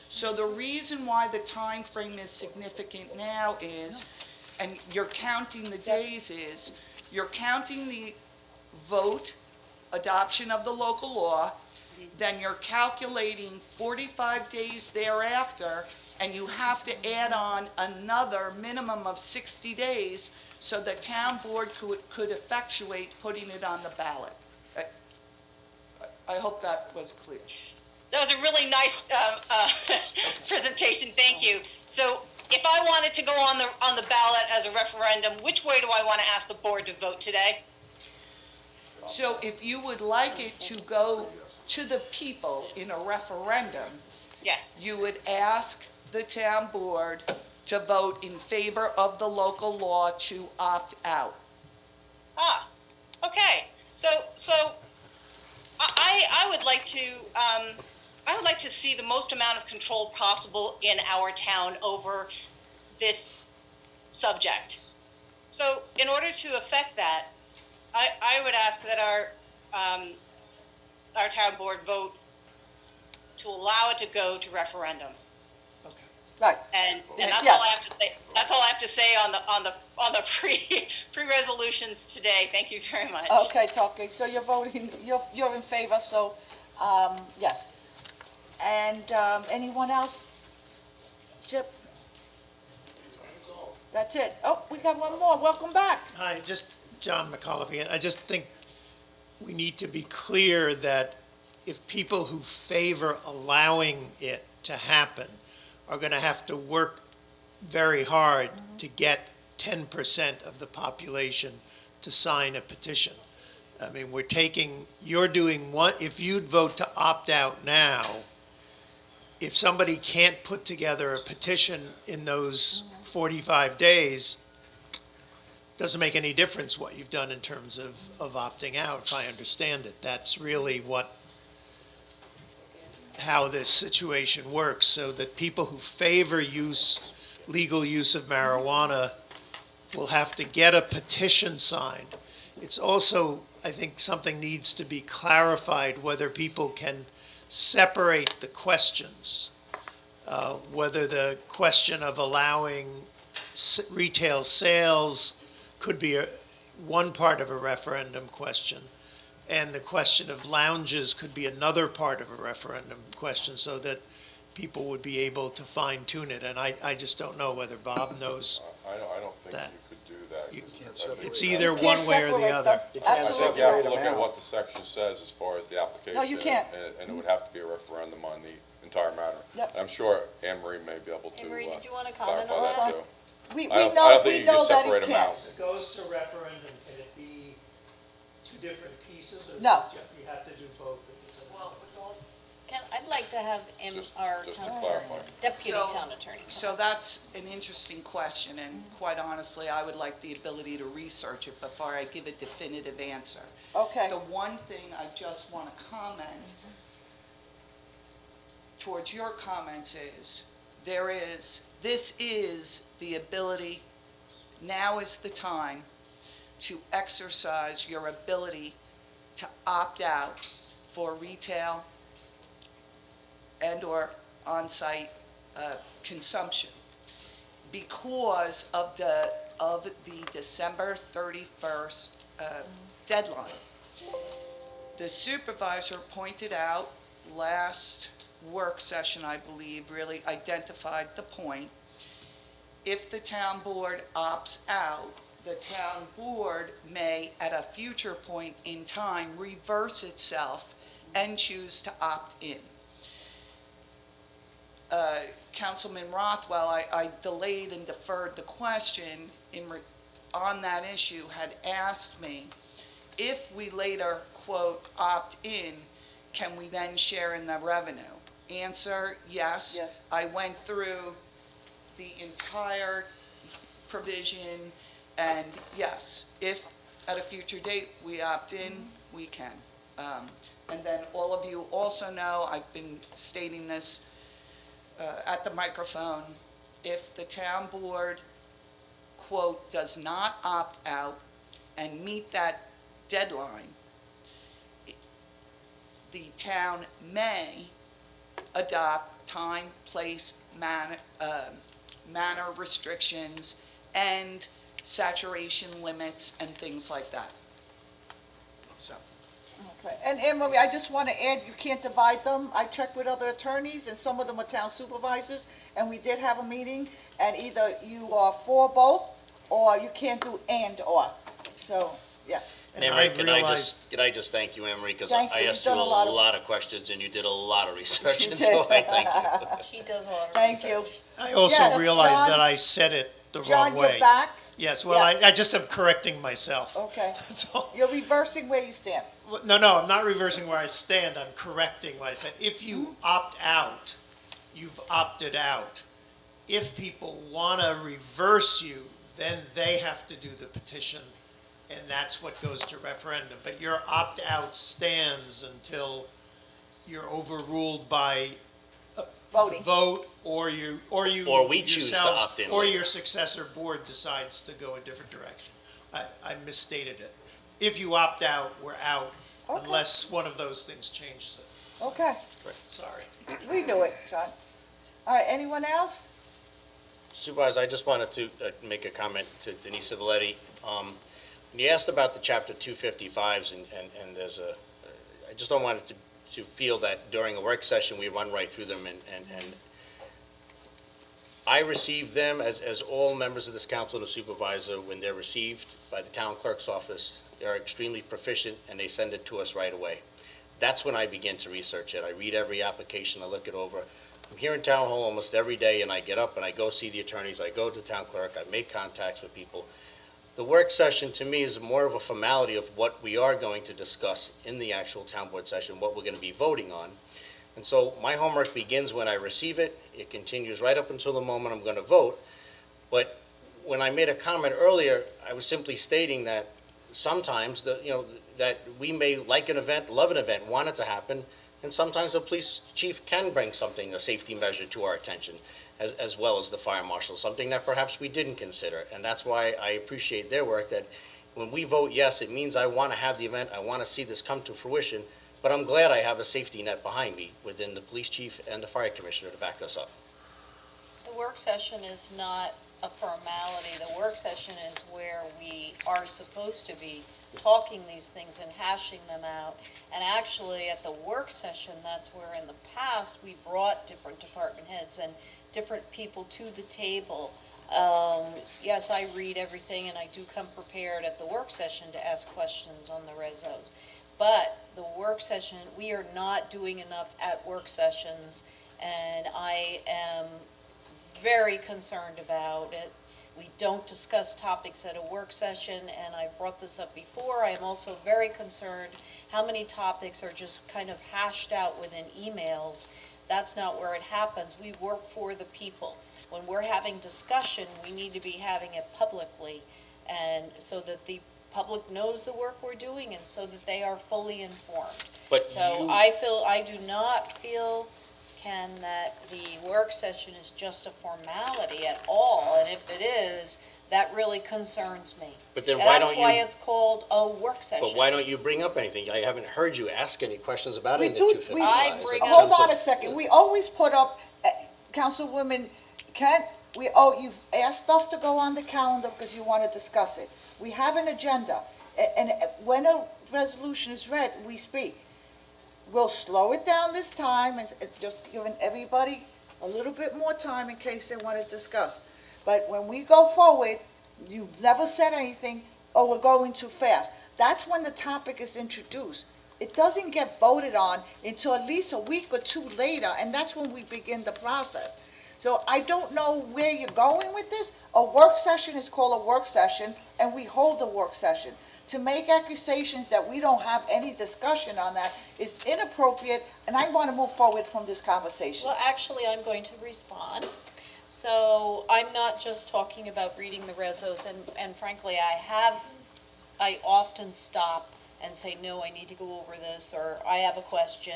So the reason why the time frame is significant now is, and you're counting the days is, you're counting the vote, adoption of the local law, then you're calculating 45 days thereafter, and you have to add on another minimum of 60 days so the town board could effectuate putting it on the ballot. I hope that was clear. That was a really nice presentation, thank you. So if I wanted to go on the ballot as a referendum, which way do I want to ask the board to vote today? So if you would like it to go to the people in a referendum, yes, you would ask the town board to vote in favor of the local law to opt out. Ah, okay. So I would like to see the most amount of control possible in our town over this subject. So in order to affect that, I would ask that our town board vote to allow it to go to referendum. Right. And that's Yes. all I have to say. That's all I have to say on the pre-resolutions today. Thank you very much. Okay, Talkie, so you're voting, you're in favor, so, yes. And, anyone else? Chip? That's it. Oh, we got one more. Welcome back. Hi, just John McAuliffe again. I just think we need to be clear that if people who favor allowing it to happen are going to have to work very hard to get 10% of the population to sign a petition. I mean, you're doing one, if you'd vote to opt out now, if somebody can't put together a petition in those 45 days, doesn't make any difference what you've done in terms of opting out, if I understand it. That's really how this situation works, so that people who favor legal use of marijuana will have to get a petition signed. It's also, I think, something needs to be clarified whether people can separate the questions, whether the question of allowing retail sales could be one part of a referendum question, and the question of lounges could be another part of a referendum question, so that people would be able to fine tune it. And I just don't know whether Bob knows I don't think that. you could do that. It's either one way or the other. I think you have to look at what the section says as far as the application. No, you can't. And it would have to be a referendum on the entire matter. Yep. I'm sure Anne Marie may be able to Anne Marie, did you want to comment clarify on that that? too. We I don't know think you can that separate he them can't. out. If it goes to referendum, can it be two different pieces, or No. you have to do both? I'd like to have our Just to town clarify. attorney, deputy So- town attorney. So that's an interesting question, and quite honestly, I would like the ability to research it before I give a definitive answer. Okay. The one thing I just want to comment towards your comments is, this is the ability, now is the time to exercise your ability to opt out for retail and/or on-site consumption because of the December 31st deadline. The supervisor pointed out last work session, I believe, really identified the point. If the town board opts out, the town board may, at a future point in time, reverse itself and choose to opt in. Councilman Rothwell, I delayed and deferred the question on that issue, had asked me, if we later, quote, opt in, can we then share in the revenue? Answer, yes. Yes. I went through the entire provision, and yes, if at a future date we opt in, we can. And then all of you also know, I've been stating this at the microphone, if the town board, quote, does not opt out and meet that deadline, the town may adopt time, place, manner restrictions and saturation limits and things like that. So. Okay, and Anne Marie, I just want to add, you can't divide them. I checked with other attorneys, and some of them are town supervisors, and we did have a meeting, and either you are for both, or you can't do and/or. So, yeah. And Anne Marie, can I just thank you, Anne Marie, because Thank I you. asked you You've a done a lot of questions, and you did a lot of research, You and so did. I thank you. She does a lot of Thank research. you. I also Yes, realized John- that I said it the John, wrong way. you're back? Yes, well, Yeah. I just am correcting myself. Okay. That's all. You're reversing where you stand. No, I'm not reversing where I stand, I'm correcting what I said. If you opt out, you've opted out. If people want to reverse you, then they have to do the petition, and that's what goes to referendum. But your opt-out stands until you're overruled by Voting. vote, or we choose to yourselves, opt in or later. your successor board decides to go a different direction. I misstated it. If you opt out, we're out, Okay. unless one of those things changes it. Okay, Sorry. we knew it, John. All right, anyone else? Supervisor, I just wanted to make a comment to Denise Civiletti. When you asked about the Chapter 255s, and there's I just don't want it to feel that during a work session, we run right through them, and I receive them, as all members of this council and the supervisor, when they're received by the town clerk's office, they're extremely proficient, and they send it to us right away. That's when I begin to research it. I read every application, I look it over. I'm here in town hall almost every day, and I get up and I go see the attorneys, I go to the town clerk, I make contacts with people. The work session, to me, is more of a formality of what we are going to discuss in the actual town board session, what we're going to be voting on. And so my homework begins when I receive it. It continues right up until the moment I'm going to vote. But when I made a comment earlier, I was simply stating that sometimes that we may like an event, love an event, want it to happen, and sometimes the police chief can bring something, a safety measure, to our attention, as well as the fire marshal, something that perhaps we didn't consider. And that's why I appreciate their work, that when we vote yes, it means I want to have the event, I want to see this come to fruition, but I'm glad I have a safety net behind me within the police chief and the fire commissioner to back us up. The work session is not a formality. The work session is where we are supposed to be talking these things and hashing them out. And actually, at the work session, that's where in the past, we brought different department heads and different people to the table. Yes, I read everything, and I do come prepared at the work session to ask questions on the rezos. But the work session, we are not doing enough at work sessions, and I am very concerned about it. We don't discuss topics at a work session, and I brought this up before. I am also very concerned how many topics are just kind of hashed out within emails. That's not where it happens. We work for the people. When we're having discussion, we need to be having it publicly, and so that the public knows the work we're doing, and so that they are fully informed. But So you- I do not feel, Ken, that the work session is just a formality at all, and if it is, that really concerns me. But then And why that's don't why you, it's called a work session. but why don't you bring up anything? I haven't heard you ask any questions about We any of do, the 255s. we, I bring up- hold on a second, we always put up, Councilwoman Kent, you've asked stuff to go on the calendar because you want to discuss it. We have an agenda, and when a resolution is read, we speak. we'll slow it down this time and just giving everybody a little bit more time in case they want to discuss. But when we go forward, you've never said anything, oh, we're going too fast. That's when the topic is introduced. It doesn't get voted on until at least a week or two later, and that's when we begin the process. So I don't know where you're going with this. A work session is called a work session, and we hold a work session. To make accusations that we don't have any discussion on that is inappropriate, and I want to move forward from this conversation. Well, actually, I'm going to respond. So I'm not just talking about reading the resos, and frankly, I often stop and say, no, I need to go over this, or I have a question.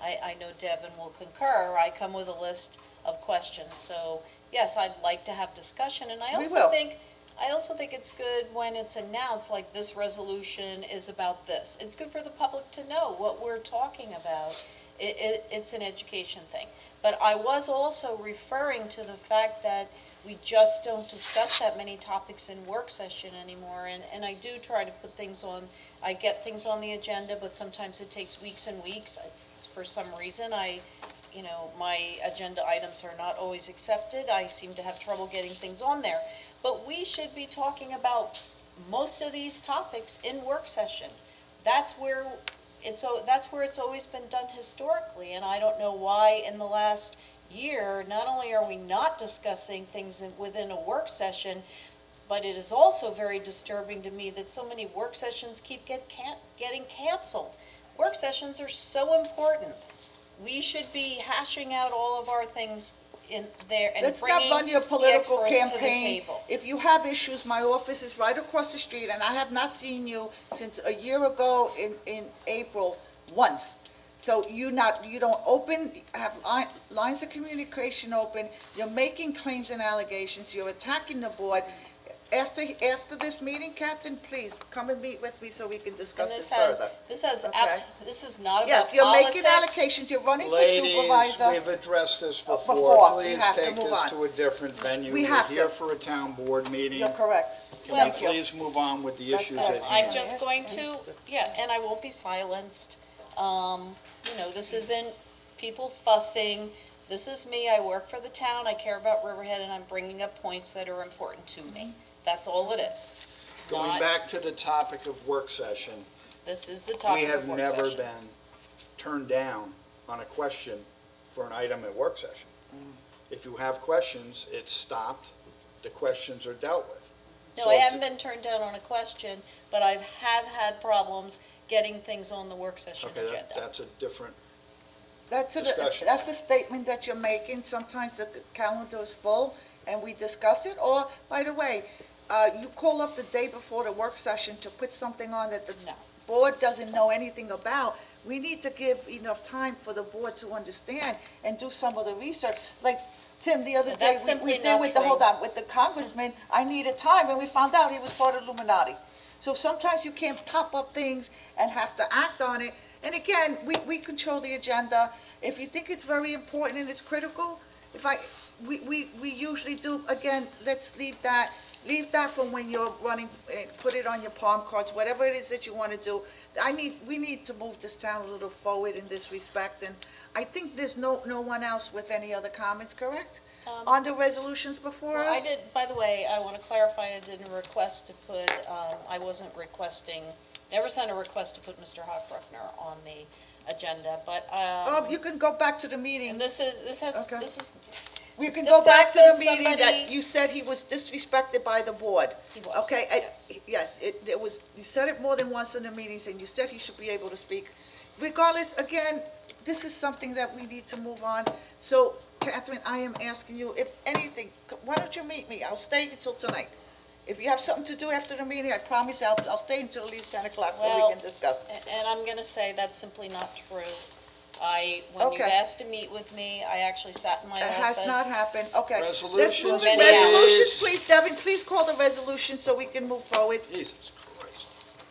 I know Devin will concur. I come with a list of questions. So yes, I'd like to have discussion, and I also think it's good when it's announced, like this resolution is about this. It's good for the public to know what we're talking about. It's an education thing. But I was also referring to the fact that we just don't discuss that many topics in work session anymore, and I do try to put things on, I get things on the agenda, but sometimes it takes weeks and weeks. For some reason, my agenda items are not always accepted. I seem to have trouble getting things on there. But we should be talking about most of these topics in work session. That's where it's always been done historically, and I don't know why in the last year, not only are we not discussing things within a work session, but it is also very disturbing to me that so many work sessions keep getting canceled. Work sessions are so important. We should be hashing out all of our things in there and Let's bringing not run your the political experts to the campaign. table. If you have issues, my office is right across the street, and I have not seen you since a year ago in April once. So you don't have lines of communication open, you're making claims and allegations, you're attacking the board. After this meeting, Catherine, please come and meet with me so we can discuss this further. This is not about Yes, you're making politics. allegations, you're running for supervisor. Ladies, we've addressed this Before, before. we Please have to take move this on. to a different venue. We We're have here to. for a town board meeting. You're correct. Can Thank we you. please move on with the issues good. at hand? I'm just going to, and I won't be silenced. This isn't people fussing. This is me. I work for the town. I care about Riverhead, and I'm bringing up points that are important to me. That's all it is. It's Going not, back to the topic of work session, this is the topic we have of work never session. been turned down on a question for an item at work session. If you have questions, it's stopped, the questions are dealt with. No, So I if haven't been turned down on a question, but I have had problems getting things on the work session Okay, agenda. that's a different, That's discussion. a statement that you're making. Sometimes the calendar is full and we discuss it. Or, by the way, you call up the day before the work session to put something on that the board doesn't know anything about. We need to give enough time for the board to understand and do some of the research. Like, Tim, the other day, That's we simply did not with the, true. hold on, with the congressman, I needed time, and we found out he was part of Illuminati. So sometimes you can't pop up things and have to act on it. And again, we control the agenda. If you think it's very important and it's critical, we usually do, again, let's leave that from when you're running, put it on your palm cards, whatever it is that you want to do. We need to move this town a little forward in this respect, and I think there's no one else with any other comments, correct? On the resolutions before Well, us? I did, by the way, I want to clarify, I didn't request to put, I wasn't requesting, never sent a request to put Mr. Hoffbruckner on the agenda, but, You can go back to the meeting. and this is, We can the go back fact to the that meeting that somebody- you said he was disrespected by the board. he was. Okay, yes. yes, it was, you said it more than once in the meetings, and you said he should be able to speak. Regardless, again, this is something that we need to move on. So, Catherine, I am asking you, if anything, why don't you meet me? I'll stay until tonight. If you have something to do after the meeting, I promise I'll stay until at least 10 o'clock so Well, we can discuss. And I'm going to say that's simply not true. When you Okay. asked to meet with me, I actually sat in my It office. has not happened, okay. Let's Resolutions, move it. please. Resolutions, please, Devin, please call the resolution so we can move forward. Jesus Christ.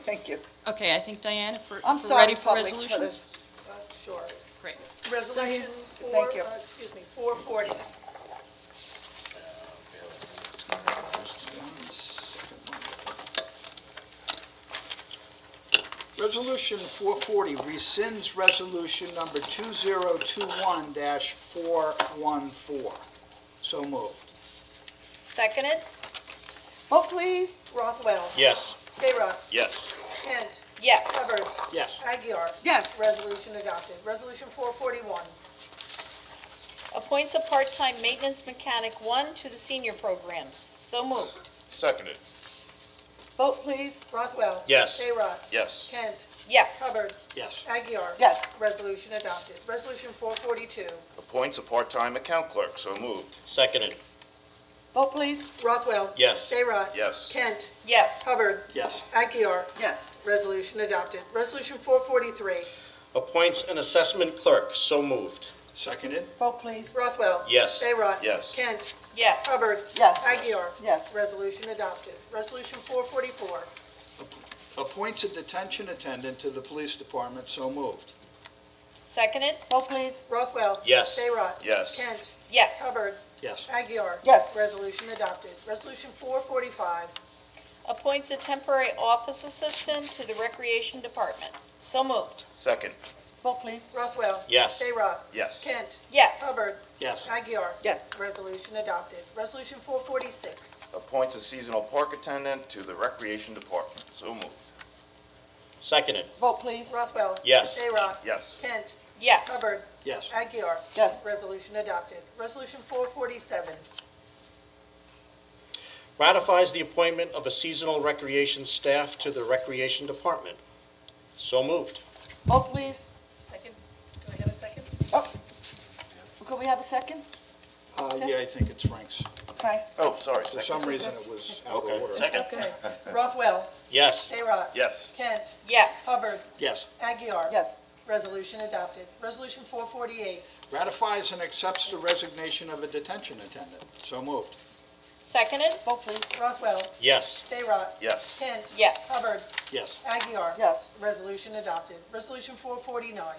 Thank you. Okay, I think Diane, if I'm we're sorry, ready for public, resolutions? this. Sure. Great. Resolution Thank you. 440. Resolution 440 rescinds resolution number 2021-414. So moved. Seconded? Vote please. Rothwell. Yes. K-Rod. Yes. Kent. Yes. Hubbard. Yes. Aguirre. Yes. Resolution adopted. Resolution 441. Appoints a part-time maintenance mechanic 1 to the senior programs. So moved. Seconded. Vote please. Rothwell. Yes. K-Rod. Yes. Kent. Yes. Hubbard. Yes. Aguirre. Yes. Resolution adopted. Resolution 442. Appoints a part-time account clerk. So moved. Seconded. Vote please. Rothwell. Yes. K-Rod. Yes. Kent. Yes. Hubbard. Yes. Aguirre. Yes. Resolution adopted. Resolution 443. Appoints an assessment clerk. So moved. Seconded. Vote please. Rothwell. Yes. K-Rod. Yes. Kent. Yes. Hubbard. Yes. Aguirre. Yes. Resolution adopted. Resolution 444. Appoints a detention attendant to the police department. So moved. Seconded? Vote please. Rothwell. Yes. K-Rod. Yes. Kent. Yes. Hubbard. Yes. Aguirre. Yes. Resolution adopted. Resolution 445. Appoints a temporary office assistant to the recreation department. So moved. Second. Vote please. Rothwell. Yes. K-Rod. Yes. Kent. Yes. Hubbard. Yes. Aguirre. Yes. Resolution adopted. Resolution 446. Appoints a seasonal park attendant to the recreation department. So moved. Seconded. Vote please. Rothwell. Yes. K-Rod. Yes. Kent. Yes. Hubbard. Yes. Aguirre. Yes. Resolution adopted. Resolution 447. Ratifies the appointment of a seasonal recreation staff to the recreation department. So moved. Vote please. Second. Do I have a second? Could we have a second? Yeah, I think it's Frank's. Okay. Oh, sorry. For some reason, it was out of Okay. order. Second. Okay. Rothwell. Yes. K-Rod. Yes. Kent. Yes. Hubbard. Yes. Aguirre. Yes. Resolution adopted. Resolution 448. Ratifies and accepts the resignation of a detention attendant. So moved. Seconded? Vote please. Rothwell. Yes. K-Rod. Yes. Kent. Yes. Hubbard. Yes. Aguirre. Yes. Resolution adopted. Resolution 449.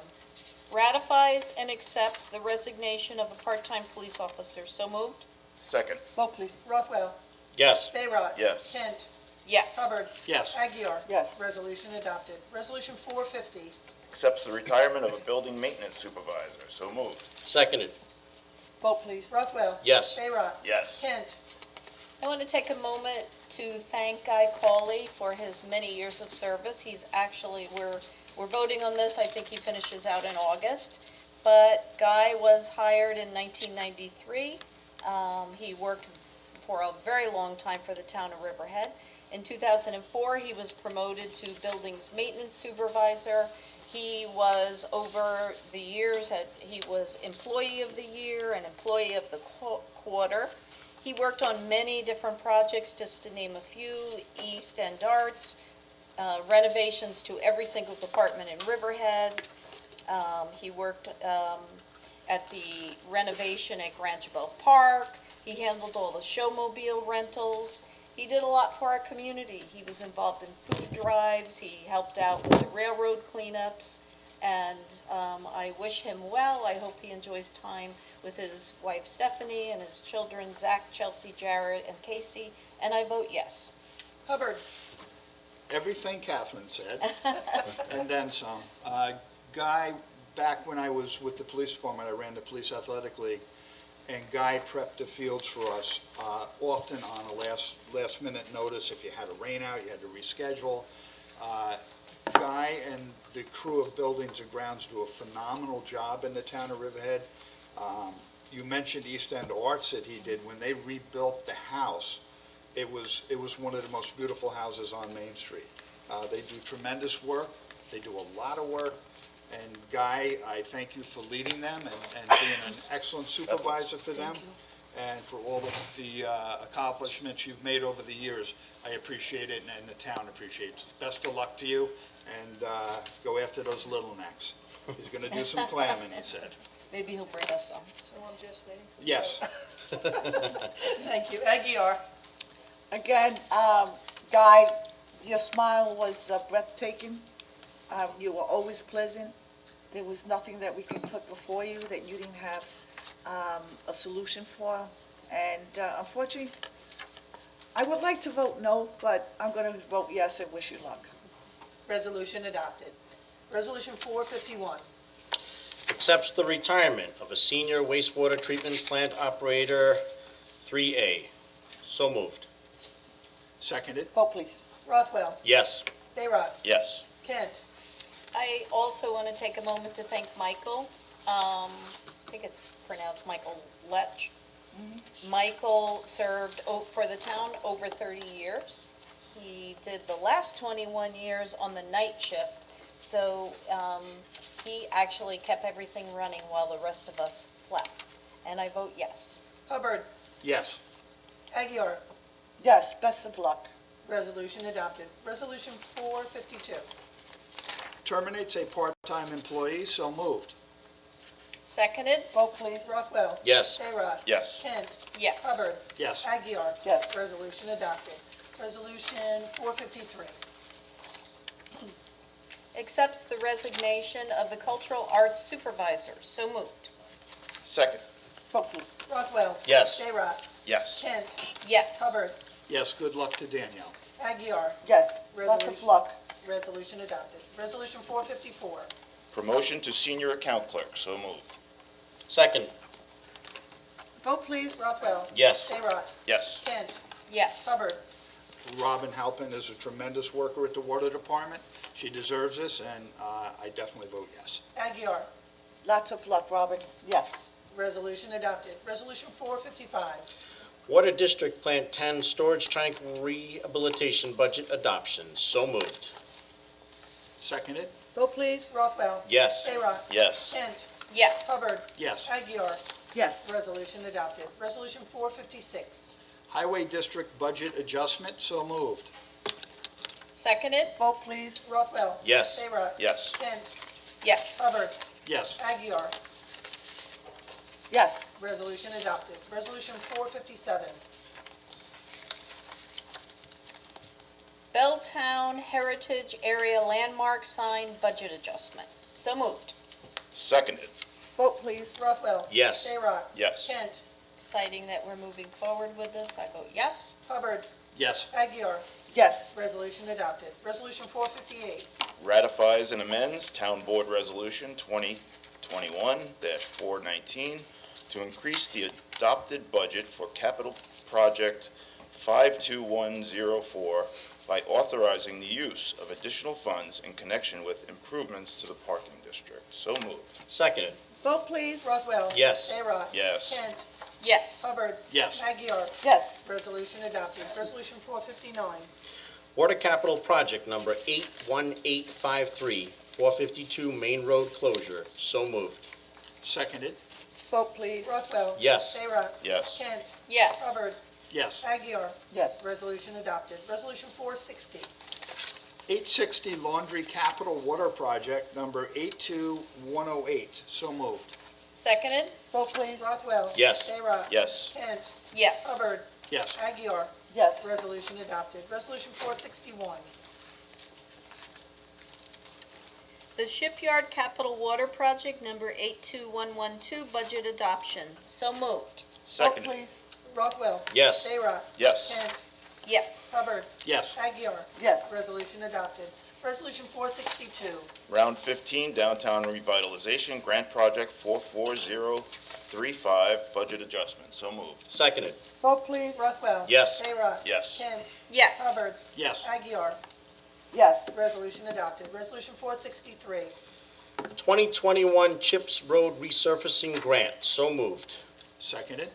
Ratifies and accepts the resignation of a part-time police officer. So moved? Second. Vote please. Rothwell. Yes. K-Rod. Yes. Kent. Yes. Hubbard. Yes. Aguirre. Yes. Resolution adopted. Resolution 450. Accepts the retirement of a building maintenance supervisor. So moved. Seconded. Vote please. Rothwell. Yes. K-Rod. Yes. Kent. I want to take a moment to thank Guy Cawley for his many years of service. He's actually, we're voting on this, I think he finishes out in August. But Guy was hired in 1993. He worked for a very long time for the town of Riverhead. In 2004, he was promoted to buildings maintenance supervisor. He was, over the years, he was employee of the year and employee of the quarter. He worked on many different projects, just to name a few: East End Arts, renovations to every single department in Riverhead. He worked at the renovation at Grangeville Park. He handled all the showmobile rentals. He did a lot for our community. He was involved in food drives. He helped out with the railroad cleanups. And I wish him well. I hope he enjoys time with his wife Stephanie and his children Zach, Chelsea, Jared, and Casey. And I vote yes. Hubbard. Everything Catherine said, and then some. Guy, back when I was with the police department, I ran the police athletic league, and Guy prepped the fields for us, often on a last minute notice. If you had a rain out, you had to reschedule. Guy and the crew of Buildings and Grounds do a phenomenal job in the town of Riverhead. You mentioned East End Arts that he did. When they rebuilt the house, it was one of the most beautiful houses on Main Street. They do tremendous work. They do a lot of work. And Guy, I thank you for leading them and being an excellent supervisor for them. And for all of the accomplishments you've made over the years. I appreciate it, and the town appreciates it. Best of luck to you, and go after those little necks. He's going to do some clamming, he said. Maybe he'll bring us some. So I'm just waiting. Yes. Thank you. Aguirre. Again, Guy, your smile was breathtaking. You were always pleasant. There was nothing that we could put before you that you didn't have a solution for. And unfortunately, I would like to vote no, but I'm going to vote yes and wish you luck. Resolution adopted. Resolution 451. Accepts the retirement of a senior wastewater treatment plant operator 3A. So moved. Seconded. Vote, please. Rothwell. Yes. Bayrock. Yes. Kent. I also want to take a moment to thank Michael. I think it's pronounced Michael Lech. Michael served for the town over 30 years. He did the last 21 years on the night shift, so he actually kept everything running while the rest of us slept. And I vote yes. Hubbard. Yes. Aguirre. Yes, best of luck. Resolution adopted. Resolution 452. Terminates a part-time employee, so moved. Seconded? Vote, please. Rothwell. Yes. Bayrock. Yes. Kent. Yes. Hubbard. Yes. Aguirre. Yes. Resolution adopted. Resolution 453. Accepts the resignation of the cultural arts supervisor. So moved. Second. Vote, please. Rothwell. Yes. Bayrock. Yes. Kent. Yes. Hubbard. Yes, good luck to Danielle. Aguirre. Yes, lots of Resolution. luck. Resolution adopted. Resolution 454. Promotion to senior account clerk, so moved. Second. Vote, please. Rothwell. Yes. Bayrock. Yes. Kent. Yes. Hubbard. Robin Halpin is a tremendous worker at the Water Department. She deserves this, and I definitely vote yes. Aguirre. Lots of luck, Robin. Yes. Resolution adopted. Resolution 455. Water District Plant 10 Storage Tank Rehabilitation Budget Adoption. So moved. Seconded. Vote, please. Rothwell. Yes. Bayrock. Yes. Kent. Yes. Hubbard. Yes. Aguirre. Yes. Resolution adopted. Resolution 456. Highway District Budget Adjustment, so moved. Seconded? Vote, please. Rothwell. Yes. Bayrock. Yes. Kent. Yes. Hubbard. Yes. Aguirre. Yes. Resolution adopted. Resolution 457. Belltown Heritage Area Landmark Sign Budget Adjustment. So moved. Seconded. Vote, please. Rothwell. Yes. Bayrock. Yes. Kent. Citing that we're moving forward with this, I vote yes. Hubbard. Yes. Aguirre. Yes. Resolution adopted. Resolution 458. Ratifies and amends Town Board Resolution 2021-419 to increase the adopted budget for capital project 52104 by authorizing the use of additional funds in connection with improvements to the parking district. So moved. Seconded. Vote, please. Rothwell. Yes. Bayrock. Yes. Kent. Yes. Hubbard. Yes. Aguirre. Yes. Resolution adopted. Resolution 459. Water Capital Project Number 81853, 452 Main Road Closure. So moved. Seconded. Vote, please. Rothwell. Yes. Bayrock. Yes. Kent. Yes. Hubbard. Yes. Aguirre. Yes. Resolution adopted. Resolution 460. 860 Laundry Capital Water Project, number 82108, so moved. Seconded? Vote, please. Rothwell. Yes. Bayrock. Yes. Kent. Yes. Hubbard. Yes. Aguirre. Yes. Resolution adopted. Resolution 461. The Shipyard Capital Water Project Number 82112 Budget Adoption. So moved. Vote, Seconded. please. Rothwell. Yes. Bayrock. Yes. Kent. Yes. Hubbard. Yes. Aguirre. Yes. Resolution adopted. Resolution 462. Round 15 Downtown Revitalization Grant Project 44035, budget adjustment. So moved. Seconded. Vote, please. Rothwell. Yes. Bayrock. Yes. Kent. Yes. Hubbard. Yes. Aguirre. Yes. Resolution adopted. Resolution 463. 2021 CHIPS Road Resurfacing Grant. So moved. Seconded.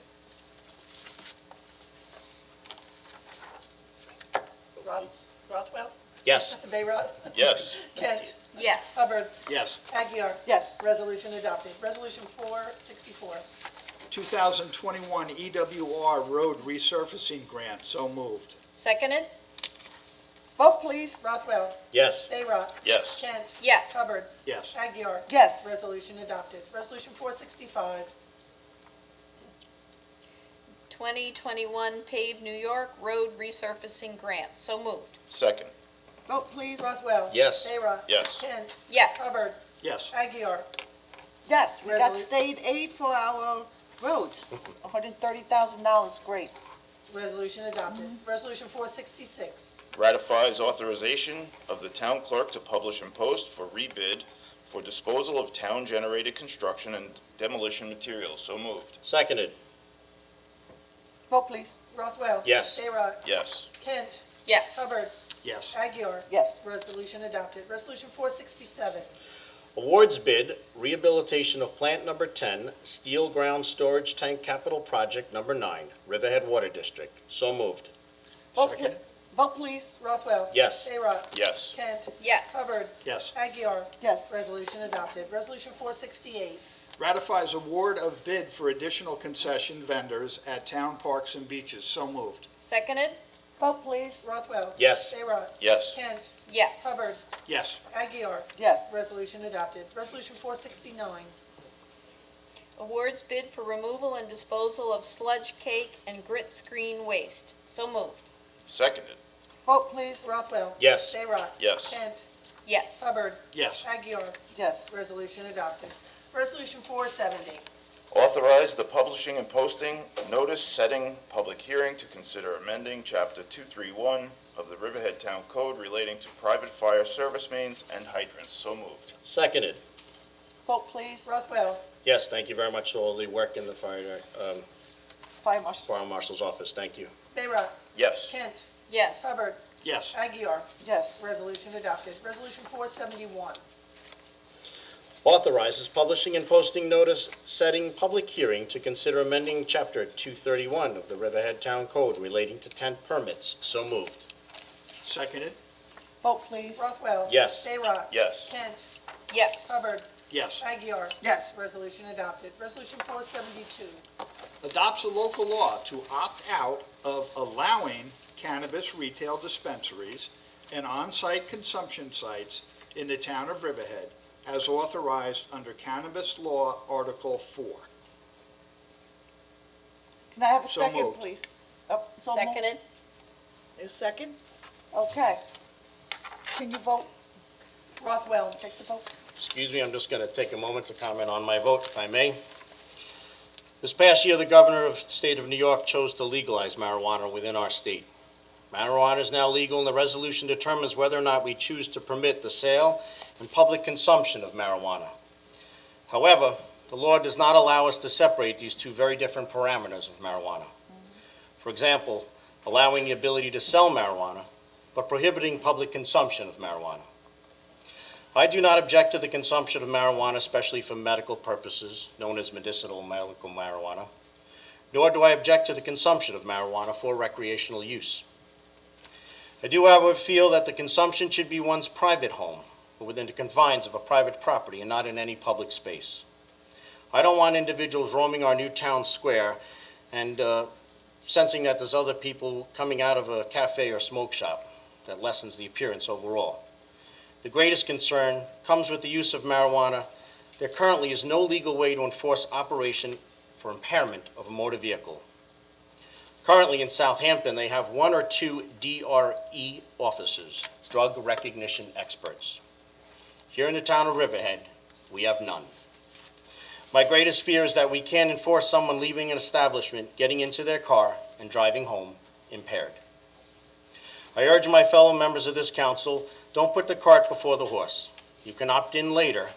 Rothwell. Yes. Bayrock. Yes. Kent. Yes. Hubbard. Yes. Aguirre. Yes. Resolution adopted. Resolution 464. 2021 EWR Road Resurfacing Grant, so moved. Seconded? Vote, please. Rothwell. Yes. Bayrock. Yes. Kent. Yes. Hubbard. Yes. Aguirre. Yes. Resolution adopted. Resolution 465. 2021 Pave New York Road Resurfacing Grant. So moved. Second. Vote, please. Rothwell. Yes. Bayrock. Yes. Kent. Yes. Hubbard. Yes. Aguirre. Yes, we got Resolu- state aid for our roads. $130,000, great. Resolution adopted. Resolution 466. Ratifies authorization of the town clerk to publish and post for rebid for disposal of town-generated construction and demolition materials. So moved. Seconded. Vote, please. Rothwell. Yes. Bayrock. Yes. Kent. Yes. Hubbard. Yes. Aguirre. Yes. Resolution adopted. Resolution 467. Awards bid, rehabilitation of Plant Number 10, Steel Ground Storage Tank Capital Project Number 9, Riverhead Water District. So moved. Vote, Second. vote, please. Rothwell. Yes. Bayrock. Yes. Kent. Yes. Hubbard. Yes. Aguirre. Yes. Resolution adopted. Resolution 468. Ratifies award of bid for additional concession vendors at town parks and beaches. So moved. Seconded? Vote, please. Rothwell. Yes. Bayrock. Yes. Kent. Yes. Hubbard. Yes. Aguirre. Yes. Resolution adopted. Resolution 469. Awards bid for removal and disposal of sludge cake and grit screen waste. So moved. Seconded. Vote, please. Rothwell. Yes. Bayrock. Yes. Kent. Yes. Hubbard. Yes. Aguirre. Yes. Resolution adopted. Resolution 470. Authorize the publishing and posting notice setting public hearing to consider amending Chapter 231 of the Riverhead Town Code relating to private fire service mains and hydrants. So moved. Seconded. Vote, please. Rothwell. Yes, thank you very much to all the work in the Fire marshal. fire marshal's office. Thank you. Bayrock. Yes. Kent. Yes. Hubbard. Yes. Aguirre. Yes. Resolution adopted. Resolution 471. Authorizes publishing and posting notice setting public hearing to consider amending Chapter 231 of the Riverhead Town Code relating to tent permits. So moved. Seconded. Vote, please. Rothwell. Yes. Bayrock. Yes. Kent. Yes. Hubbard. Yes. Aguirre. Yes. Resolution adopted. Resolution 472. Adopts a local law to opt out of allowing cannabis retail dispensaries and on-site consumption sites in the town of Riverhead as authorized under Cannabis Law Article 4. Can I have a So second, moved. please? Oh, so moved. Seconded? A second? Okay. Can you vote? Rothwell. Take the vote. Excuse me, I'm just going to take a moment to comment on my vote, if I may. This past year, the governor of the state of New York chose to legalize marijuana within our state. Marijuana is now legal, and the resolution determines whether or not we choose to permit the sale and public consumption of marijuana. However, the law does not allow us to separate these two very different parameters of marijuana. For example, allowing the ability to sell marijuana, but prohibiting public consumption of marijuana. I do not object to the consumption of marijuana, especially for medical purposes, known as medicinal medical marijuana, nor do I object to the consumption of marijuana for recreational use. I do, however, feel that the consumption should be one's private home, or within the confines of a private property and not in any public space. I don't want individuals roaming our new town square and sensing that there's other people coming out of a cafe or smoke shop. That lessens the appearance overall. The greatest concern comes with the use of marijuana. There currently is no legal way to enforce operation for impairment of a motor vehicle. Currently in Southampton, they have 1 or 2 DRE officers, drug recognition experts. Here in the town of Riverhead, we have none. My greatest fear is that we can't enforce someone leaving an establishment, getting into their car, and driving home impaired. I urge my fellow members of this council, don't put the cart before the horse. You can opt in later,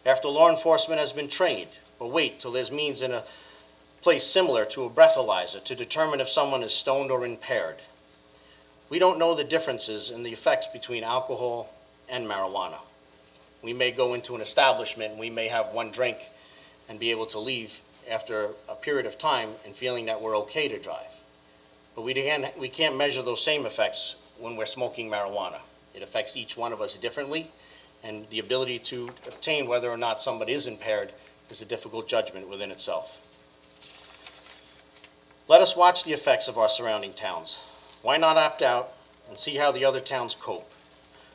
after law enforcement has been trained, or wait till there's means in a place similar to a breathalyzer to determine if someone is stoned or impaired. We don't know the differences in the effects between alcohol and marijuana. We may go into an establishment and we may have one drink and be able to leave after a period of time and feeling that we're okay to drive. But we can't measure those same effects when we're smoking marijuana. It affects each one of us differently, and the ability to obtain whether or not somebody is impaired is a difficult judgment within itself. Let us watch the effects of our surrounding towns. Why not opt out and see how the other towns cope?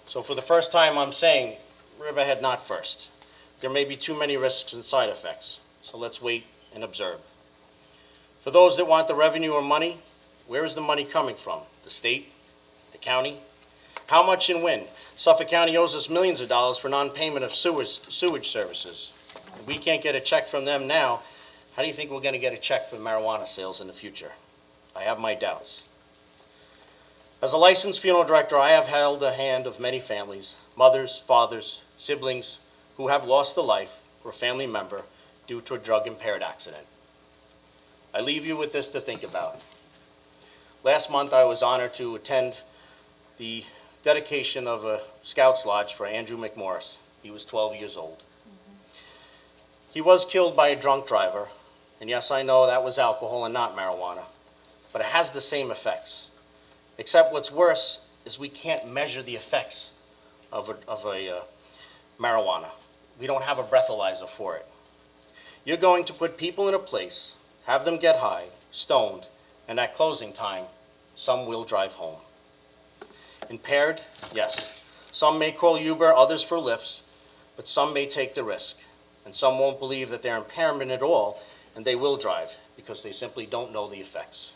So for the first time, I'm saying Riverhead not first. There may be too many risks and side effects, so let's wait and observe. For those that want the revenue or money, where is the money coming from? The state? The county? How much and when? Suffolk County owes us millions of dollars for non-payment of sewage services. If we can't get a check from them now, how do you think we're going to get a check for marijuana sales in the future? I have my doubts. As a licensed funeral director, I have held the hand of many families, mothers, fathers, siblings, who have lost a life or a family member due to a drug-impaired accident. I leave you with this to think about. Last month, I was honored to attend the dedication of a Scouts Lodge for Andrew McMorris. He was 12 years old. He was killed by a drunk driver, and yes, I know that was alcohol and not marijuana, but it has the same effects. Except what's worse is we can't measure the effects of marijuana. We don't have a breathalyzer for it. You're going to put people in a place, have them get high, stoned, and at closing time, some will drive home. Impaired? Yes. Some may call Uber, others for lifts, but some may take the risk, and some won't believe that they're impairment at all, and they will drive because they simply don't know the effects.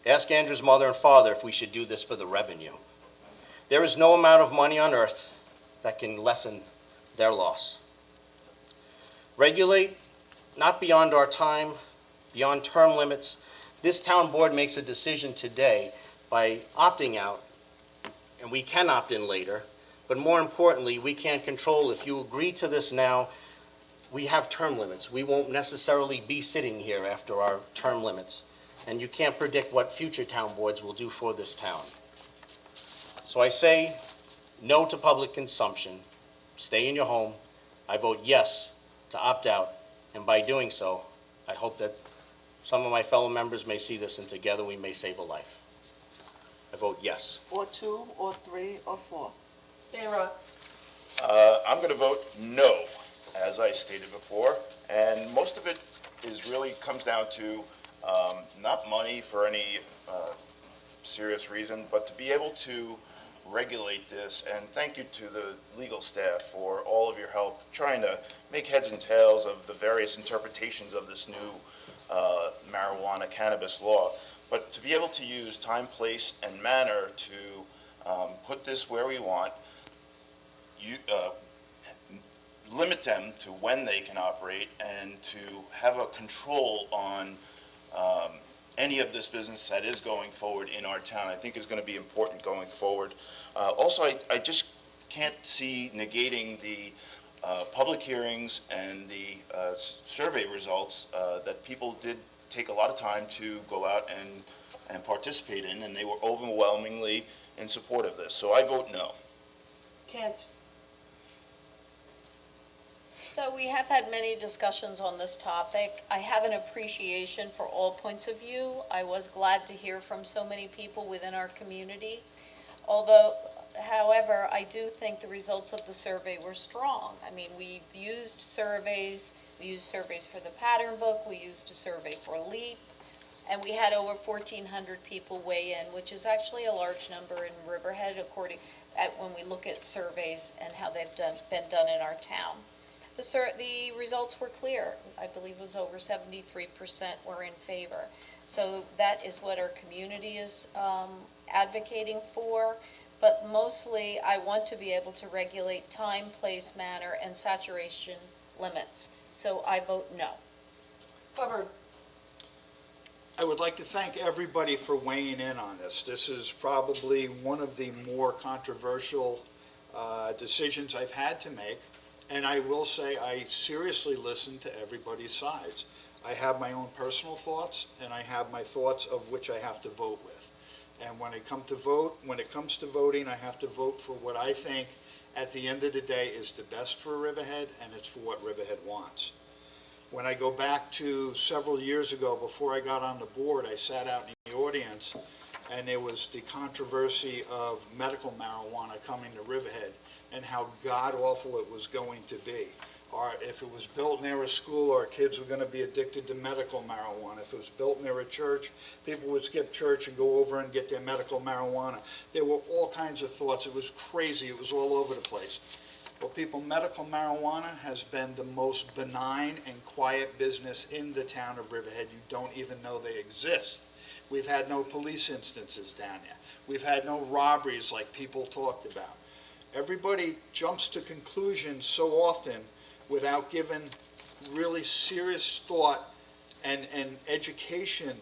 Ask Andrew's mother and father if we should do this for the revenue. There is no amount of money on earth that can lessen their loss. Regulate, not beyond our time, beyond term limits. This town board makes a decision today by opting out, and we can opt in later, but more importantly, we can't control, if you agree to this now, we have term limits. We won't necessarily be sitting here after our term limits, and you can't predict what future town boards will do for this town. So I say no to public consumption. Stay in your home. I vote yes to opt out, and by doing so, I hope that some of my fellow members may see this, and together we may save a life. I vote yes. Or 2, or 3, or 4. Sarah? I'm going to vote no, as I stated before, and most of it really comes down to not money for any serious reason, but to be able to regulate this, and thank you to the legal staff for all of your help trying to make heads and tails of the various interpretations of this new marijuana cannabis law. But to be able to use time, place, and manner to put this where we want, limit them to when they can operate, and to have a control on any of this business that is going forward in our town, I think is going to be important going forward. Also, I just can't see negating the public hearings and the survey results that people did take a lot of time to go out and participate in, and they were overwhelmingly in support of this. So I vote no. Kent? So we have had many discussions on this topic. I have an appreciation for all points of view. I was glad to hear from so many people within our community. However, I do think the results of the survey were strong. I mean, we've used surveys. We used surveys for the pattern book. We used a survey for LEAP. And we had over 1,400 people weigh in, which is actually a large number in Riverhead when we look at surveys and how they've been done in our town. The results were clear. I believe it was over 73% were in favor. So that is what our community is advocating for. But mostly, I want to be able to regulate time, place, manner, and saturation limits. So I vote no. Hubbard? I would like to thank everybody for weighing in on this. This is probably one of the more controversial decisions I've had to make. And I will say I seriously listen to everybody's sides. I have my own personal thoughts, and I have my thoughts of which I have to vote with. And when it comes to voting, I have to vote for what I think at the end of the day is the best for Riverhead, and it's for what Riverhead wants. When I go back to several years ago, before I got on the board, I sat out in the audience, and there was the controversy of medical marijuana coming to Riverhead, and how god-awful it was going to be. Or if it was built near a school, our kids were going to be addicted to medical marijuana. If it was built near a church, people would skip church and go over and get their medical marijuana. There were all kinds of thoughts. It was crazy. It was all over the place. Well, people, medical marijuana has been the most benign and quiet business in the town of Riverhead. You don't even know they exist. We've had no police instances down there. We've had no robberies like people talked about. Everybody jumps to conclusions so often without giving really serious thought and education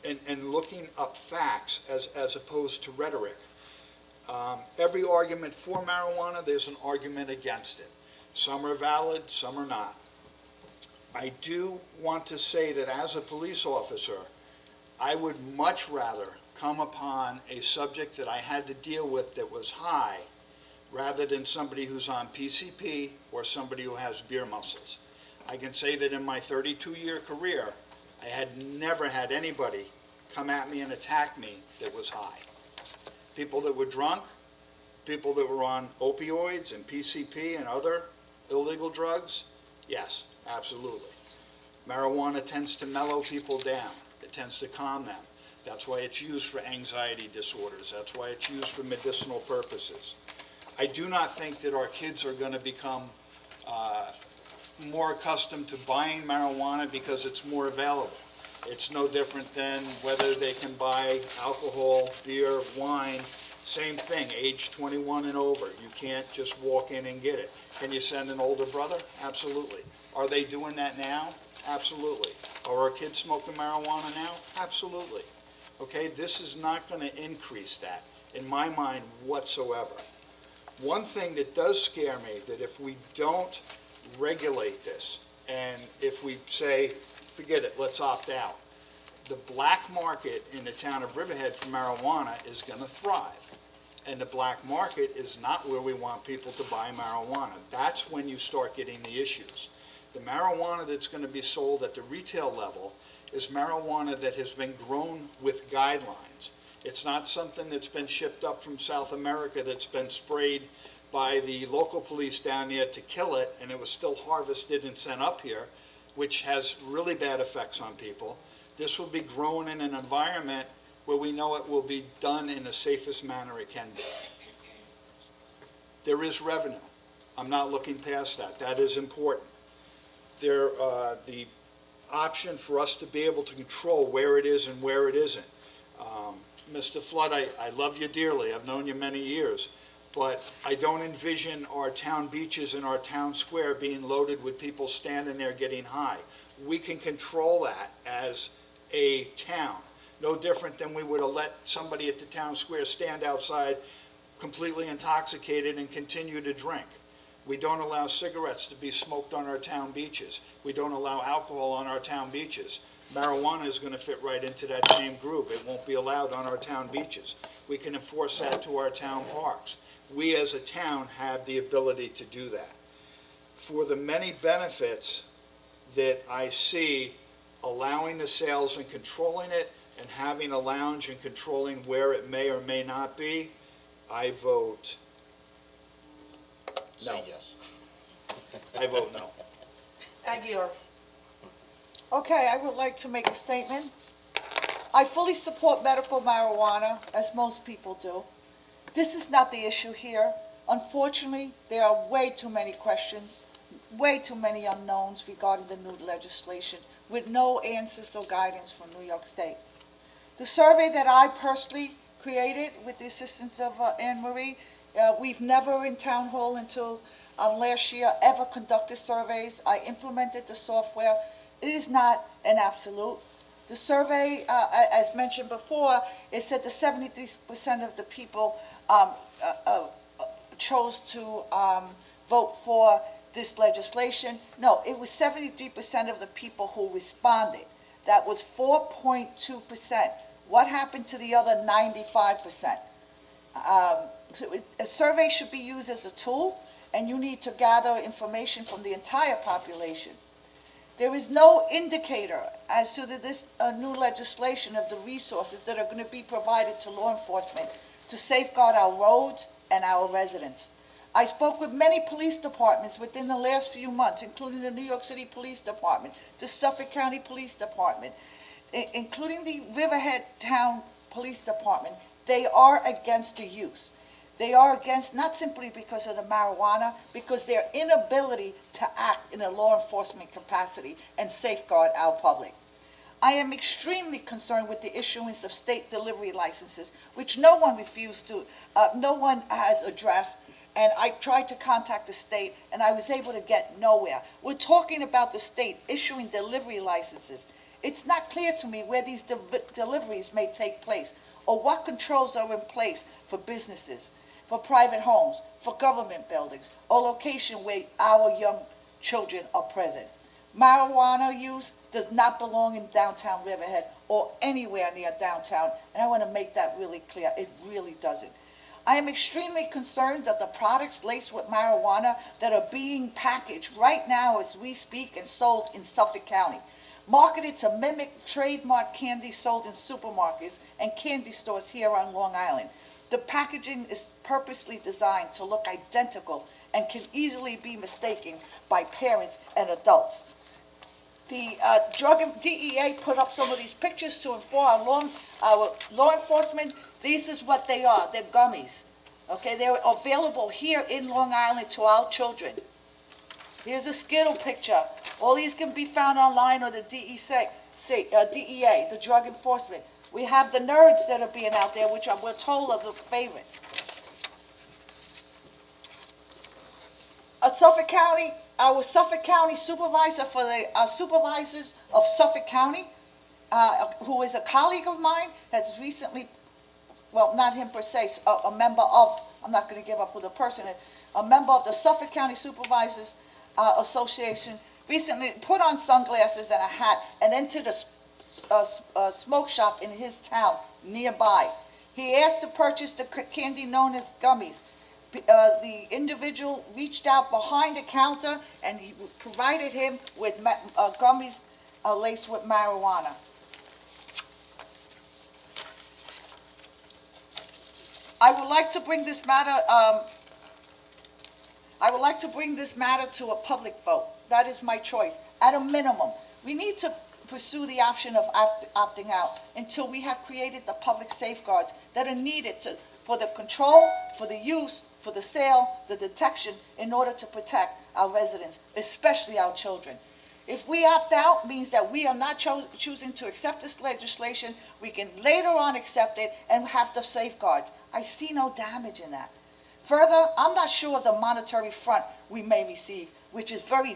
and looking up facts as opposed to rhetoric. Every argument for marijuana, there's an argument against it. Some are valid, some are not. I do want to say that as a police officer, I would much rather come upon a subject that I had to deal with that was high rather than somebody who's on PCP or somebody who has beer muscles. I can say that in my 32-year career, I had never had anybody come at me and attack me that was high. People that were drunk, people that were on opioids and PCP and other illegal drugs, yes, absolutely. Marijuana tends to mellow people down. It tends to calm them. That's why it's used for anxiety disorders. That's why it's used for medicinal purposes. I do not think that our kids are going to become more accustomed to buying marijuana because it's more available. It's no different than whether they can buy alcohol, beer, wine, same thing, age 21 and over. You can't just walk in and get it. Can you send an older brother? Absolutely. Are they doing that now? Absolutely. Are our kids smoking marijuana now? Absolutely. Okay, this is not going to increase that, in my mind, whatsoever. One thing that does scare me, that if we don't regulate this, and if we say, forget it, let's opt out, the black market in the town of Riverhead for marijuana is going to thrive. And the black market is not where we want people to buy marijuana. That's when you start getting the issues. The marijuana that's going to be sold at the retail level is marijuana that has been grown with guidelines. It's not something that's been shipped up from South America that's been sprayed by the local police down there to kill it, and it was still harvested and sent up here, which has really bad effects on people. This will be grown in an environment where we know it will be done in the safest manner it can be. There is revenue. I'm not looking past that. That is important. The option for us to be able to control where it is and where it isn't. Mr. Flood, I love you dearly. I've known you many years. But I don't envision our town beaches and our town square being loaded with people standing there getting high. We can control that as a town. No different than we would have let somebody at the town square stand outside completely intoxicated and continue to drink. We don't allow cigarettes to be smoked on our town beaches. We don't allow alcohol on our town beaches. Marijuana is going to fit right into that same groove. It won't be allowed on our town beaches. We can enforce that to our town parks. We as a town have the ability to do that. For the many benefits that I see allowing the sales and controlling it and having a lounge and controlling where it may or may not be, I vote no. Say yes. I vote no. Aguirre. Okay, I would like to make a statement. I fully support medical marijuana, as most people do. This is not the issue here. Unfortunately, there are way too many questions, way too many unknowns regarding the new legislation, with no answers or guidance from New York State. The survey that I personally created with the assistance of Anne Marie, we've never in Town Hall until last year ever conducted surveys. I implemented the software. It is not an absolute. The survey, as mentioned before, it said that 73% of the people chose to vote for this legislation. No, it was 73% of the people who responded. That was 4.2%. What happened to the other 95%? So a survey should be used as a tool, and you need to gather information from the entire population. There is no indicator as to this new legislation of the resources that are going to be provided to law enforcement to safeguard our roads and our residents. I spoke with many police departments within the last few months, including the New York City Police Department, the Suffolk County Police Department, including the Riverhead Town Police Department. They are against the use. They are against, not simply because of the marijuana, because their inability to act in a law enforcement capacity and safeguard our public. I am extremely concerned with the issuance of state delivery licenses, which no one has addressed, and I tried to contact the state, and I was able to get nowhere. We're talking about the state issuing delivery licenses. It's not clear to me where these deliveries may take place, or what controls are in place for businesses, for private homes, for government buildings, or location where our young children are present. Marijuana use does not belong in downtown Riverhead or anywhere near downtown, and I want to make that really clear. It really doesn't. I am extremely concerned that the products laced with marijuana that are being packaged right now as we speak and sold in Suffolk County, marketed to mimic trademark candy sold in supermarkets and candy stores here on Long Island. The packaging is purposely designed to look identical and can easily be mistaken by parents and adults. The Drug and DEA put up some of these pictures to inform our law enforcement. This is what they are. They're gummies. Okay, they're available here in Long Island to our children. Here's a Skittle picture. All these can be found online or the DEA, the Drug Enforcement. We have the nerds that are being out there, which we're told are the favorite. At Suffolk County, our Suffolk County supervisor for the supervisors of Suffolk County, who is a colleague of mine, has recently, well, not him per se, a member of, I'm not going to give up who the person is, a member of the Suffolk County Supervisors Association, recently put on sunglasses and a hat and entered a smoke shop in his town nearby. He asked to purchase the candy known as gummies. The individual reached out behind the counter and he provided him with gummies laced with marijuana. I would like to bring this matter to a public vote. That is my choice. At a minimum, we need to pursue the option of opting out until we have created the public safeguards that are needed for the control, for the use, for the sale, the detection, in order to protect our residents, especially our children. If we opt out, means that we are not choosing to accept this legislation. We can later on accept it and have the safeguards. I see no damage in that. Further, I'm not sure of the monetary front we may receive, which is very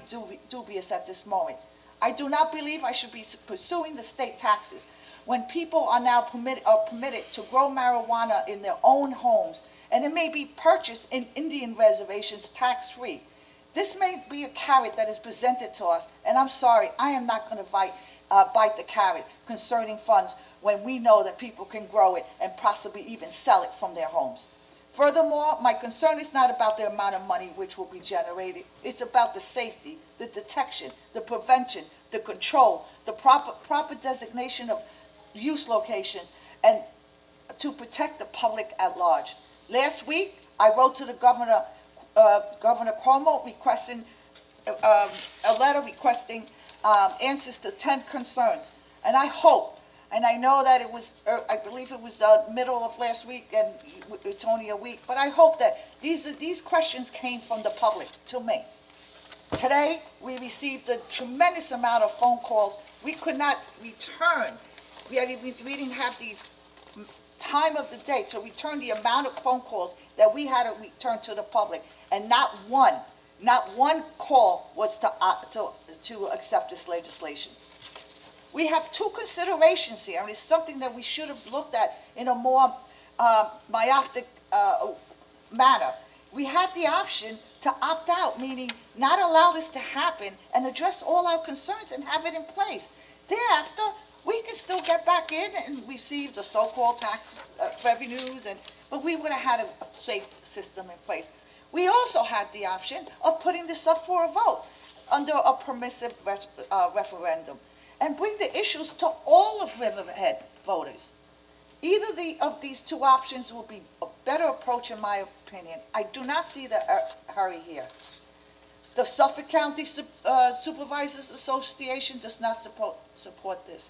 dubious at this moment. I do not believe I should be pursuing the state taxes when people are now permitted to grow marijuana in their own homes, and it may be purchased in Indian reservations tax-free. This may be a carrot that is presented to us, and I'm sorry, I am not going to bite the carrot concerning funds when we know that people can grow it and possibly even sell it from their homes. Furthermore, my concern is not about the amount of money which will be generated. It's about the safety, the detection, the prevention, the control, the proper designation of use locations, and to protect the public at large. Last week, I wrote to the Governor Cuomo requesting a letter requesting answers to 10 concerns. And I hope, and I know that it was, I believe it was middle of last week, and it's only a week, but I hope that these questions came from the public to me. Today, we received a tremendous amount of phone calls. We could not return. We didn't have the time of the day to return the amount of phone calls that we had to return to the public, and not one call was to accept this legislation. We have two considerations here, and it's something that we should have looked at in a more myopic manner. We had the option to opt out, meaning not allow this to happen and address all our concerns and have it in place. Thereafter, we can still get back in and receive the so-called tax revenues, but we would have had a safe system in place. We also had the option of putting this up for a vote under a permissive referendum and bring the issues to all of Riverhead voters. Either of these two options will be a better approach, in my opinion. I do not see the hurry here. The Suffolk County Supervisors Association does not support this.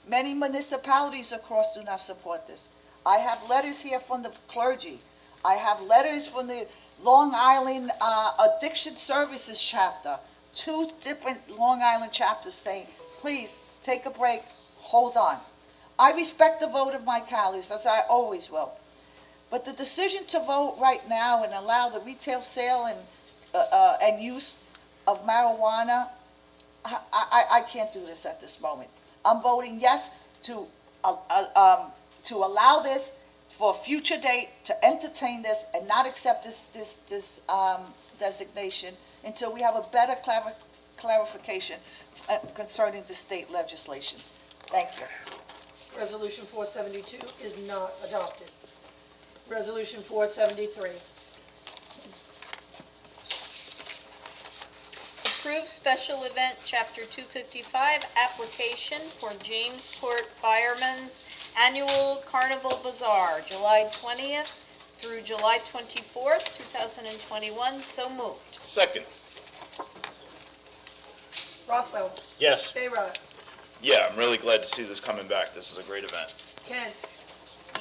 Many municipalities across do not support this. I have letters here from the clergy. I have letters from the Long Island Addiction Services chapter, 2 different Long Island chapters saying, please take a break, hold on. I respect the vote of my colleagues, as I always will. But the decision to vote right now and allow the retail sale and use of marijuana, I can't do this at this moment. I'm voting yes to allow this for a future date, to entertain this and not accept this designation until we have a better clarification concerning the state legislation. Thank you. Resolution 472 is not adopted. Resolution 473. Approve special event, Chapter 255, application for Jamesport Firemen's Annual Carnival Bazaar, July 20th through July 24th, 2021. So moved. Second. Rothwell. Yes. Bayrock. Yeah, I'm really glad to see this coming back. This is a great event. Kent.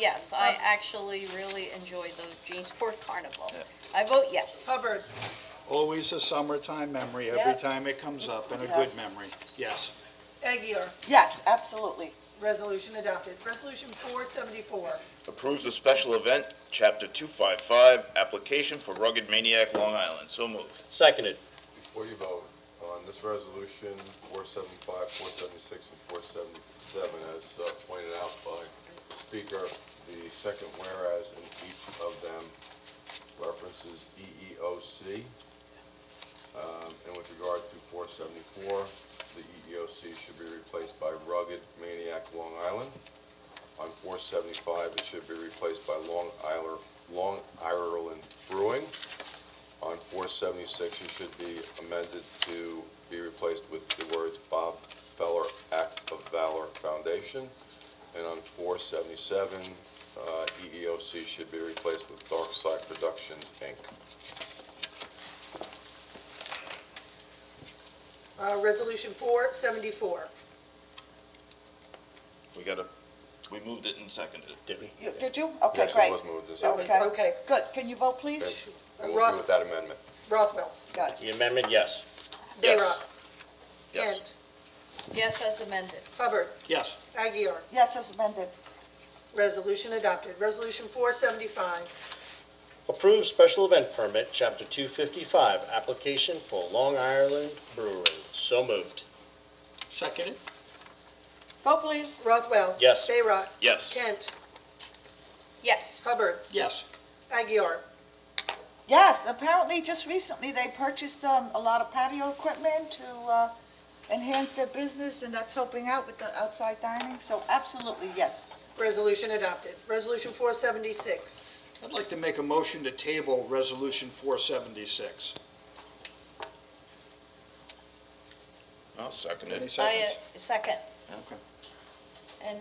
Yes, I actually really enjoyed the Jamesport Carnival. I vote yes. Hubbard. Always a summertime memory every Yep. time it comes up, and a Yes. good memory. Yes. Aguirre. Yes, absolutely. Resolution adopted. Resolution 474. Approves a special event, Chapter 255, application for Rugged Maniac Long Island. So moved. Seconded. Before you vote, on this resolution, 475, 476, and 477, as pointed out by the speaker, the second whereas in each of them references EEOC. And with regard to 474, the EEOC should be replaced by Rugged Maniac Long Island. On 475, it should be replaced by Long Ireland Brewing. On 476, it should be amended to be replaced with the words Bob Feller Act of Valor Foundation. And on 477, EEOC should be replaced with Darkside Productions, Inc. Resolution 474. We moved it and seconded it. Did we? Did you? Okay, Yes, great. it was moved and That was- seconded. Okay. Good. Can you vote, please? And we'll do with that amendment. Rothwell. Got it. The amendment, yes. Bayrock. Yes. Kent. Yes, as amended. Hubbard. Yes. Aguirre. Yes, as amended. Resolution adopted. Resolution 475. Approve special event permit, Chapter 255, application for Long Island Brewery. So moved. Seconded. Vote, please. Rothwell. Yes. Bayrock. Yes. Kent. Yes. Hubbard. Yes. Aguirre. Yes, apparently just recently they purchased a lot of patio equipment to enhance their business, and that's helping out with the outside dining, so absolutely, yes. Resolution adopted. Resolution 476. I'd like to make a motion to table Resolution 476. I'll second Any it. seconds? Second. Okay. And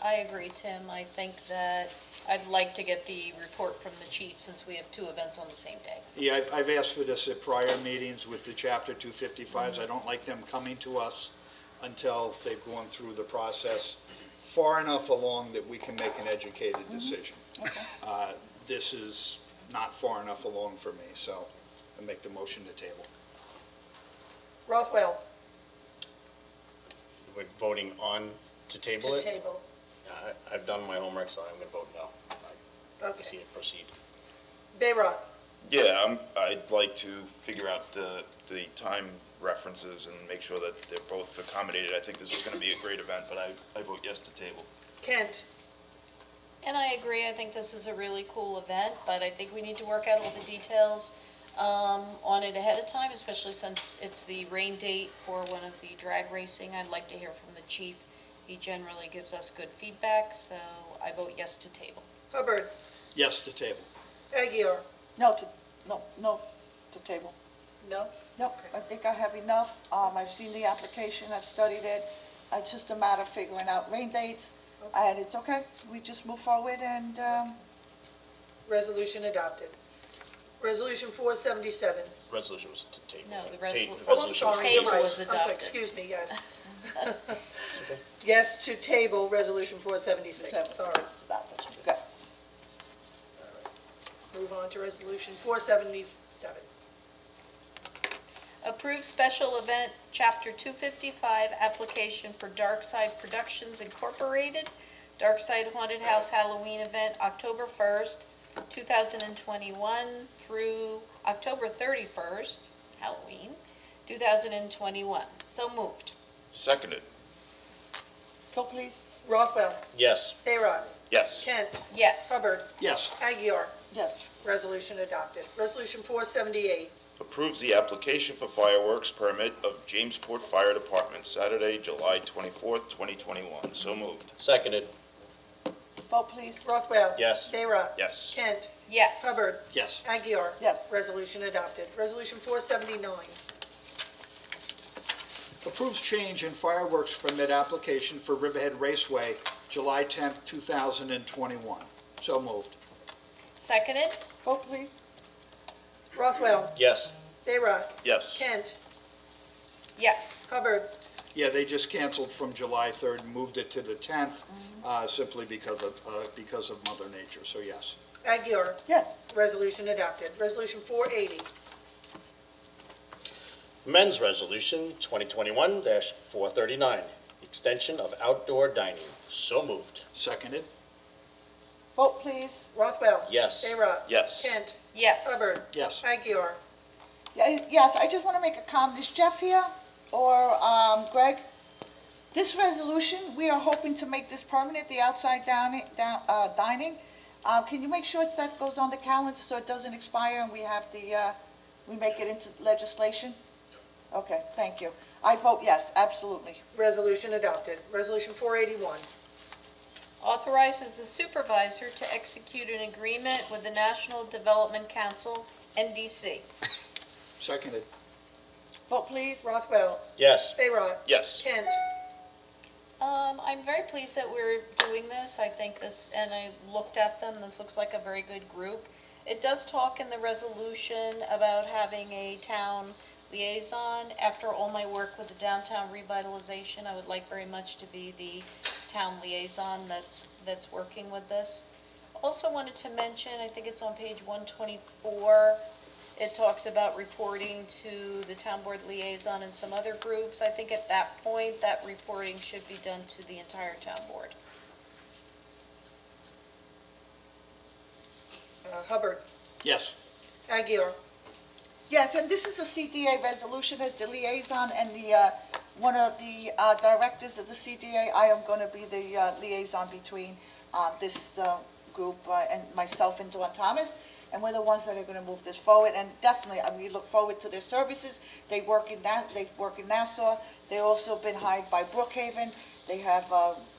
I agree, Tim. I think that I'd like to get the report from the chief since we have two events on the same day. Yeah, I've asked for this at prior meetings with the Chapter 255s. I don't like them coming to us until they've gone through the process far enough along that we can make an educated decision. This is not far enough along for me, so I make the motion to table. Rothwell. We're voting on to table To it? table. I've done my homework, so I'm going to vote no. I'd like to see Okay. it proceed. Bayrock. Yeah, I'd like to figure out the time references and make sure that they're both accommodated. I think this is going to be a great event, but I vote yes to table. Kent. And I agree, I think this is a really cool event, but I think we need to work out all the details on it ahead of time, especially since it's the rain date for one of the drag racing. I'd like to hear from the chief. He generally gives us good feedback, so I vote yes to table. Hubbard. Yes to table. Aguirre. No to table. No? Nope, I think I have enough. I've seen the application, I've studied it. It's just a matter of figuring out rain dates, and it's okay. We just move forward and, Resolution adopted. Resolution 477. Resolution was to table. No, the Ta- resolution. Oh, I'm resolution was sorry. Table You're right. was I'm sorry. adopted. Excuse me, yes. Okay. Yes to table Resolution 476. Sorry. it's adopted. Good. Move on to Resolution 477. Approve special event, Chapter 255, application for Darkside Productions Incorporated, Darkside Haunted House Halloween event, October 1st, 2021 through October 31st, Halloween, 2021. So moved. Seconded. Vote please. Rothwell. Yes. Bayrod. Yes. Kent. Yes. Hubbard. Yes. Aguirre. Yes. Resolution adopted. Resolution 478. Approves the application for fireworks permit of Jamesport Fire Department, Saturday, July 24th, 2021. So moved. Seconded. Vote please. Rothwell. Yes. Bayrod. Yes. Kent. Yes. Hubbard. Yes. Aguirre. Yes. Resolution adopted. Resolution 479. Approves change in fireworks permit application for Riverhead Raceway, July 10th, 2021. So moved. Seconded? Vote please. Rothwell. Yes. Bayrod. Yes. Kent. Yes. Hubbard. Yeah, they just canceled from July 3rd and moved it to the 10th, simply because of Mother Nature, so yes. Aguirre. Yes. Resolution adopted. Resolution 480. Men's Resolution 2021-439, extension of outdoor dining. So moved. Seconded. Vote please. Rothwell. Yes. Bayrod. Yes. Kent. Yes. Hubbard. Yes. Aguirre. Yes, I just want to make a comment. Is Jeff here or Greg? This resolution, we are hoping to make this permanent, the outside dining. Can you make sure that goes on the calendar so it doesn't expire and we have we make it into legislation? Okay, thank you. I vote yes, absolutely. Resolution adopted. Resolution 481. Authorizes the supervisor to execute an agreement with the National Development Council, NDC. Seconded. Vote please. Rothwell. Yes. Bayrod. Yes. Kent. I'm very pleased that we're doing this. I think this, and I looked at them, this looks like a very good group. It does talk in the resolution about having a town liaison. After all my work with the downtown revitalization, I would like very much to be the town liaison that's working with this. Also wanted to mention, I think it's on page 124, it talks about reporting to the town board liaison and some other groups. I think at that point, that reporting should be done to the entire town board. Hubbard. Yes. Aguirre. Yes, and this is a CDA resolution as the liaison and one of the directors of the CDA. I am going to be the liaison between this group and myself and Dawn Thomas, and we're the ones that are going to move this forward. And definitely, we look forward to their services. They work in Nassau. They've also been hired by Brookhaven. They have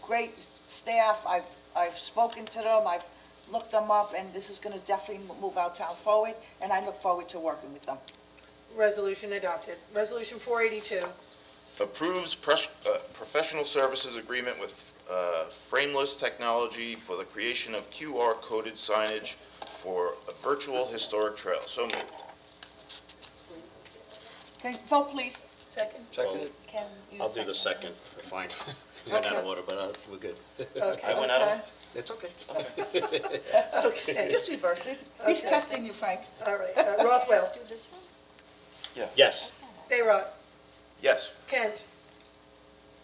great staff. I've spoken to them. I've looked them up, and this is going to definitely move our town forward, and I look forward to working with them. Resolution adopted. Resolution 482. Approves professional services agreement with Frameless Technology for the creation of QR-coded signage for a virtual historic trail. So moved. Okay, vote please. Second. Seconded. Can you I'll do the second. Fine. Went out of order, but we're good. Okay. I went out of... It's okay. Okay. Just reverse it. He's Okay. testing you, Frank. All right. Rothwell. Let's do this one. Yes. Bayrod. Yes. Kent.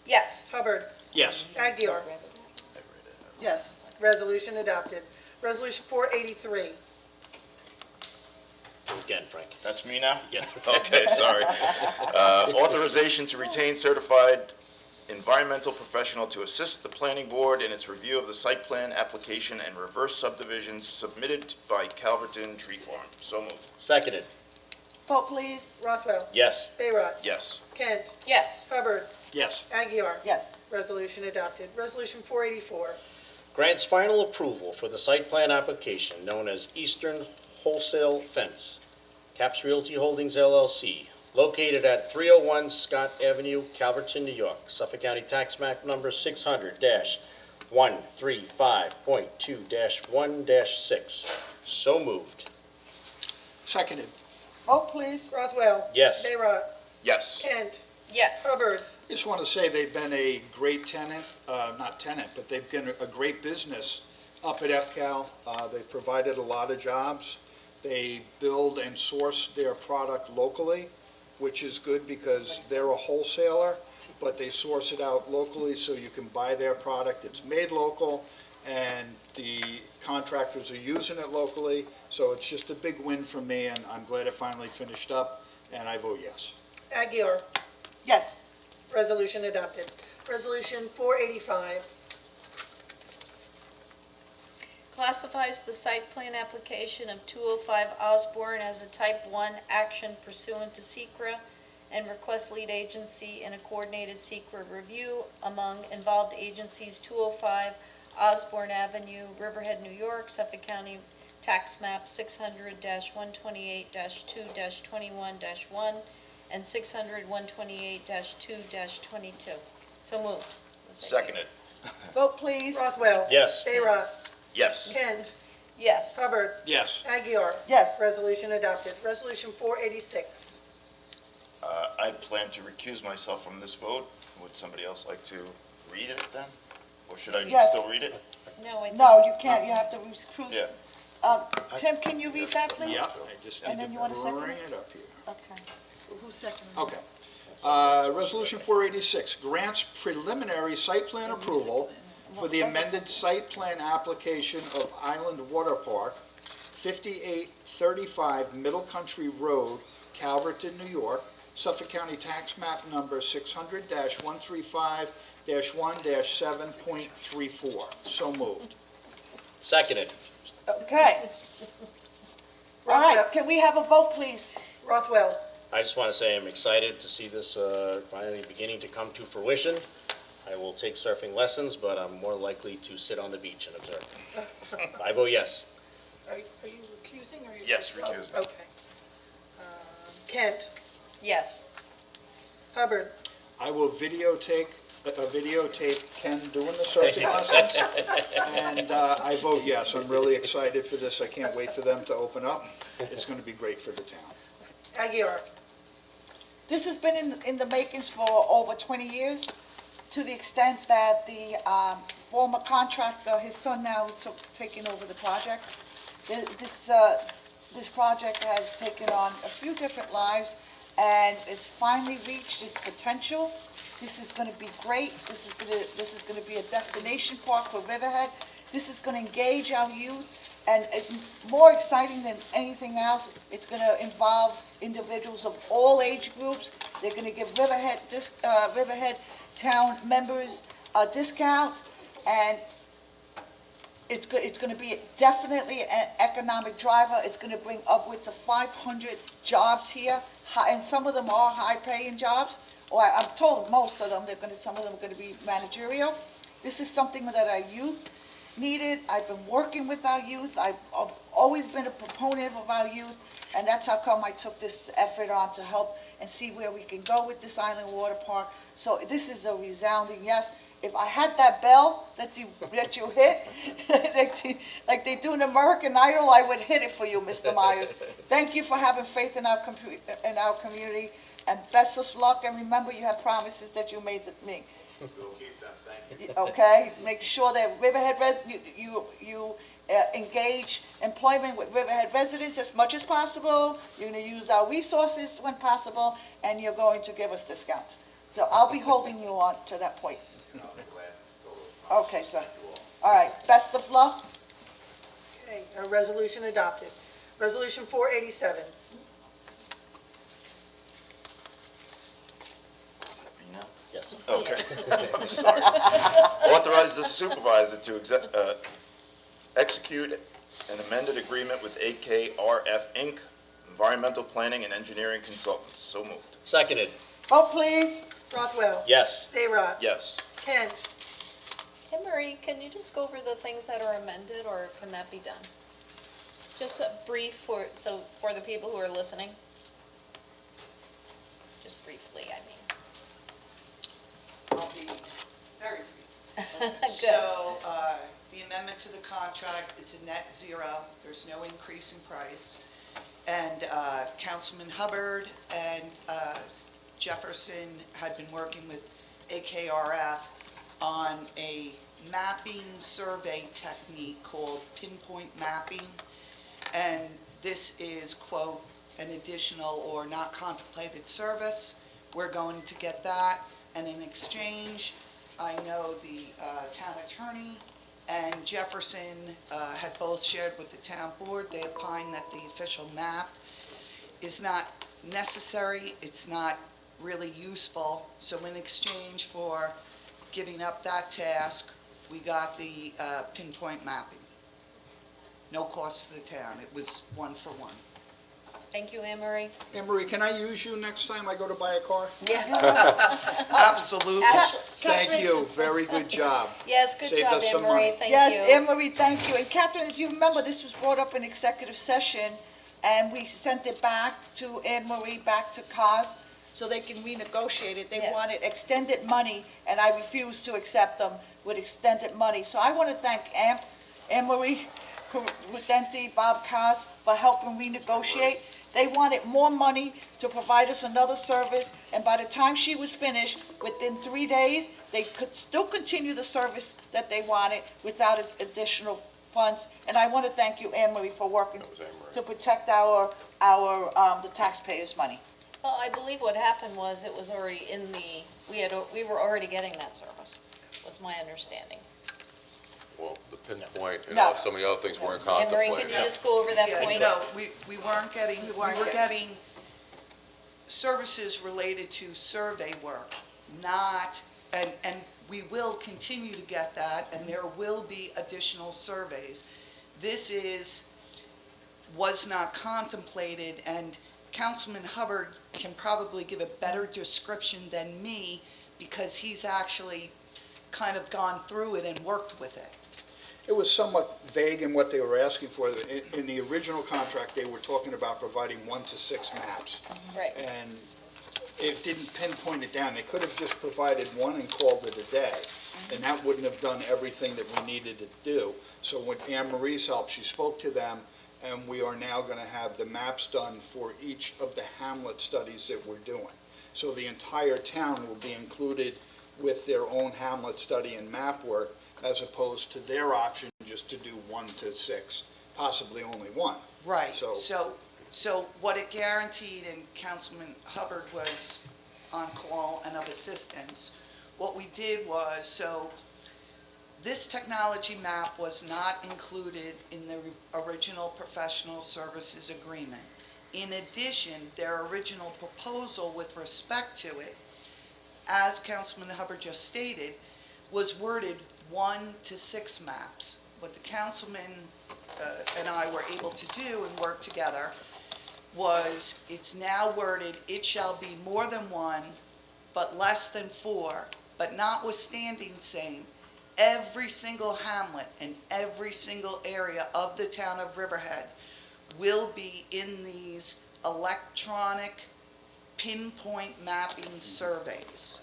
Yes. Hubbard. Yes. Aguirre. Yes. Resolution adopted. Resolution 483. Again, Frank. That's me now? Yes. Okay, sorry. Authorization to retain certified environmental professional to assist the planning board in its review of the site plan application and reverse subdivisions submitted by Calverton Tree Farm. So moved. Seconded. Vote please. Rothwell. Yes. Bayrod. Yes. Kent. Yes. Hubbard. Yes. Aguirre. Yes. Resolution adopted. Resolution 484. Grants final approval for the site plan application known as Eastern Wholesale Fence, Caps Realty Holdings LLC, located at 301 Scott Avenue, Calverton, New York, Suffolk County Tax Map number 600-135.2-1-6. So moved. Seconded. Vote please. Rothwell. Yes. Bayrod. Yes. Kent. Yes. Hubbard. Just want to say they've been a great tenant, but they've been a great business up at EPCAL. They've provided a lot of jobs. They build and source their product locally, which is good because they're a wholesaler, but they source it out locally so you can buy their product. It's made local, and the contractors are using it locally, so it's just a big win for me, and I'm glad it finally finished up, and I vote yes. Aguirre. Yes. Resolution adopted. Resolution 485. Classifies the site plan application of 205 Osborne as a type 1 action pursuant to SECRA and requests lead agency in a coordinated SECRA review among involved agencies 205 Osborne Avenue, Riverhead, New York, Suffolk County, tax map 600-128-2-21-1 and 600-128-2-22. So moved. Seconded. Vote, please. Rothwell. Yes. Bayrock. Yes. Kent. Yes. Hubbard. Yes. Aguirre. Yes. Resolution adopted. Resolution 486. I plan to recuse myself from this vote. Would somebody else like to read it then? Or should I Yes. still read it? No, I think. No, you can't, you have to recuse. Yeah. Tim, can you read that, please? Yeah, I just And need then you to want a second? bring it up here. Okay. Who's second? Okay. Resolution 486 grants preliminary site plan approval for the amended site plan application of Island Water Park, 5835 Middle Country Road, Calverton, New York, Suffolk County Tax Map Number 600-135-1-7.34. So moved. Seconded. Okay. All right, can we have a vote, please? Rothwell. I just want to say I'm excited to see this finally beginning to come to fruition. I will take surfing lessons, but I'm more likely to sit on the beach and observe. I vote yes. Are you recusing or are you? Yes, recusing. Okay. Kent. Yes. Hubbard. I will videotape Ken doing the surfing lessons. And I vote yes. I'm really excited for this. I can't wait for them to open up. It's going to be great for the town. Aguirre. This has been in the makings for over 20 years, to the extent that the former contractor, his son now is taking over the project. This project has taken on a few different lives, and it's finally reached its potential. This is going to be great. This is going to be a destination park for Riverhead. This is going to engage our youth, and it's more exciting than anything else. It's going to involve individuals of all age groups. They're going to give Riverhead town members a discount, and it's going to be definitely an economic driver. It's going to bring upwards of 500 jobs here, and some of them are high-paying jobs. Or I'm told most of them, some of them are going to be managerial. This is something that our youth needed. I've been working with our youth. I've always been a proponent of our youth, and that's how come I took this effort on to help and see where we can go with this Island Water Park. So this is a resounding yes. If I had that bell that you hit, like they do in American Idol, I would hit it for you, Mr. Myers. Thank you for having faith in our community, and best of luck. And remember, you have promises that you made to me. We'll keep them, thank you. Okay, make sure that Riverhead you engage employment with Riverhead residents as much as possible. You're going to use our resources when possible, and you're going to give us discounts. So I'll be holding you on to that point. Okay, sir. All right, best of luck. Okay, a resolution adopted. Resolution 487. Is that me now? Yes. Okay. I'm sorry. Authorize the supervisor to execute an amended agreement with AKRF Inc., Environmental Planning and Engineering Consultants. So moved. Seconded. Vote, please. Rothwell. Yes. Bayrock. Yes. Kent. Hey, Marie, can you just go over the things that are amended, or can that be done? Just a brief for the people who are listening. Just briefly, I mean. I'll be very brief. Good. So, the amendment to the contract, it's a net zero, there's no increase in price. And Councilman Hubbard and Jefferson had been working with AKRF on a mapping survey technique called pinpoint mapping. And this is, quote, an additional or not contemplated service. We're going to get that. And in exchange, I know the town attorney and Jefferson had both shared with the town board. They opined that the official map is not necessary. It's not really useful. So in exchange for giving up that task, we got the pinpoint mapping. No cost to the town. It was 1 for 1. Thank you, Anne Marie. Anne Marie, can I use you next time I go to buy a car? Yeah. Absolutely. Thank you, very good job. Yes, good Saved job, us some Anne Marie, money. thank you. Yes, Anne Marie, thank you. And Catherine, as you remember, this was brought up in executive session, and we sent it back to Anne Marie, back to COS, so they can renegotiate it. They Yes. wanted extended money, and I refused to accept them with extended money. So I want to thank Anne Marie Prudenti, Bob COS, for helping renegotiate. They wanted more money to provide us another service, and by the time she was finished, within 3 days, they could still continue the service that they wanted without additional funds. And I want to thank you, Anne Marie, for working to protect the taxpayers' money. Well, I believe what happened was it was already in we were already getting that service, was my understanding. Well, the pinpoint and No. some of the other things weren't Anne Marie, contemplated. can you just go over that Yeah, point? no, we weren't getting, we were getting services related to survey work, not, and we will continue to get that, and there will be additional surveys. This was not contemplated, and Councilman Hubbard can probably give a better description than me, because he's actually kind of gone through it and worked with it. It was somewhat vague in what they were asking for. In the original contract, they were talking about providing 1 to 6 maps. Right. And it didn't pinpoint it down. They could have just provided one and called it a day. And that wouldn't have done everything that we needed to do. So with Anne Marie's help, she spoke to them, and we are now going to have the maps done for each of the hamlet studies that we're doing. So the entire town will be included with their own hamlet study and map work, as opposed to their option just to do 1 to 6, possibly only 1. Right, So- so what it guaranteed, and Councilman Hubbard was on call and of assistance, what we did was, so this technology map was not included in the original professional services agreement. In addition, their original proposal with respect to it, as Councilman Hubbard just stated, was worded 1 to 6 maps. What the councilman and I were able to do and work together was, it's now worded, it shall be more than 1, but less than 4, but notwithstanding saying, every single hamlet and every single area of the town of Riverhead will be in these electronic pinpoint mapping surveys.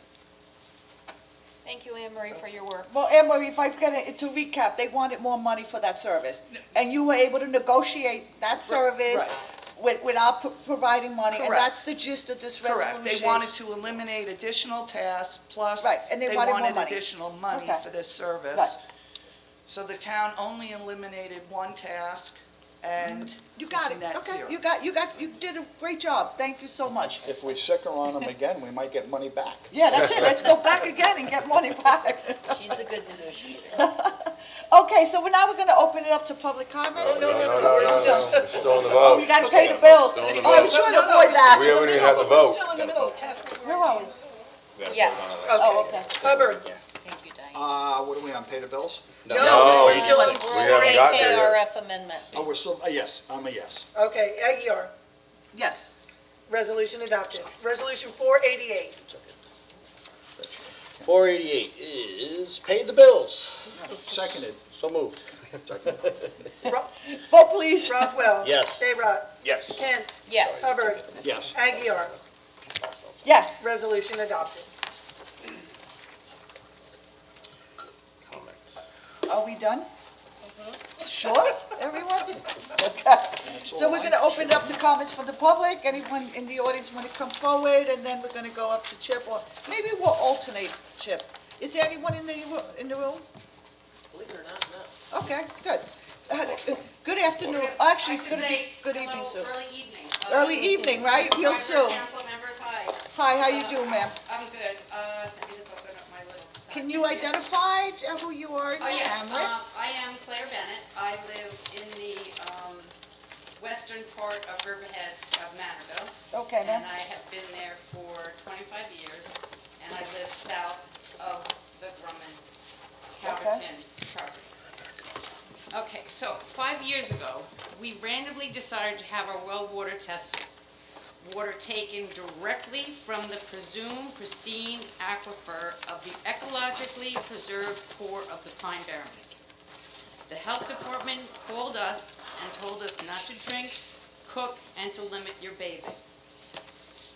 Thank you, Anne Marie, for your work. Well, Anne Marie, if I get it to recap, they wanted more money for that service. And you were able to negotiate that service without providing money, and Correct. that's the gist of this resolution. Correct. They wanted to eliminate additional tasks, plus Right, and they wanted more wanted money. additional money Okay. for this service. Right. So the town only eliminated 1 task, and You got it's it, a net okay, zero. you did a great job, thank you so much. If we sick her on them again, we might get money back. Yeah, that's it, let's go back again and get money back. She's a good negotiator. Okay, so now we're gonna open it up to public comments? No, we're still on the Oh, vote. you gotta pay the bills. Still on the Oh, I was vote. trying to avoid that. We haven't even had the vote. Still in the middle, Catherine. Where are we? Yes. Oh, okay. Hubbard. Thank you, Diane. What are we on, pay the bills? No, we're we still haven't We're got there yet. AKRF amendment. Oh, we're still, yes, I'm a yes. Okay, Aguirre. Yes. Resolution adopted. Resolution 488. 488 is pay the bills. Seconded. So moved. Vote please. Rothwell. Yes. Dayrot. Yes. Kent. Yes. Hubbard. Yes. Aguirre. Yes. Resolution adopted. Comments. Are we done? Sure, everyone? Okay. So we're gonna open it up to comments from the public. Anyone in the audience want to come forward, and then we're gonna go up to Chip, or maybe we'll alternate Chip. Is there anyone in the room? Believe it or not, no. Okay, good. Good afternoon, actually, it's gonna be good evening soon. Early evening. Early evening, right? Real soon. Council members, hi. Hi, how you doing, ma'am? I'm good. Let me just open up my little. Can you identify who you are in Oh, the yes, hamlet? I am Claire Bennett. I live in the western part of Riverhead of Manorville. Okay, ma'am. And I have been there for 25 years, and I live south of the Drummond, Calverton property. Okay, so 5 years ago, we randomly decided to have our well water tested. Water taken directly from the presumed pristine aquifer of the ecologically preserved core of the Pine Barrens. The health department called us and told us not to drink, cook, and to limit your bathing.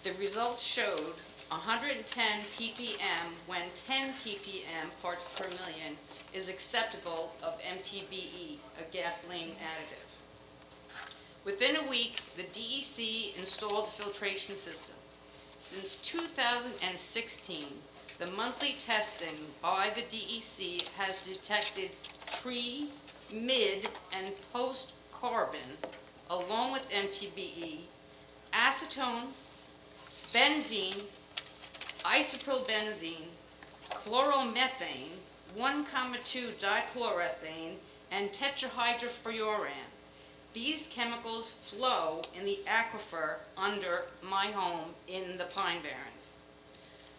The results showed 110 ppm when 10 ppm parts per million is acceptable of MTBE, a gasoline additive. Within a week, the DEC installed the filtration system. Since 2016, the monthly testing by the DEC has detected pre, mid, and post-carbon, along with MTBE, acetone, benzene, isopropylbenzene, chloromethane, 1,2-dichloroethane, and tetrahydrofuran. These chemicals flow in the aquifer under my home in the Pine Barrens.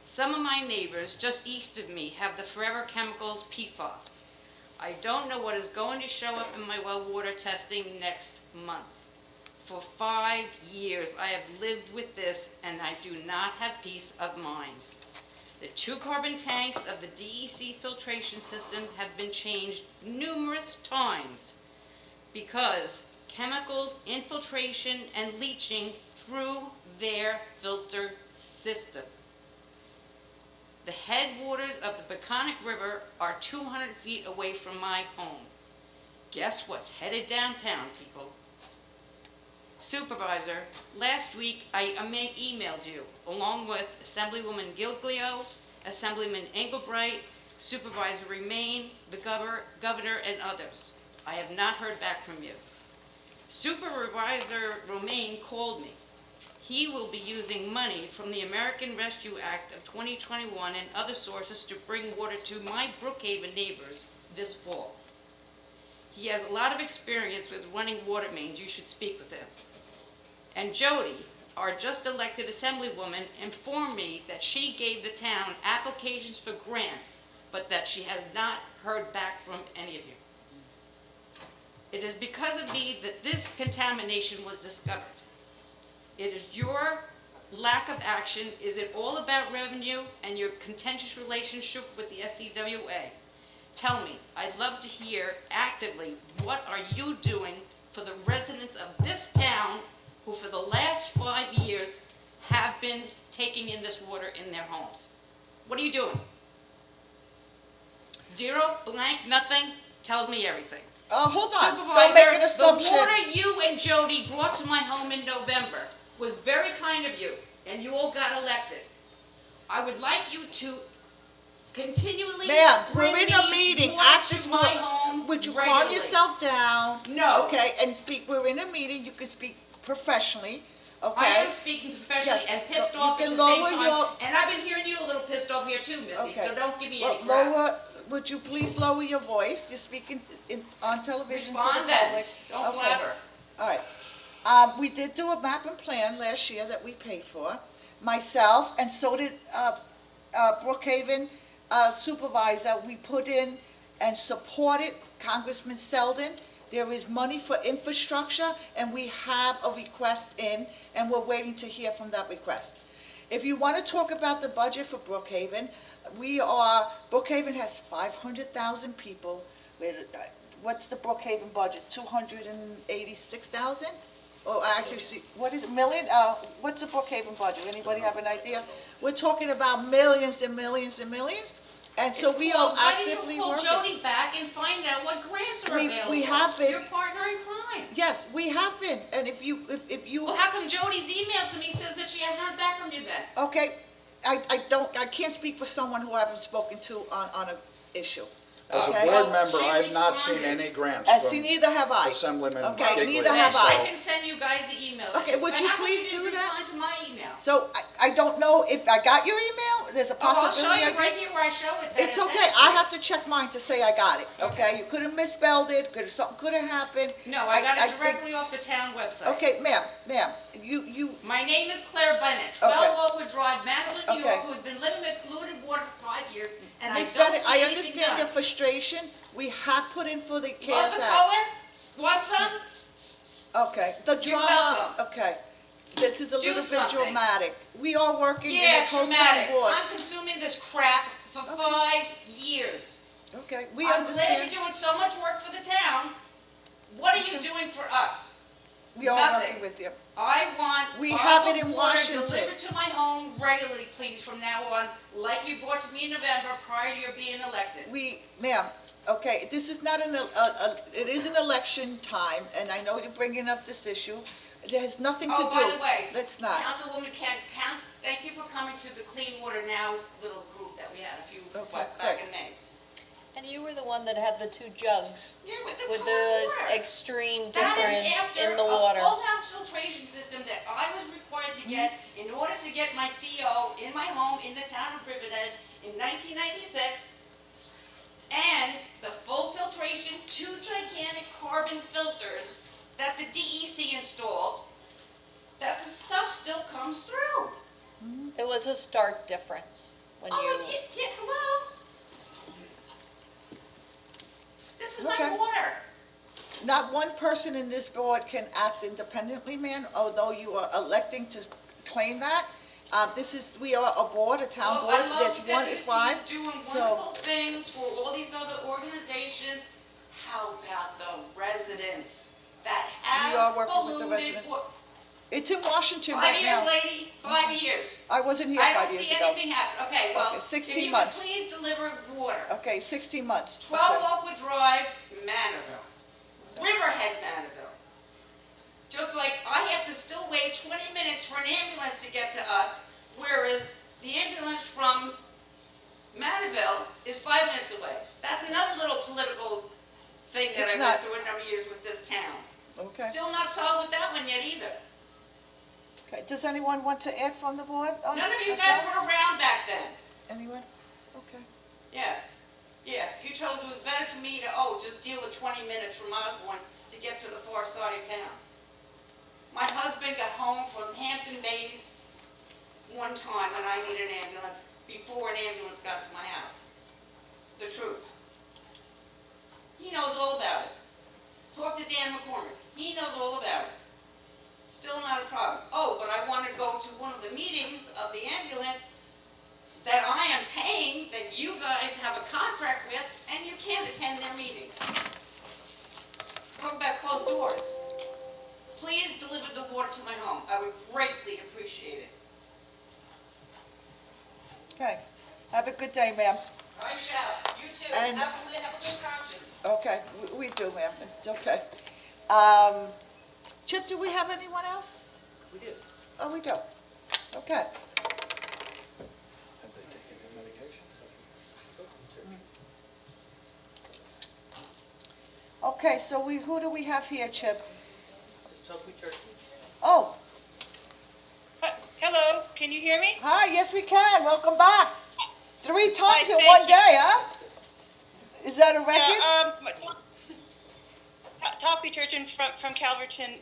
Some of my neighbors just east of me have the forever chemicals PFAS. I don't know what is going to show up in my well water testing next month. For 5 years, I have lived with this, and I do not have peace of mind. The 2 carbon tanks of the DEC filtration system have been changed numerous times because chemicals, infiltration, and leaching through their filter system. The headwaters of the Peconic River are 200 feet away from my home. Guess what's headed downtown, people? Supervisor, last week I emailed you, along with Assemblywoman Giglio, Assemblyman Engelbright, Supervisor Remain, the governor, and others. I have not heard back from you. Supervisor Romaine called me. He will be using money from the American Rescue Act of 2021 and other sources to bring water to my Brookhaven neighbors this fall. He has a lot of experience with running water mains. You should speak with him. And Jody, our just elected Assemblywoman, informed me that she gave the town applications for grants, but that she has not heard back from any of you. It is because of me that this contamination was discovered. It is your lack of action. Is it all about revenue and your contentious relationship with the SCWA? Tell me, I'd love to hear actively, what are you doing for the residents of this town who for the last 5 years have been taking in this water in their homes? What are you doing? Zero, blank, nothing, tells me everything. Hold on, Supervisor, don't make an assumption. the water you and Jody brought to my home in November was very kind of you, and you all got elected. I would like you to continually Ma'am, bring we're in me a meeting. water Act to as my well. home Would you calm regularly. yourself down? No. Okay, and speak, we're in a meeting, you can speak professionally, okay? I am speaking professionally Yes, and pissed you off at can the same lower time, your- and I've been hearing you a little pissed off here too, Missy, Okay. so don't give me Well, any crap. would you please lower your voice? You're speaking on television to the Respond then. public. Don't Okay. blabber. All right. We did do a map and plan last year that we paid for, myself, and so did Brookhaven supervisor. We put in and supported Congressman Selden. There is money for infrastructure, and we have a request in, and we're waiting to hear from that request. If you want to talk about the budget for Brookhaven, Brookhaven has 500,000 people. What's the Brookhaven budget, 286,000? Or actually, what is it, million? What's the Brookhaven budget? Anybody have an idea? We're talking about millions and millions and millions, and so we are actively Why working. don't you call Jody back and find out what grants are available? We have been. Your partner in crime. Yes, we have been, and if you. Well, how come Jody's email to me says that she hasn't heard back from you then? Okay, I can't speak for someone who I haven't spoken to on an issue. As a Okay. board Well, member, she I have not seen responded. any grants And see, from neither have I. Assemblyman Okay, Giglio. neither have I. I can send you guys the email. that Okay, you- would but you how come please didn't do that? respond to my email? So I don't know if I got your email, there's a Oh, I'll possibility show I you did. right here where I show it. that It's I okay, sent I you. have to check mine to say I got it, okay? You could have misspelled it, something could have happened. No, I got it think- directly off the town website. Okay, ma'am, you, My name is Claire Bennett, 12 Oakwood Drive, Manville, New Okay. York, who's been living with polluted water for 5 years, and I Ms. don't Bennett, see I anything understand your done. frustration, we have put in for the Love CARES the Act. color? Want some? Okay, the You're drama, welcome. okay. This is a Do little bit something. dramatic. We are working in Yeah, the whole town traumatic. board. I'm consuming this crap for 5 years. Okay, we I'm glad understand. you're doing so much work for the town. What are you doing for us? We are Nothing. working with you. I want We have it bottled in water Washington. delivered to my home regularly, please, from now on, like you brought to me in November prior to your being elected. Ma'am, okay, this is not it is an election time, and I know you're bringing up this issue. It has nothing to do. Oh, by the way, Let's not. Councilwoman thank you for coming to the Clean Water Now little group that we had a few, back great. in May. And you were the one that had the 2 jugs Yeah, with the with colored the water. extreme That is difference after in the water. a full house filtration system that I was required to get in order to get my CO in my home in the town of Riverhead in 1996. And the full filtration, 2 gigantic carbon filters that the DEC installed, that the stuff still comes through. There was a stark difference when Oh, you, yeah, hello? This is my Okay. water. Not one person in this board can act independently, ma'am, although you are electing to claim that. We are a board, a town board, I love there's that one you at see five. doing So, wonderful things for all these other organizations. How about the residents that We are have working with the polluted residents. water? it's in Washington 5 right years, now. lady, 5 years. I wasn't here I 5 don't years see ago. anything happen. Okay, well, Okay, if 16 you could months. please deliver water. Okay, 16 months. 12 Okay. Oakwood Drive, Manorville. Riverhead, Manorville. Just like I have to still wait 20 minutes for an ambulance to get to us, whereas the ambulance from Manorville is 5 minutes away. That's another little political thing that It's I not. went through a number of years with this town. Okay. Still not solved with that one yet either. Okay, does anyone want to add from the board? on None of you that? guys were around back then. Anyone? Okay. Yeah, you chose it was better for me to, just deal with 20 minutes from Osborne to get to the far side of town. My husband got home from Hampton Bays one time when I needed an ambulance, before an ambulance got to my house. The truth. He knows all about it. Talk to Dan McCormick, he knows all about it. Still not a problem. Oh, but I want to go to one of the meetings of the ambulance that I am paying, that you guys have a contract with, and you can't attend their meetings. Talk about closed doors. Please deliver the water to my home. I would greatly appreciate it. Okay. Have a good day, ma'am. I shall. You too. And- Have a good conscience. Okay, we do, ma'am. It's okay. Chip, do we have anyone else? We do. Oh, we do. Okay. Have they taken their medication? Okay, so who do we have here, Chip? Just talk with Church. Oh, Hello, can you hear me? hi, yes, we can. Welcome back. 3 times in thank one you. day, huh? Is that a record? Talkie Turgeon from Calverton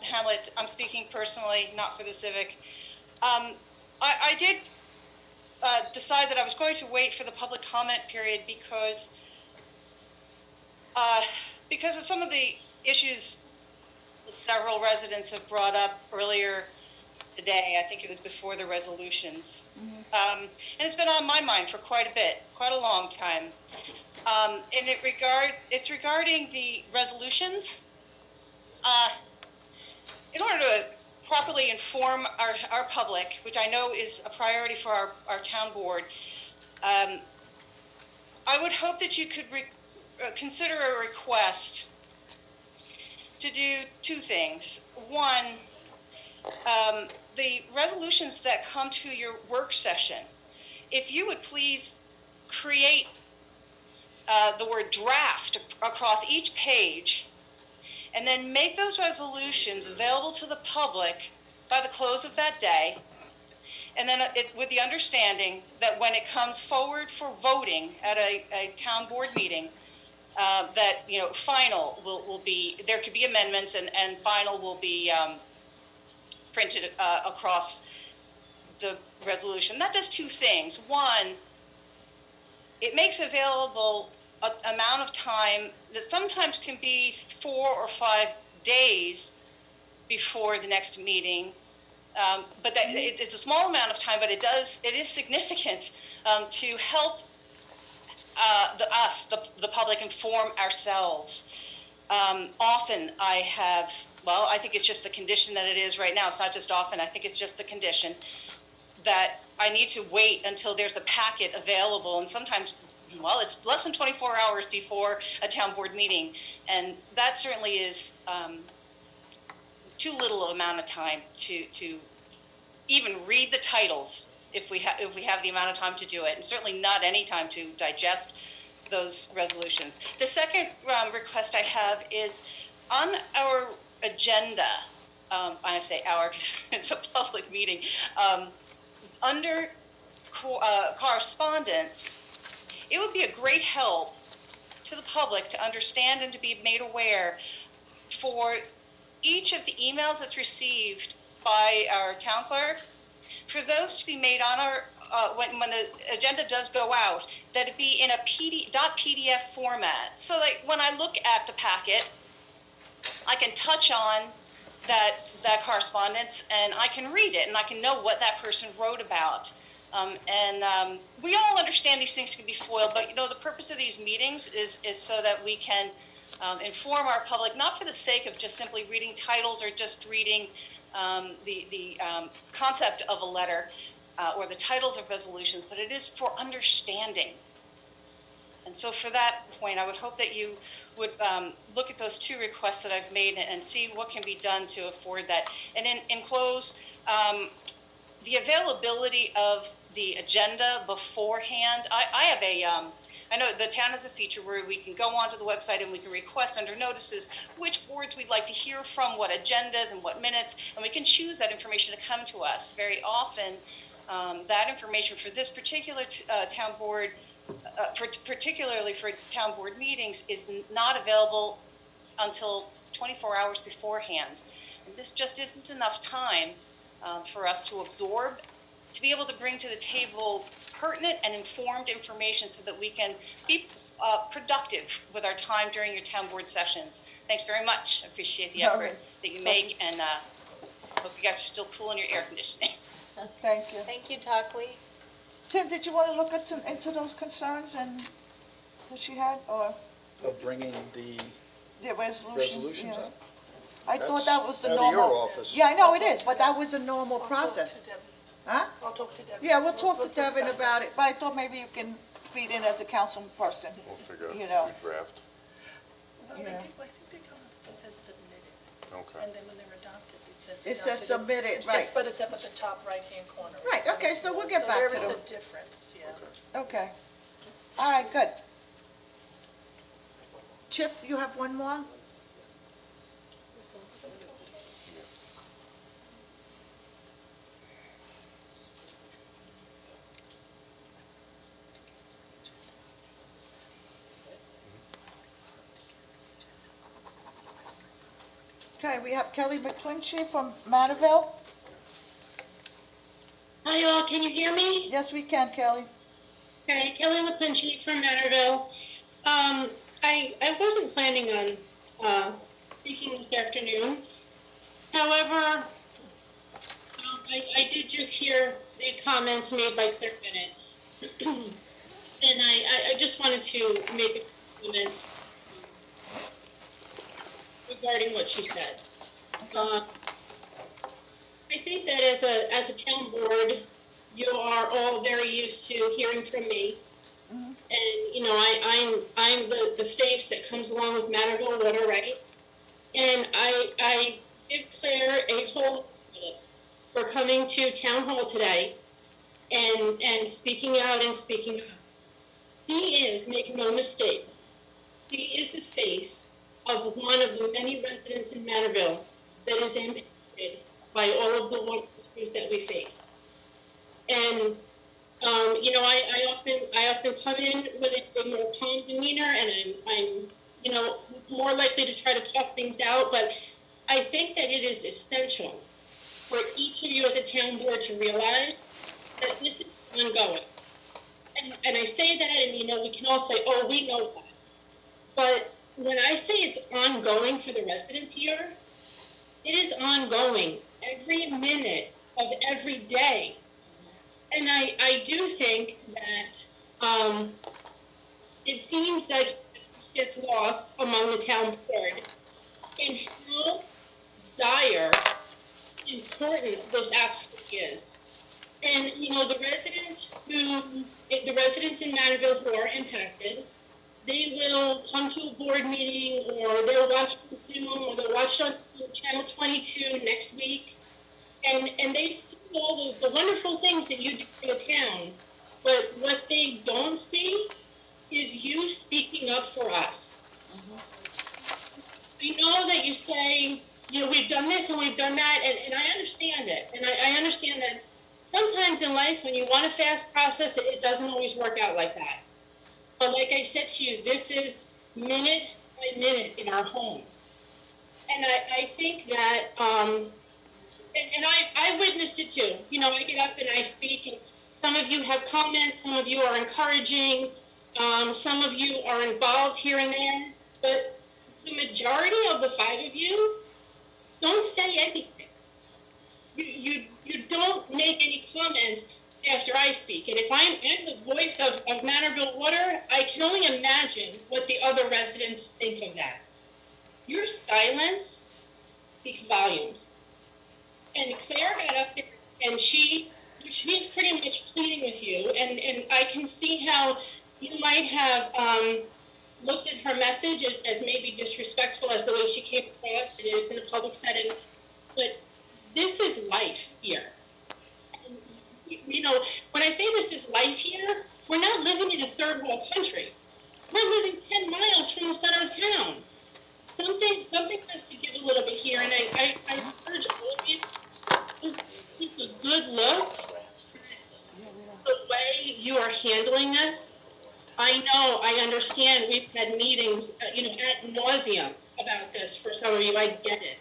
Hamlet. I'm speaking personally, not for the Civic. I did decide that I was going to wait for the public comment period because of some of the issues several residents have brought up earlier today. I think it was before the resolutions. And it's been on my mind for quite a long time. It's regarding the resolutions. In order to properly inform our public, which I know is a priority for our town board, I would hope that you could consider a request to do 2 things. One, the resolutions that come to your work session, if you would please create the word draft across each page, and then make those resolutions available to the public by the close of that day. And then with the understanding that when it comes forward for voting at a town board meeting, that, final will be, there could be amendments and final will be printed across the resolution. That does two things. One, it makes available an amount of time that sometimes can be 4 or 5 days before the next meeting. But it's a small amount of time, but it is significant to help the public, inform ourselves. Often I think it's just the condition that it is right now. It's not just often, I think it's just the condition that I need to wait until there's a packet available, and sometimes, it's less than 24 hours before a town board meeting, and that certainly is too little amount of time to even read the titles if we have the amount of time to do it, and certainly not any time to digest those resolutions. The second request I have is on our agenda. I say our because it's a public meeting. Under correspondence, it would be a great help to the public to understand and to be made aware for each of the emails that's received by our town clerk, for those to be made on our, when the agenda does go out, that it be in a .pdf format. So like when I look at the packet, I can touch on that correspondence and I can read it and I can know what that person wrote about. We all understand these things can be foiled, but the purpose of these meetings is so that we can inform our public, not for the sake of just simply reading titles or just reading the concept of a letter or the titles of resolutions, but it is for understanding. And so for that point, I would hope that you would look at those two requests that I've made and see what can be done to afford that. And in close, the availability of the agenda beforehand, I know the town has a feature where we can go onto the website and we can request under notices which boards we'd like to hear from, what agendas and what minutes, and we can choose that information to come to us. Very often, that information for this particular town board, particularly for town board meetings, is not available until 24 hours beforehand. And this just isn't enough time for us to absorb, to be able to bring to the table pertinent and informed information so that we can be productive with our time during your town board sessions. Thanks very much. I appreciate the effort that you make, and hope you guys are still cool in your air conditioning. Thank you. Thank you, Takwi. Tim, did you want to look into those concerns and that she had, or Of bringing the resolutions? resolutions Yeah. up? I thought that was the That's normal. out of your office. Yeah, I know it is, but that was a normal process. Huh? I'll talk to Debbie. Yeah, we'll talk to We'll Devin discuss about it, but I thought maybe you can feed in as a council person. We'll figure You out know. the draft. I think they come, it says submitted, Okay. and then when they're adopted, it says. It says adopted. submitted, right. But it's up at the top right-hand corner. Right, okay, so we'll get back to So there them. is a difference, yeah. Okay. All right, good. Chip, you have one more? Okay, we have Kelly McClinchy from Manorville. Hi, all. Can you hear me? Yes, we can, Kelly. Okay, Kelly McClinchy from Manorville. I wasn't planning on speaking this afternoon. However, I did just hear the comments made by Claire Bennett. And I just wanted to make a few comments regarding what she said. I think that as a town board, you are all very used to hearing from me. And, I'm the face that comes along with Manorville Water Right. And I give Claire a whole credit for coming to town hall today and speaking out and speaking up. He is, make no mistake, he is the face of one of the many residents in Manorville that is impacted by all of the water issues that we face. And, you know, I often come in with a more calm demeanor, and I'm, you know, more likely to try to talk things out, but I think that it is essential for each of you as a town board to realize that this is ongoing. And I say that, and you know, we can all say, oh, we know that. But when I say it's ongoing for the residents here, it is ongoing every minute of every day. And I do think that it seems like this gets lost among the town board in how dire important this absolutely is. And, you know, the residents in Manorville who are impacted, they will come to a board meeting, or they'll watch on Zoom, or they'll watch on Channel 22 next week, and they see all the wonderful things that you do for the town. But what they don't see is you speaking up for us. We know that you say, you know, we've done this and we've done that, and I understand it. And I understand that sometimes in life, when you want a fast process, it doesn't always work out like that. But like I said to you, this is minute by minute in our homes. And I think that, and I witnessed it too. You know, I get up and I speak, and some of you have comments, some of you are encouraging, some of you are involved here and there, but the majority of the 5 of you don't say anything. You don't make any comments after I speak. And if I'm in the voice of Manorville Water, I can only imagine what the other residents think of that. Your silence speaks volumes. And Claire got up there, and she's pretty much pleading with you, and I can see how you might have looked at her message as maybe disrespectful as the way she came across. It is in a public setting, but this is life here. And, you know, when I say this is life here, we're not living in a third world country. We're living 10 miles from the center of town. Something has to give a little bit here, and I urge all of you to take a good look at the way you are handling this. I know, I understand, we've had meetings, you know, ad nauseum about this for some of you, I get it.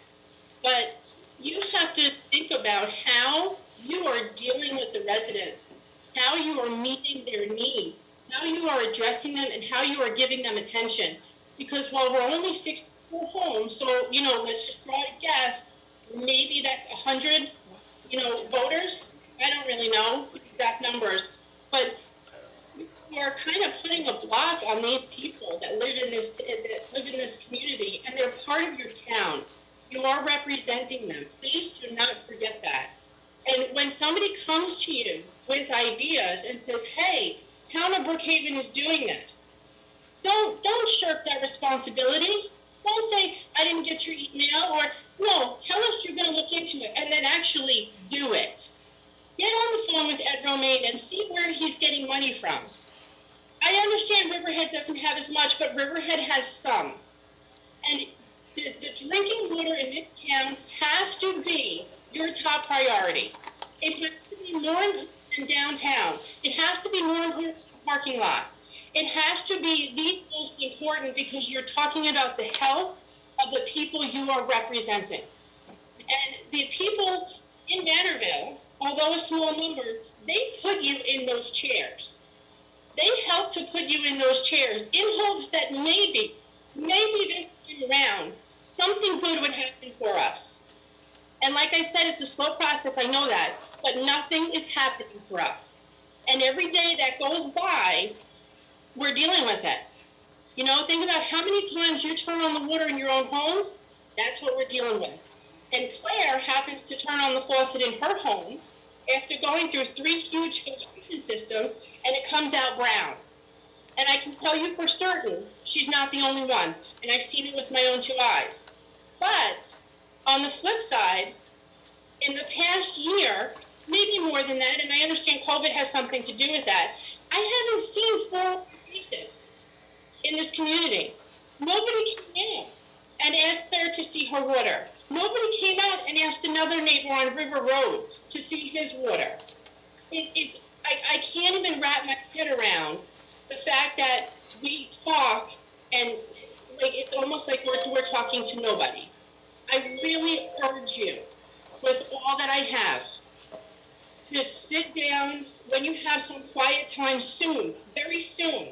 But you have to think about how you are dealing with the residents, how you are meeting their needs, how you are addressing them, and how you are giving them attention. Because while we're only 64 homes, so, you know, let's just throw out a guess, maybe that's 100, you know, voters. I don't really know the exact numbers, but you are kind of putting a block on these people that live in this community, and they're part of your town. You are representing them. Please do not forget that. And when somebody comes to you with ideas and says, hey, Town of Brookhaven is doing this, don't shirk that responsibility. Don't say, I didn't get your email, or no, tell us you're going to look into it, and then actually do it. Get on the phone with Ed Romaine and see where he's getting money from. I understand Riverhead doesn't have as much, but Riverhead has some. And the drinking water in this town has to be your top priority. It has to be more important than downtown. It has to be more important than the parking lot. It has to be the most important because you're talking about the health of the people you are representing. And the people in Manorville, although a small number, they put you in those chairs. They helped to put you in those chairs in hopes that maybe this time around, something good would happen for us. And like I said, it's a slow process, I know that, but nothing is happening for us. And every day that goes by, we're dealing with it. You know, think about how many times you turn on the water in your own homes. That's what we're dealing with. And Claire happens to turn on the faucet in her home after going through 3 huge filtration systems, and it comes out brown. And I can tell you for certain, she's not the only one, and I've seen it with my own 2 eyes. But on the flip side, in the past year, maybe more than that, and I understand COVID has something to do with that, I haven't seen 4 basis in this community. Nobody came in and asked Claire to see her water. Nobody came out and asked another neighbor on River Road to see his water. I can't even wrap my head around the fact that we talk and like it's almost like we're talking to nobody. I really urge you, with all that I have, to sit down when you have some quiet time soon, very soon,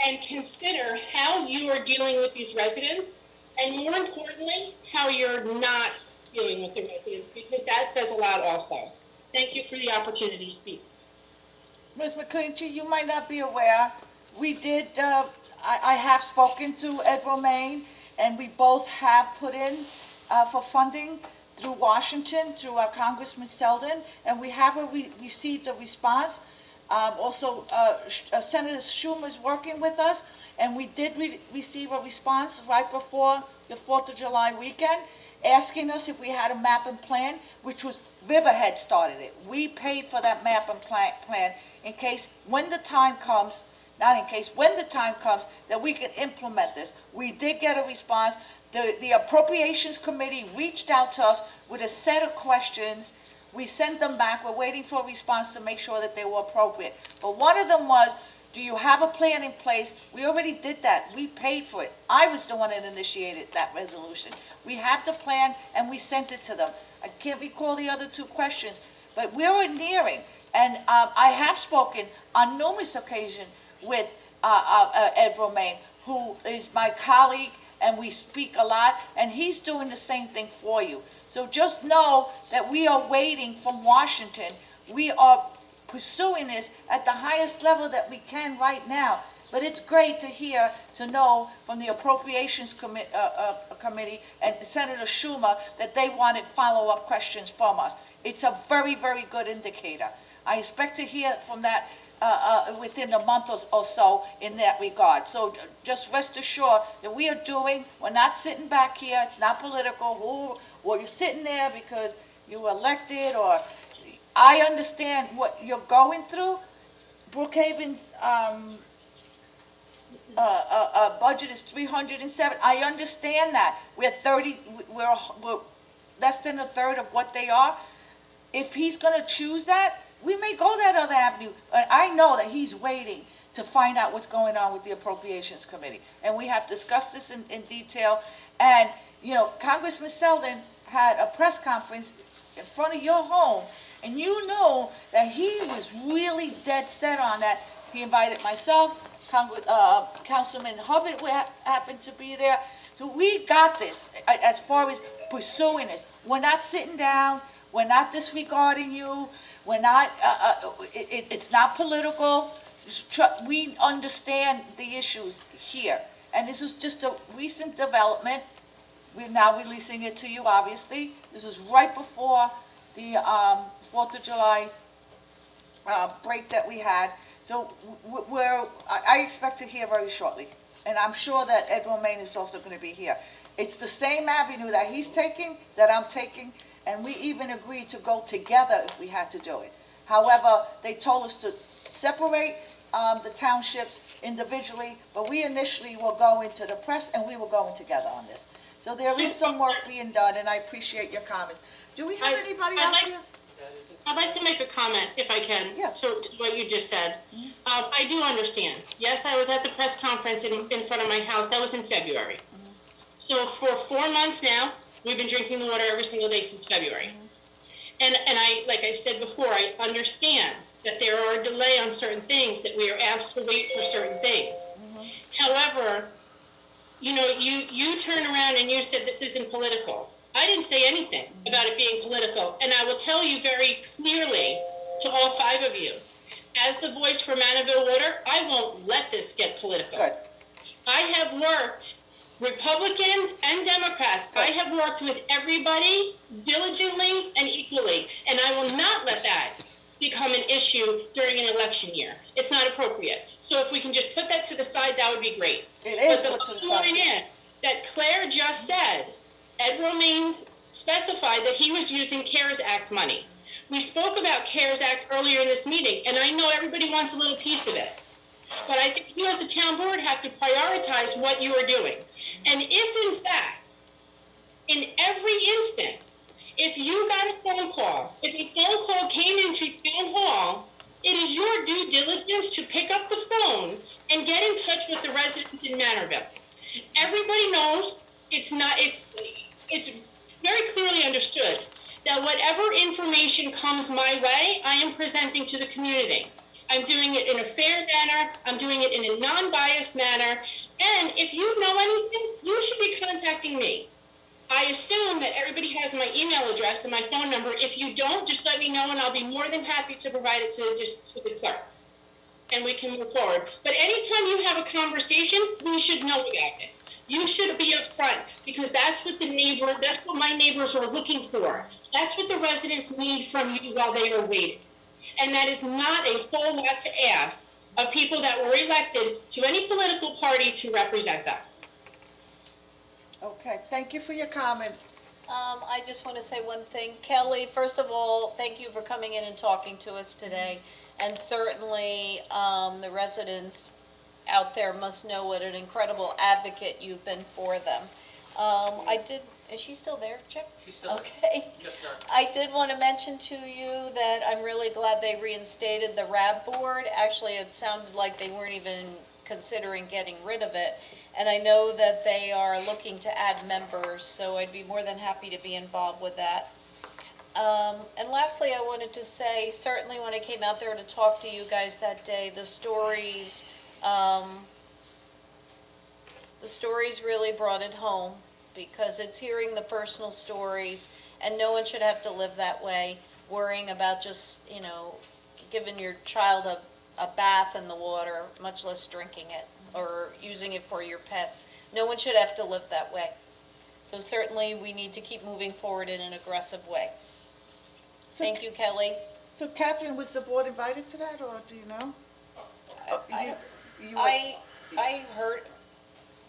and consider how you are dealing with these residents, and more importantly, how you're not dealing with the residents, because that says a lot also. Thank you for the opportunity to speak. Ms. McClinchy, you might not be aware, we did, I have spoken to Ed Romaine, and we both have put in for funding through Washington, through Congressman Selden, and we have received a response. Also, Senator Schumer is working with us, and we did receive a response right before the 4th of July weekend, asking us if we had a map and plan, which was Riverhead started it. We paid for that map and plan in case, when the time comes, not in case, when the time comes, that we can implement this. We did get a response. The Appropriations Committee reached out to us with a set of questions. We sent them back. We're waiting for a response to make sure that they were appropriate. But one of them was, do you have a plan in place? We already did that. We paid for it. I was the one that initiated that resolution. We have the plan, and we sent it to them. I can't recall the other two questions, but we were nearing. And I have spoken on numerous occasions with Ed Romaine, who is my colleague, and we speak a lot, and he's doing the same thing for you. So just know that we are waiting from Washington. We are pursuing this at the highest level that we can right now. But it's great to know from the Appropriations Committee and Senator Schumer that they wanted follow-up questions from us. It's a very, very good indicator. I expect to hear from that within a month or so in that regard. So just rest assured that we're not sitting back here, it's not political, or you're sitting there because you were elected, or I understand what you're going through. Brookhaven's budget is 307. I understand that. We're less than a third of what they are. If he's gonna choose that, we may go that other avenue. But I know that he's waiting to find out what's going on with the Appropriations Committee. And we have discussed this in detail. And, Congressman Selden had a press conference in front of your home, and you know that he was really dead set on that. He invited myself, Councilman Hubbard happened to be there. So we got this as far as pursuing this. We're not sitting down. We're not disregarding you. We're not, it's not political. We understand the issues here. And this is just a recent development. We're now releasing it to you, obviously. This was right before the 4th of July break that we had. So I expect to hear very shortly. And I'm sure that Ed Romaine is also going to be here. It's the same avenue that he's taking, that I'm taking, and we even agreed to go together if we had to do it. However, they told us to separate the townships individually, but we initially were going to the press, and we were going together on this. So there is some work being done, and I appreciate your comments. Do we have anybody else here? I'd like to make a comment, if I can, to what you just said. I do understand. Yes, I was at the press conference in front of my house. That was in February. So for 4 months now, we've been drinking the water every single day since February. And I, like I said before, I understand that there are a delay on certain things, that we are asked to wait for certain things. However, you turned around and you said this isn't political. I didn't say anything about it being political, and I will tell you very clearly to all 5 of you, as the voice for Manorville Water, I won't let this get political. Good. I have worked, Republicans and Democrats, I have worked with everybody diligently and equally, and I will not let that become an issue during an election year. It's not appropriate. So if we can just put that to the side, that would be great. It is but the bottom line is that Claire just said, Ed Romaine specified that he was using CARES Act money. We spoke about CARES Act earlier in this meeting, and I know everybody wants a little piece of it. But I think you as a town board have to prioritize what you are doing. And if in fact, in every instance, if you got a phone call, if a phone call came into town hall, it is your due diligence to pick up the phone and get in touch with the residents in Manorville. Everybody knows it's very clearly understood that whatever information comes my way, I am presenting to the community. I'm doing it in a fair manner, I'm doing it in a non-biased manner, and if you know anything, you should be contacting me. I assume that everybody has my email address and my phone number. If you don't, just let me know and I'll be more than happy to provide it to the clerk. And we can move forward. But anytime you have a conversation, we should know about it. You should be upfront because that's what my neighbors are looking for. That's what the residents need from you while they are waiting. And that is not a whole lot to ask of people that were elected to any political party to represent us. Okay, thank you for your comment. I just want to say one thing. Kelly, first of all, thank you for coming in and talking to us today. And certainly, the residents out there must know what an incredible advocate you've been for them. Is she still there, Chip? She's still there. Okay. I did want to mention to you that I'm really glad they reinstated the RAB board. Actually, it sounded like they weren't even considering getting rid of it. And I know that they are looking to add members, so I'd be more than happy to be involved with that. And lastly, I wanted to say, certainly when I came out there to talk to you guys that day, the stories really brought it home, because it's hearing the personal stories, and no one should have to live that way, worrying about just, giving your child a bath in the water, much less drinking it, or using it for your pets. No one should have to live that way. So certainly, we need to keep moving forward in an aggressive way. Thank you, Kelly. So Catherine, was the board invited to that, or do you know? I heard,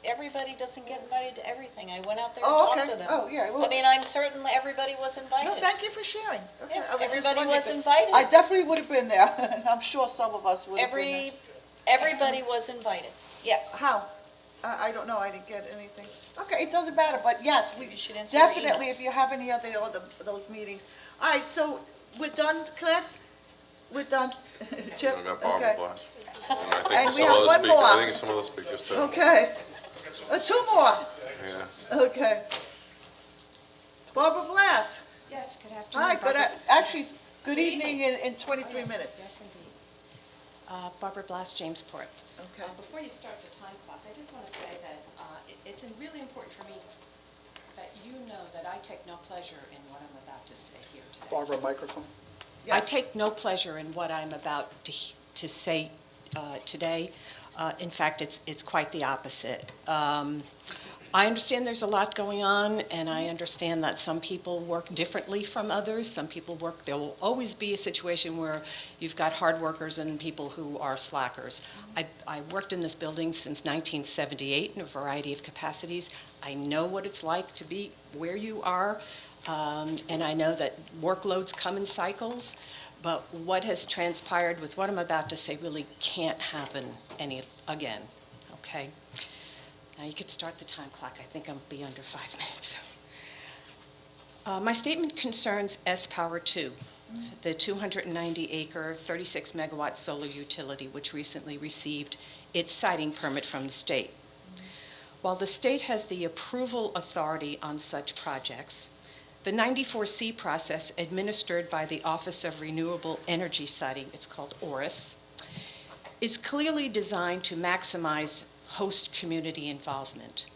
everybody doesn't get invited to everything. I went out there and Oh, talked okay. to them. Oh, yeah. I mean, I'm certain everybody was invited. No, thank you for sharing. Okay, Yeah, I was just everybody wondering was if- invited. I definitely would have been there. I'm sure some of us would have been there. Everybody was invited, yes. How? I don't know, I didn't get anything. Okay, it doesn't matter, but yes, we You should answer your definitely, emails. if you have any other, those meetings. All right, so we're done, Cliff? We're done? Chip? I got Barbara Okay. Blass. And we have one more. I think some of the speakers too. Okay. Two more. Yeah. Okay. Barbara Blass. Yes, good afternoon. Hi, good, Barbara. actually, good evening in 23 minutes. Yes, indeed. Barbara Blass, Jamesport. Okay. Before you start the time clock, I just want to say that it's really important for me that you know that I take no pleasure in what I'm about to say here today. Barbara, microphone. I take no pleasure in what I'm about to say today. In fact, it's quite the opposite. I understand there's a lot going on, and I understand that some people work differently from others. Some people there will always be a situation where you've got hard workers and people who are slackers. I worked in this building since 1978 in a variety of capacities. I know what it's like to be where you are, and I know that workloads come in cycles, but what has transpired with what I'm about to say really can't happen again, okay? Now you could start the time clock. I think I'll be under 5 minutes. My statement concerns S-Power 2, the 290-acre, 36-megawatt solar utility which recently received its siting permit from the state. While the state has the approval authority on such projects, the 94C process administered by the Office of Renewable Energy Siting, it's called ORIS, is clearly designed to maximize host community involvement.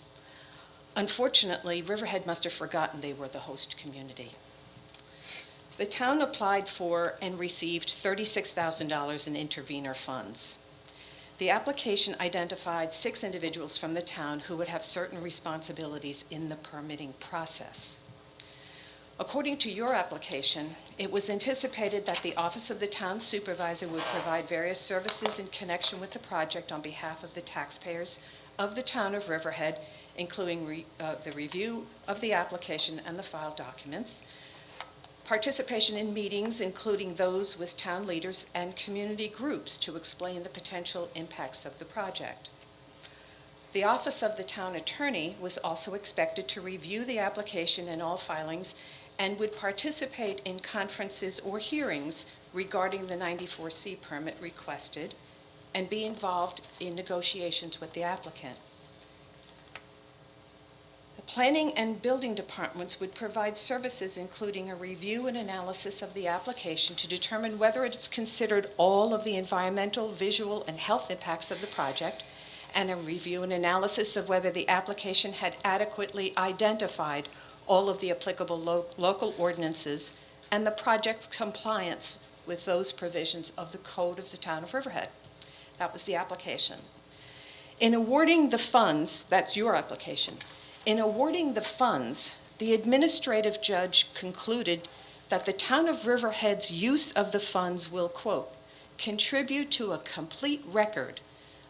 Unfortunately, Riverhead must have forgotten they were the host community. The town applied for and received $36,000 in intervenor funds. The application identified 6 individuals from the town who would have certain responsibilities in the permitting process. According to your application, it was anticipated that the Office of the Town Supervisor would provide various services in connection with the project on behalf of the taxpayers of the town of Riverhead, including the review of the application and the filed documents, participation in meetings, including those with town leaders and community groups to explain the potential impacts of the project. The Office of the Town Attorney was also expected to review the application and all filings and would participate in conferences or hearings regarding the 94C permit requested and be involved in negotiations with the applicant. The Planning and Building Departments would provide services including a review and analysis of the application to determine whether it's considered all of the environmental, visual, and health impacts of the project, and a review and analysis of whether the application had adequately identified all of the applicable local ordinances and the project's compliance with those provisions of the Code of the Town of Riverhead. That was the application. In awarding the funds, that's your application, in awarding the funds, the administrative judge concluded that the Town of Riverhead's use of the funds will, quote, contribute to a complete record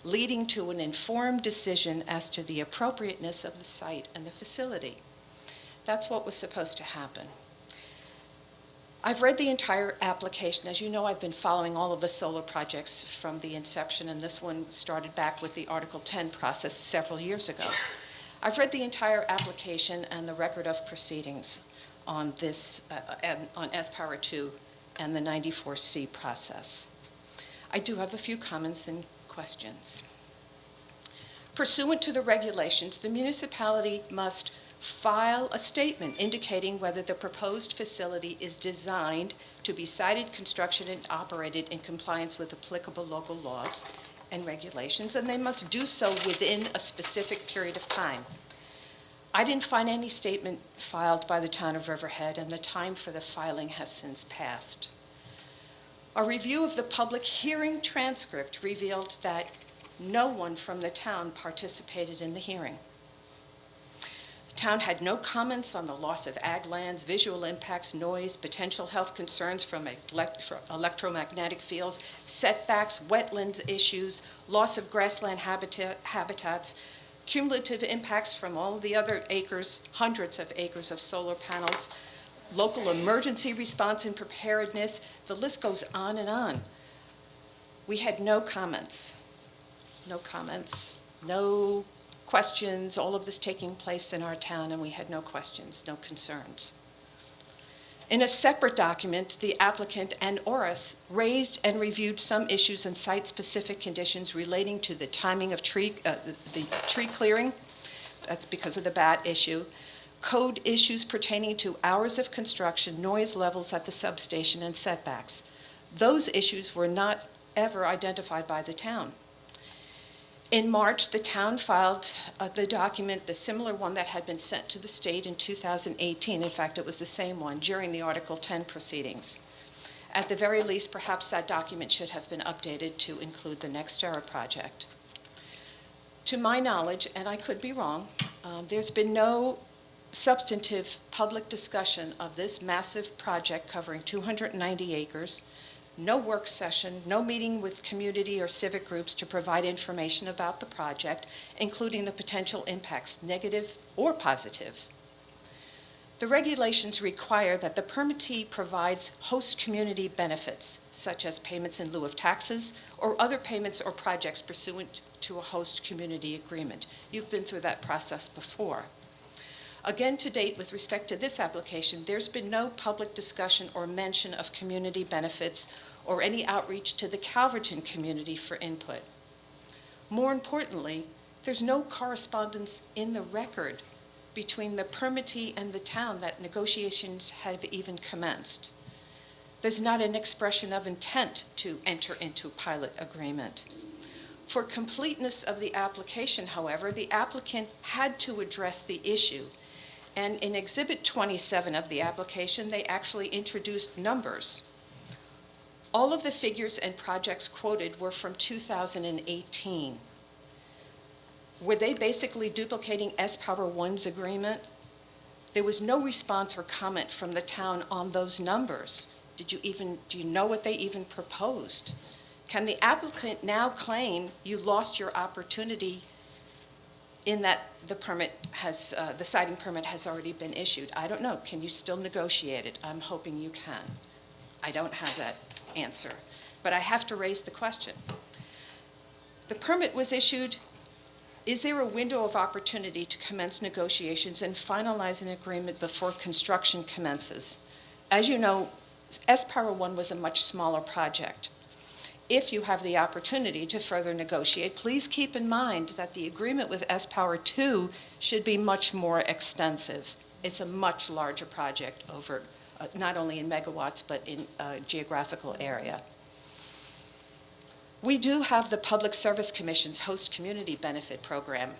leading to an informed decision as to the appropriateness of the site and the facility. That's what was supposed to happen. I've read the entire application. As you know, I've been following all of the solar projects from the inception, and this one started back with the Article 10 process several years ago. I've read the entire application and the record of proceedings on this, on S-Power 2 and the 94C process. I do have a few comments and questions. Pursuant to the regulations, the municipality must file a statement indicating whether the proposed facility is designed to be sited, constructed, and operated in compliance with applicable local laws and regulations, and they must do so within a specific period of time. I didn't find any statement filed by the Town of Riverhead, and the time for the filing has since passed. A review of the public hearing transcript revealed that no one from the town participated in the hearing. The town had no comments on the loss of ag lands, visual impacts, noise, potential health concerns from electromagnetic fields, setbacks, wetlands issues, loss of grassland habitats, cumulative impacts from all the other acres, hundreds of acres of solar panels, local emergency response and preparedness. The list goes on and on. We had no comments, no questions, all of this taking place in our town, and we had no questions, no concerns. In a separate document, the applicant and ORIS raised and reviewed some issues and site-specific conditions relating to the timing of the tree clearing. That's because of the bat issue. Code issues pertaining to hours of construction, noise levels at the substation, and setbacks. Those issues were not ever identified by the town. In March, the town filed the document, the similar one that had been sent to the state in 2018. In fact, it was the same one during the Article 10 proceedings. At the very least, perhaps that document should have been updated to include the NextEra project. To my knowledge, and I could be wrong, there's been no substantive public discussion of this massive project covering 290 acres, no work session, no meeting with community or civic groups to provide information about the project, including the potential impacts, negative or positive. The regulations require that the permittee provides host community benefits, such as payments in lieu of taxes or other payments or projects pursuant to a host community agreement. You've been through that process before. Again, to date, with respect to this application, there's been no public discussion or mention of community benefits or any outreach to the Calverton community for input. More importantly, there's no correspondence in the record between the permittee and the town that negotiations have even commenced. There's not an expression of intent to enter into pilot agreement. For completeness of the application, however, the applicant had to address the issue. And in Exhibit 27 of the application, they actually introduced numbers. All of the figures and projects quoted were from 2018. Were they basically duplicating S-Power 1's agreement? There was no response or comment from the town on those numbers. Do you know what they even proposed? Can the applicant now claim you lost your opportunity in that the permit has, the siding permit has already been issued. I don't know, can you still negotiate it? I'm hoping you can. I don't have that answer, but I have to raise the question. The permit was issued. Is there a window of opportunity to commence negotiations and finalize an agreement before construction commences? As you know, S-Power 1 was a much smaller project. If you have the opportunity to further negotiate, please keep in mind that the agreement with S-Power 2 should be much more extensive. It's a much larger project over, not only in megawatts, but in geographical area. We do have the Public Service Commission's Host Community Benefit Program.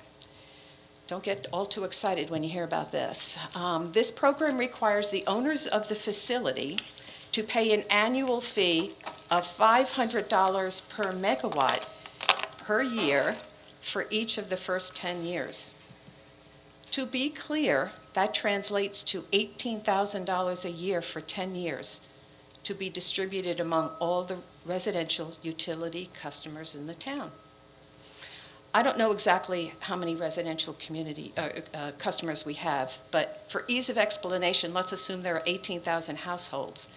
Don't get all too excited when you hear about this. This program requires the owners of the facility to pay an annual fee of $500 per megawatt per year for each of the first 10 years. To be clear, that translates to $18,000 a year for 10 years to be distributed among all the residential utility customers in the town. I don't know exactly how many residential community customers we have, but for ease of explanation, let's assume there are 18,000 households.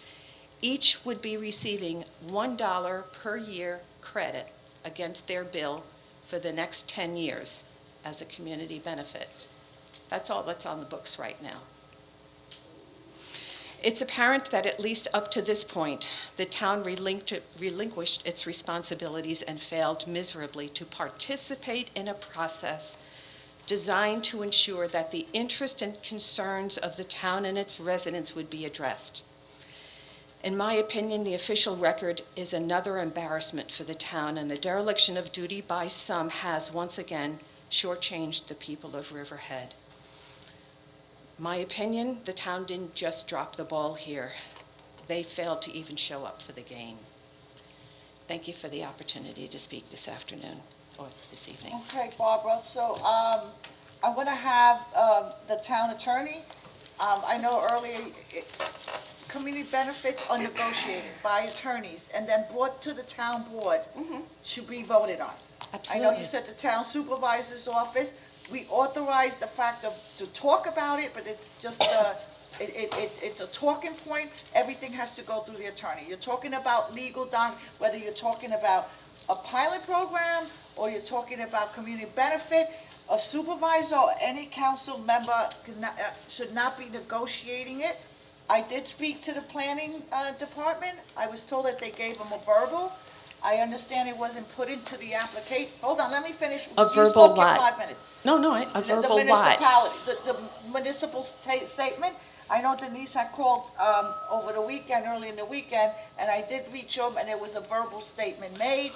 Each would be receiving $1 per year credit against their bill for the next 10 years as a community benefit. That's all that's on the books right now. It's apparent that at least up to this point, the town relinquished its responsibilities and failed miserably to participate in a process designed to ensure that the interests and concerns of the town and its residents would be addressed. In my opinion, the official record is another embarrassment for the town, and the dereliction of duty by some has once again shortchanged the people of Riverhead. My opinion, the town didn't just drop the ball here. They failed to even show up for the game. Thank you for the opportunity to speak this afternoon, or this evening. Okay, Barbara, so I'm going to have the town attorney. I know earlier, community benefits are negotiated by attorneys and then brought to the town board to be voted on. Absolutely. I know you said the town supervisor's office. We authorized the fact to talk about it, but it's just it's a talking point. Everything has to go through the attorney. You're talking about legal whether you're talking about a pilot program or you're talking about community benefit. A supervisor or any council member should not be negotiating it. I did speak to the planning department. I was told that they gave them a verbal. I understand it wasn't put into the application. Hold on, let me finish. A You verbal spoke your what? 5 minutes. No, a verbal The what? municipality, the municipal statement. I know Denise had called over the weekend, early in the weekend, and I did reach them, and there was a verbal statement made.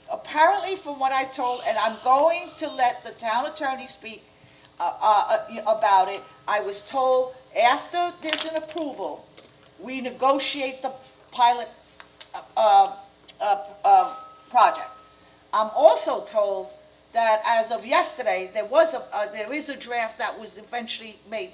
Apparently, from what I told, and I'm going to let the town attorney speak about it, I was told after there's an approval, we negotiate the pilot project. I'm also told that as of yesterday, there is a draft that was eventually made.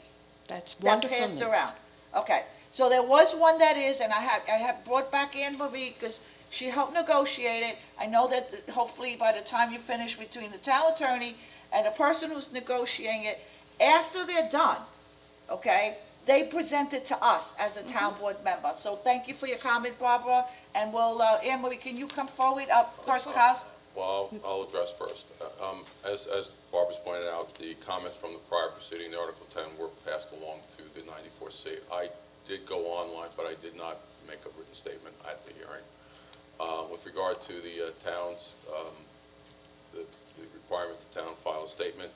That's that wonderful passed news. around. Okay, so there was one that is, and I have brought back Anne Marie because she helped negotiate it. I know that hopefully by the time you finish between the town attorney and the person who's negotiating it, after they're done, okay, they present it to us as a town board member. So thank you for your comment, Barbara, and we'll, Anne Marie, can you come forward up first, Klaus? Well, I'll address first. As Barbara's pointed out, the comments from the prior proceeding, the Article 10, were passed along to the 94C. I did go online, but I did not make a written statement at the hearing. With regard to the town's, the requirement the town file a statement,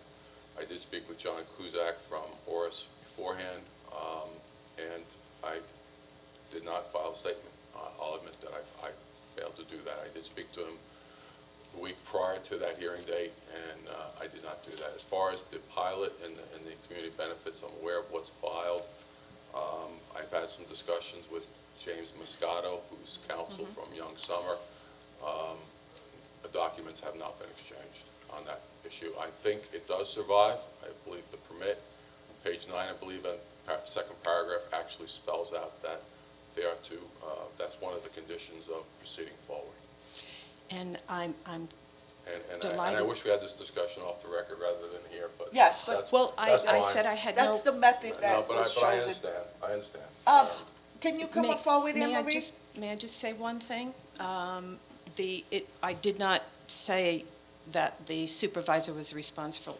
I did speak with John Kuzak from Oris beforehand, and I did not file a statement. I'll admit that I failed to do that. I did speak to him the week prior to that hearing date, and I did not do that. As far as the pilot and the community benefits, I'm aware of what's filed. I've had some discussions with James Moscato, who's counsel from Young Summer. The documents have not been exchanged on that issue. I think it does survive. I believe the permit, page 9, I believe, in second paragraph actually spells out that they are to, that's one of the conditions of proceeding forward. And I'm And I Delighted. wish we had this discussion off the record rather than here, but. Yes, but- that's- Well, I that's fine. said I had no. That's the method No, that but was I chosen. understand, I understand. Can you come May- up forward, Anne may I Marie? May I just say one thing? I did not say that the supervisor was responsible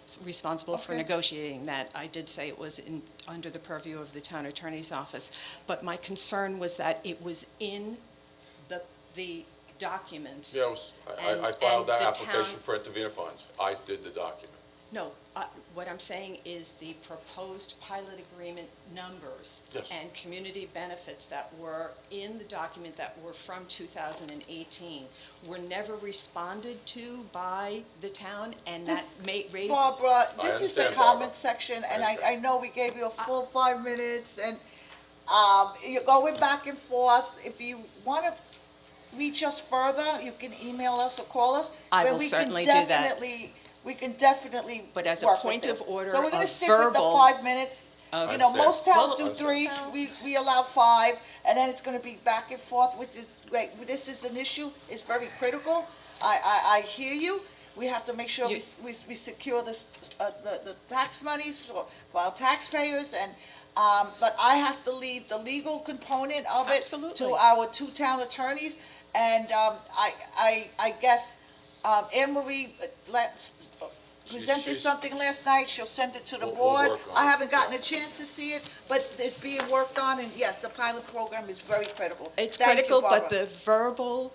for Okay. negotiating that. I did say it was under the purview of the town attorney's office. But my concern was that it was in the documents. Yeah, I And filed that the application town- for intervenor funds. I did the document. No, what I'm saying is the proposed pilot agreement numbers Yes. and community benefits that were in the document that were from 2018 were never responded to by the town, and that raised... Barbara, this is the understand, comment Barbara. section, and I I understand. know we gave you a full 5 minutes, and you're going back and forth. If you want to reach us further, you can email us or call us. I but will we can certainly do that. We can definitely But as a work point with of it. order, So we're going a to stick with the verbal 5 minutes. of- You know, most towns do Well, 3, we allow 5, and then it's going to be back and forth, which is, great. This is an issue, it's very critical. I hear you. We have to make sure we secure the tax monies for our taxpayers, and, but I have to leave the legal component of it Absolutely. to our 2 town attorneys, and I guess Anne Marie presented she's- something last night, she'll send it to the We'll board. work on I it, haven't gotten yeah. a chance to see it, but it's being worked on, and yes, the pilot program is very critical. It's Thank you, critical, but Barbara. the verbal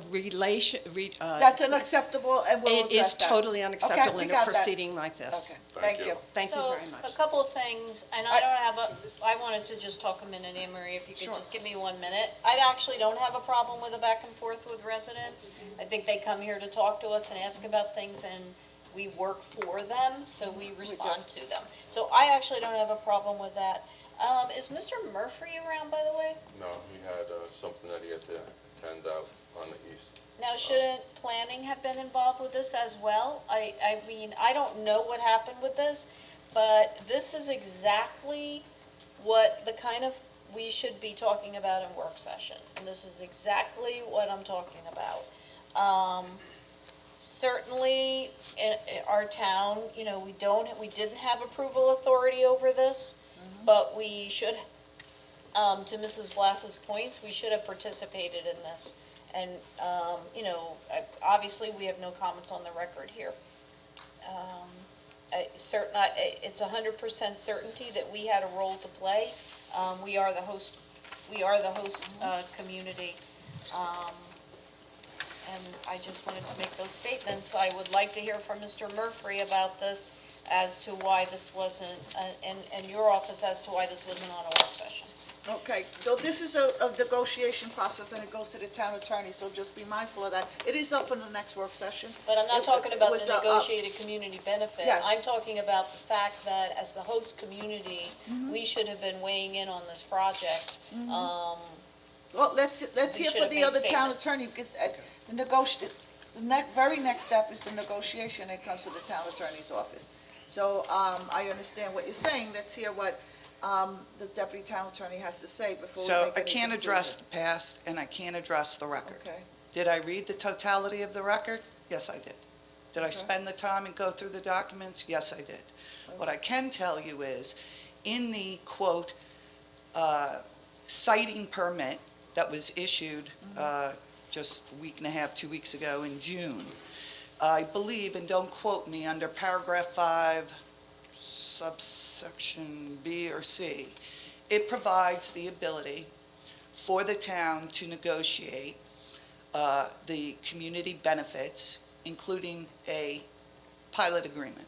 relation... That's unacceptable, and we'll It address is that. totally unacceptable we in a got that. proceeding like this. Okay, thank you. Thank you So, very much. a couple of things, and I wanted to just talk a minute, Anne Marie, if you could Sure. just give me 1 minute. I actually don't have a problem with a back and forth with residents. I think they come here to talk to us and ask about things, and we work for them, so we respond to them. So I actually don't have a problem with that. Is Mr. Murphy around, by the way? No, he had something that he had to attend out on the east. Now, shouldn't planning have been involved with this as well? I mean, I don't know what happened with this, but this is exactly what the kind of, we should be talking about in work session. And this is exactly what I'm talking about. Certainly, in our town, you know, we didn't have approval authority over this, but we should, to Mrs. Blass's points, we should have participated in this. And, you know, obviously, we have no comments on the record here. It's 100% certainty that we had a role to play. We are the host community. And I just wanted to make those statements. I would like to hear from Mr. Murphy about this as to why this wasn't, and your office as to why this wasn't on a work session. Okay, so this is a negotiation process, and it goes to the town attorney, so just be mindful of that. It is up for the next work session. But I'm not It- talking it about was, the negotiated community benefit. Yes. I'm talking about the fact that as the host community, we should have been weighing in on this project. Well, let's We hear should from have the made other town statements. attorney, because the very next step is the negotiation, it comes to the town attorney's office. So, I understand what you're saying, let's hear what, the deputy town attorney has to say before we So make I any can't address conclusion. the past, and I can't address the record. Okay, Did I read the totality of the record? Yes, I did. Did I Okay. spend the time and go through the documents? Yes, I did. What I can tell you is, in the quote, citing permit that was issued just a week and a half, 2 weeks ago in June, I believe, and don't quote me, under paragraph 5, subsection B or C, it provides the ability for the town to negotiate the community benefits, including a pilot agreement.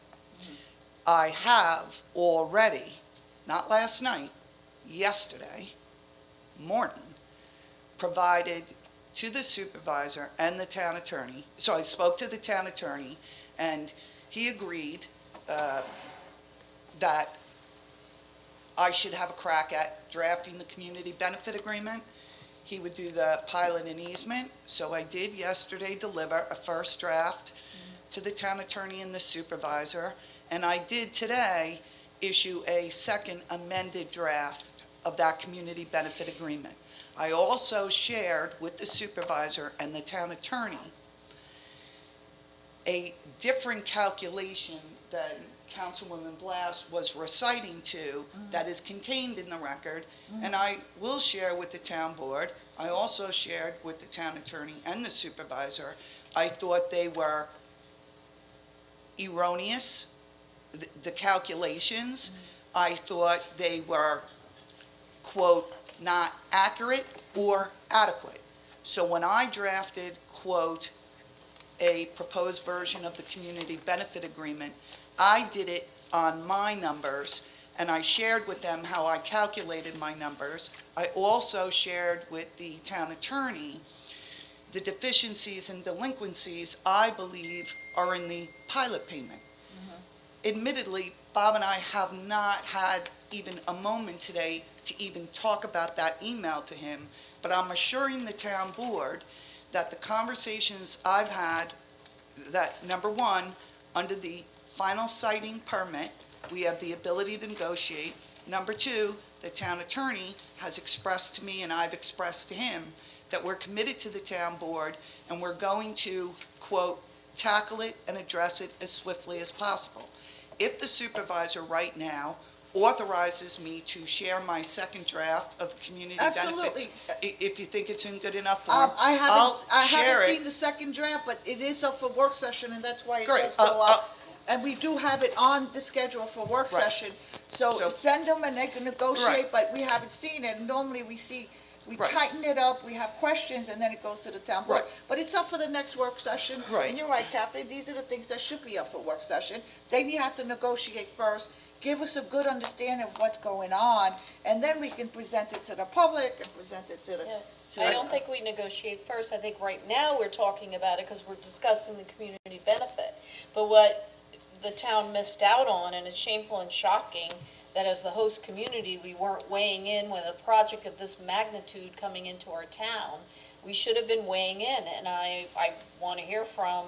I have already, not last night, yesterday morning, provided to the supervisor and the town attorney, so I spoke to the town attorney, and he agreed that I should have a crack at drafting the community benefit agreement. He would do the pilot and easement, so I did yesterday deliver a first draft to the town attorney and the supervisor, and I did today issue a second amended draft of that community benefit agreement. I also shared with the supervisor and the town attorney a different calculation than Councilwoman Blas was reciting to, that is contained in the record, and I will share with the town board, I also shared with the town attorney and the supervisor, I thought they were erroneous, the calculations. I thought they were, quote, not accurate or adequate. So when I drafted, quote, a proposed version of the community benefit agreement, I did it on my numbers, and I shared with them how I calculated my numbers. I also shared with the town attorney the deficiencies and delinquencies I believe are in the pilot payment. Admittedly, Bob and I have not had even a moment today to even talk about that email to him, but I'm assuring the town board that the conversations I've had, that number one, under the final siting permit, we have the ability to negotiate. Number two, the town attorney has expressed to me and I've expressed to him that we're committed to the town board and we're going to, quote, tackle it and address it as swiftly as possible. If the supervisor right now authorizes me to share my second draft of the community benefits, if you think it's good enough for him, I I'll haven't share seen it. the second draft, but it is up for work session, and that's why it Great. does go up. And we do have it on the schedule for work Right. session. So So- send them and they can negotiate, Right. but we haven't seen it. Normally we Right. tighten it up, we have questions, and then it goes to the town board. Right. But it's up for the next work session. Right. And you're right, Catherine, these are the things that should be up for work session. Then you have to negotiate first, give us a good understanding of what's going on, and then we can present it to the public and present it to the. to I the- don't think we negotiate first. I think right now we're talking about it because we're discussing the community benefit. But what the town missed out on, and it's shameful and shocking, that as the host community, we weren't weighing in with a project of this magnitude coming into our town. We should have been weighing in, and I want to hear from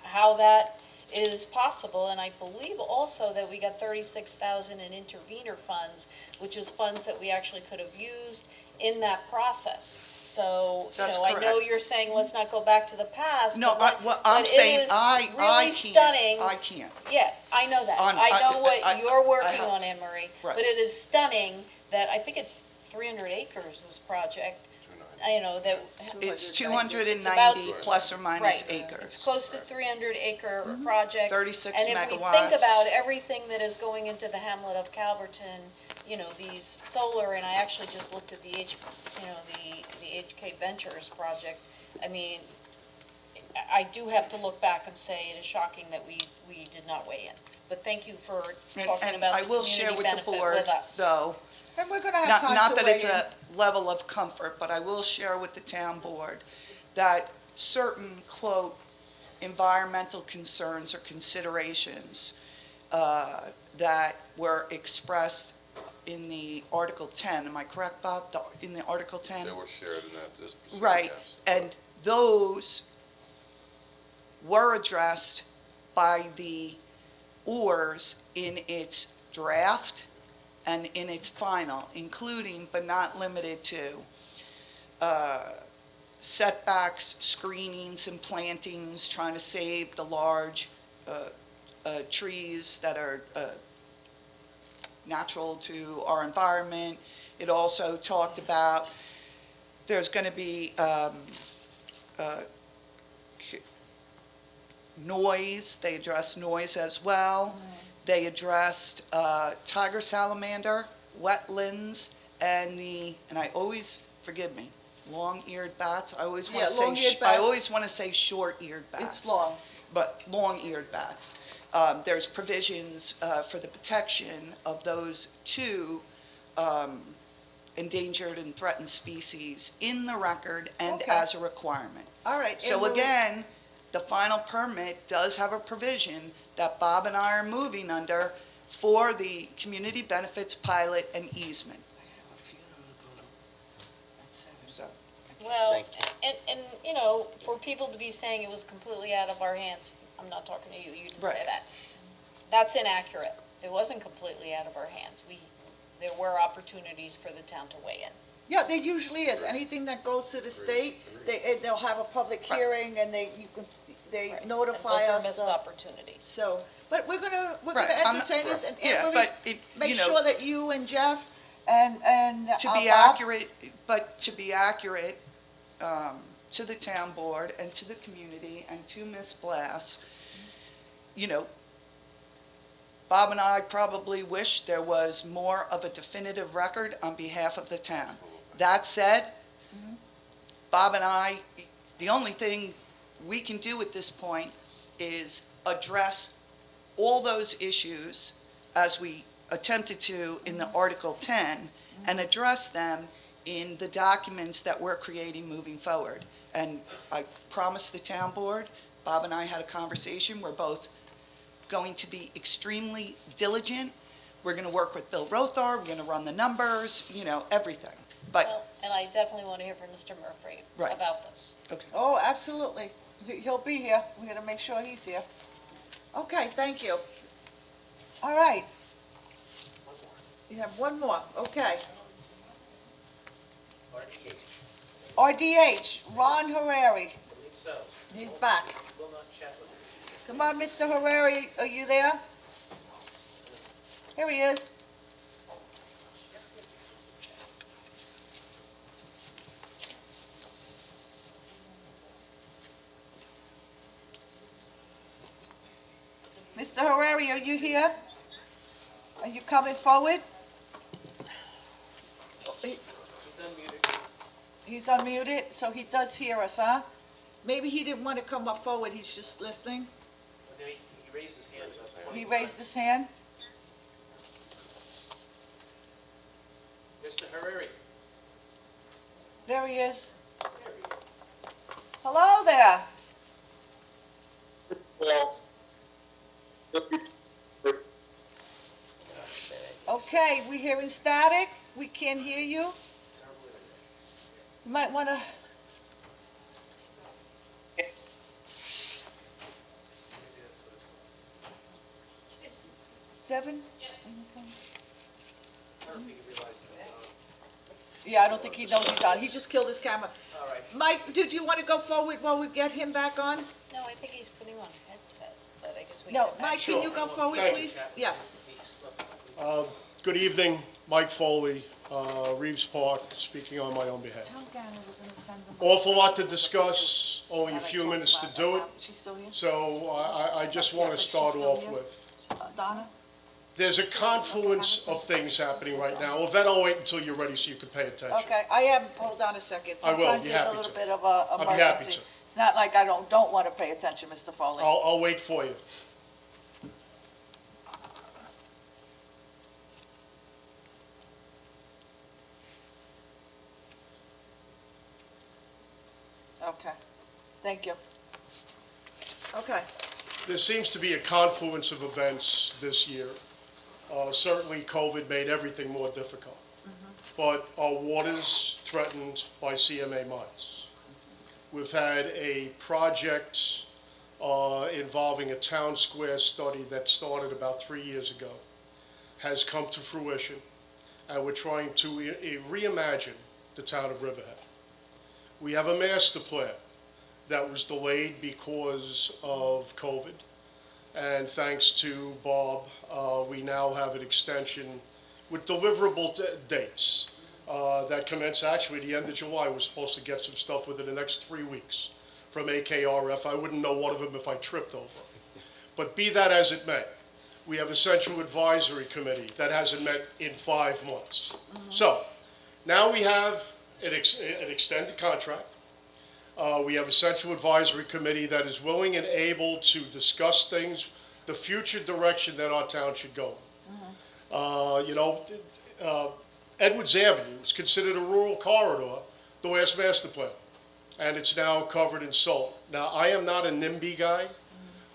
how that is possible. And I believe also that we got 36,000 in intervenor funds, which is funds that we actually could have used in that process. So, That's I know correct. you're saying let's not go back to the past. No, but I'm it saying is I really can't. stunning. I can't. Yeah, I know that. On- I know what I- you're working have- on, Anne Marie. Right. But it is stunning that, I think it's 300 acres, this project, that. It's It's 290 about- plus or minus Right. acres. It's close to 300 acre project. 36 And if we think megawatts. about everything that is going into the hamlet of Calverton, these solar, and I actually just looked at the HK Ventures project. I mean, I do have to look back and say it is shocking that we did not weigh in. But thank you for talking And about I the will share community with the benefit board, with us. though, And we're gonna have time not to that weigh it's in. a level of comfort, but I will share with the town board that certain, quote, environmental concerns or considerations that were expressed in the Article 10, am I correct, Bob? In the Article 10? They were shared in that disposition. Right, yes. and those were addressed by the ORS in its draft and in its final, including but not limited to setbacks, screenings, and plantings, trying to save the large trees that are natural to our environment. It also talked about there's going to be noise. They addressed noise as well. They addressed tiger salamander, wetlands, and I always, forgive me, long-eared bats. I always want to say, long-eared I bats. always want to say short-eared bats. It's long. But long-eared bats. There's provisions for the protection of those two endangered and threatened species in the record and Okay. as a requirement. All right. So and we'll- again, the final permit does have a provision that Bob and I are moving under for the community benefits pilot and easement. So, Well, and for people to be saying it was completely out of our hands, I'm not talking to you, you didn't say Right. that. That's inaccurate. It wasn't completely out of our hands. There were opportunities for the town to weigh in. Yeah, there usually is. Anything that goes to the state, they'll have a public hearing and they Right. notify And those are us. missed opportunities. So, but we're gonna Right, I'm not- entertain this and Yeah, really but it, make you know, sure that you and Jeff and to be Bob- accurate, but to be accurate to the town board and to the community and to Ms. Blass, you know, Bob and I probably wish there was more of a definitive record on behalf of the town. That said, Bob and I, the only thing we can do at this point is address all those issues as we attempted to in the Article 10 and address them in the documents that we're creating moving forward. And I promised the town board, Bob and I had a conversation, we're both going to be extremely diligent. We're going to work with Bill Rothar, we're going to run the numbers, you know, everything. But, Well, and I definitely want to hear from Mr. Murphy Right. about this. Oh, absolutely. He'll be here. We're gonna make sure he's here. Okay, thank you. All right. You have one more, okay. RDH, Ron Harari. He's back. Come on, Mr. Harari, are you there? Here he is. Mr. Harari, are you here? Are you coming forward? He's unmuted, so he does hear us, huh? Maybe he didn't want to come up forward, he's just listening. He raised his hand. He raised his hand. Mr. Harari. There he is. Hello there. Okay, we hearing static. We can't hear you. You might want to. Devin? I don't think he realized that. Yeah, I don't think he knows he's on. He just killed his camera. All right. Mike, did you want to go forward while we get him back on? No, I think he's putting on a headset, but I guess we No, can. Mike, can you go forward, Thank you. please? Yeah. Good evening, Mike Foley, Reeves Park, speaking on my own behalf. Tell Gary we're going to send him. Awful lot to discuss, only a few minutes to do it, She's still here? so I just want to start off with, Donna? there's a confluence of things happening right now. Yvette, I'll wait until you're ready so you can pay attention. Okay, I am, hold on a second. I will, Sometimes be there's happy a little to. bit of a I'll be happy emergency. to. It's not like I don't want to pay attention, Mr. Foley. I'll wait for you. Okay, thank you. Okay, There seems to be a confluence of events this year. Certainly, COVID made everything more difficult. But our water's threatened by CMA mines. We've had a project involving a town square study that started about 3 years ago, has come to fruition, and we're trying to reimagine the town of Riverhead. We have a master plan that was delayed because of COVID. And thanks to Bob, we now have an extension with deliverable dates that commence actually at the end of July. We're supposed to get some stuff within the next 3 weeks from AKRF. I wouldn't know one of them if I tripped over. But be that as it may, we have a central advisory committee that hasn't met in 5 months. So now we have an extended contract. We have a central advisory committee that is willing and able to discuss things, the future direction that our town should go. Edwards Avenue is considered a rural corridor, the last master plan, and it's now covered in solar. Now, I am not a NIMBY guy.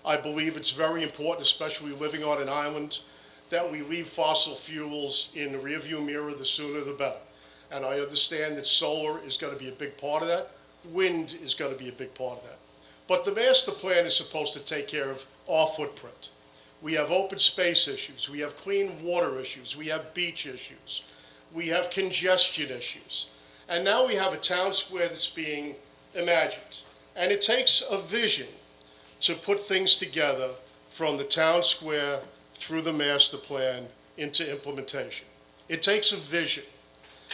I believe it's very important, especially living on an island, that we leave fossil fuels in the rearview mirror, the sooner the better. And I understand that solar is going to be a big part of that. Wind is going to be a big part of that. But the master plan is supposed to take care of our footprint. We have open space issues. We have clean water issues. We have beach issues. We have congestion issues. And now we have a town square that's being imagined. And it takes a vision to put things together from the town square through the master plan into implementation. It takes a vision,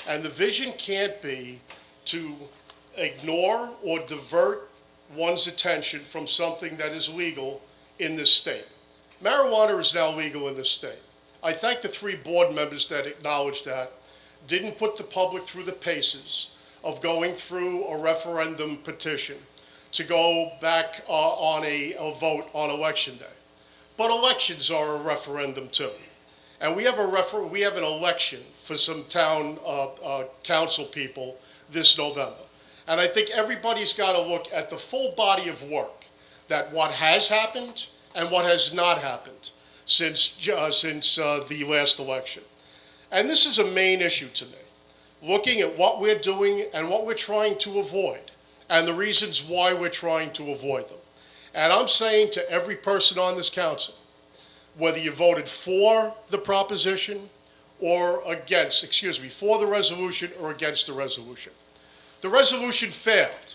and the vision can't be to ignore or divert one's attention from something that is legal in this state. Marijuana is now legal in this state. I thank the 3 board members that acknowledged that, didn't put the public through the paces of going through a referendum petition to go back on a vote on election day. But elections are a referendum too. And we have an election for some town council people this November. And I think everybody's got to look at the full body of work, that what has happened and what has not happened since the last election. And this is a main issue to me, looking at what we're doing and what we're trying to avoid, and the reasons why we're trying to avoid them. And I'm saying to every person on this council, whether you voted for the proposition or against, for the resolution or against the resolution. The resolution failed.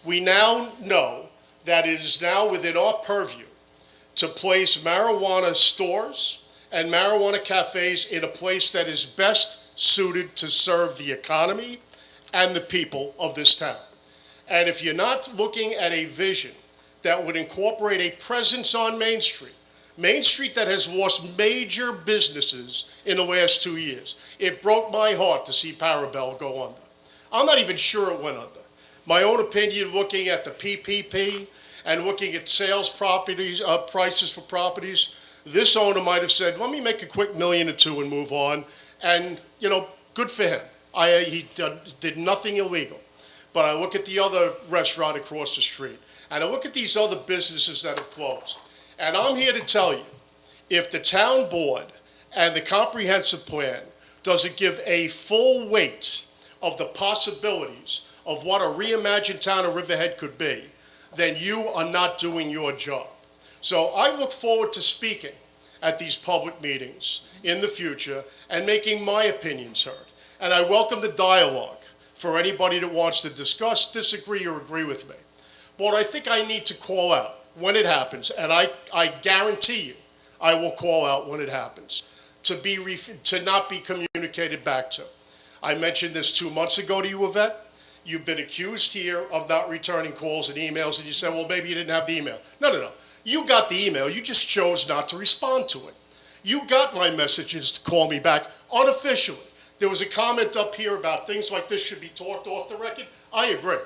We now know that it is now within our purview to place marijuana stores and marijuana cafes in a place that is best suited to serve the economy and the people of this town. And if you're not looking at a vision that would incorporate a presence on Main Street that has lost major businesses in the last 2 years. It broke my heart to see Parabel go under. I'm not even sure it went under. My own opinion, looking at the PPP and looking at sales properties, prices for properties, this owner might have said, let me make a quick $1 million or $2 million and move on. And, good for him. He did nothing illegal. But I look at the other restaurant across the street, and I look at these other businesses that have closed. And I'm here to tell you, if the town board and the comprehensive plan doesn't give a full weight of the possibilities of what a reimagined town of Riverhead could be, then you are not doing your job. So I look forward to speaking at these public meetings in the future and making my opinions heard. And I welcome the dialogue for anybody that wants to discuss, disagree, or agree with me. But I think I need to call out when it happens, and I guarantee you I will call out when it happens, to not be communicated back to. I mentioned this 2 months ago to you, Yvette. You've been accused here of not returning calls and emails, and you said, well, maybe you didn't have the email. No. You got the email. You just chose not to respond to it. You got my messages to call me back unofficially. There was a comment up here about things like this should be talked off the record. I agree.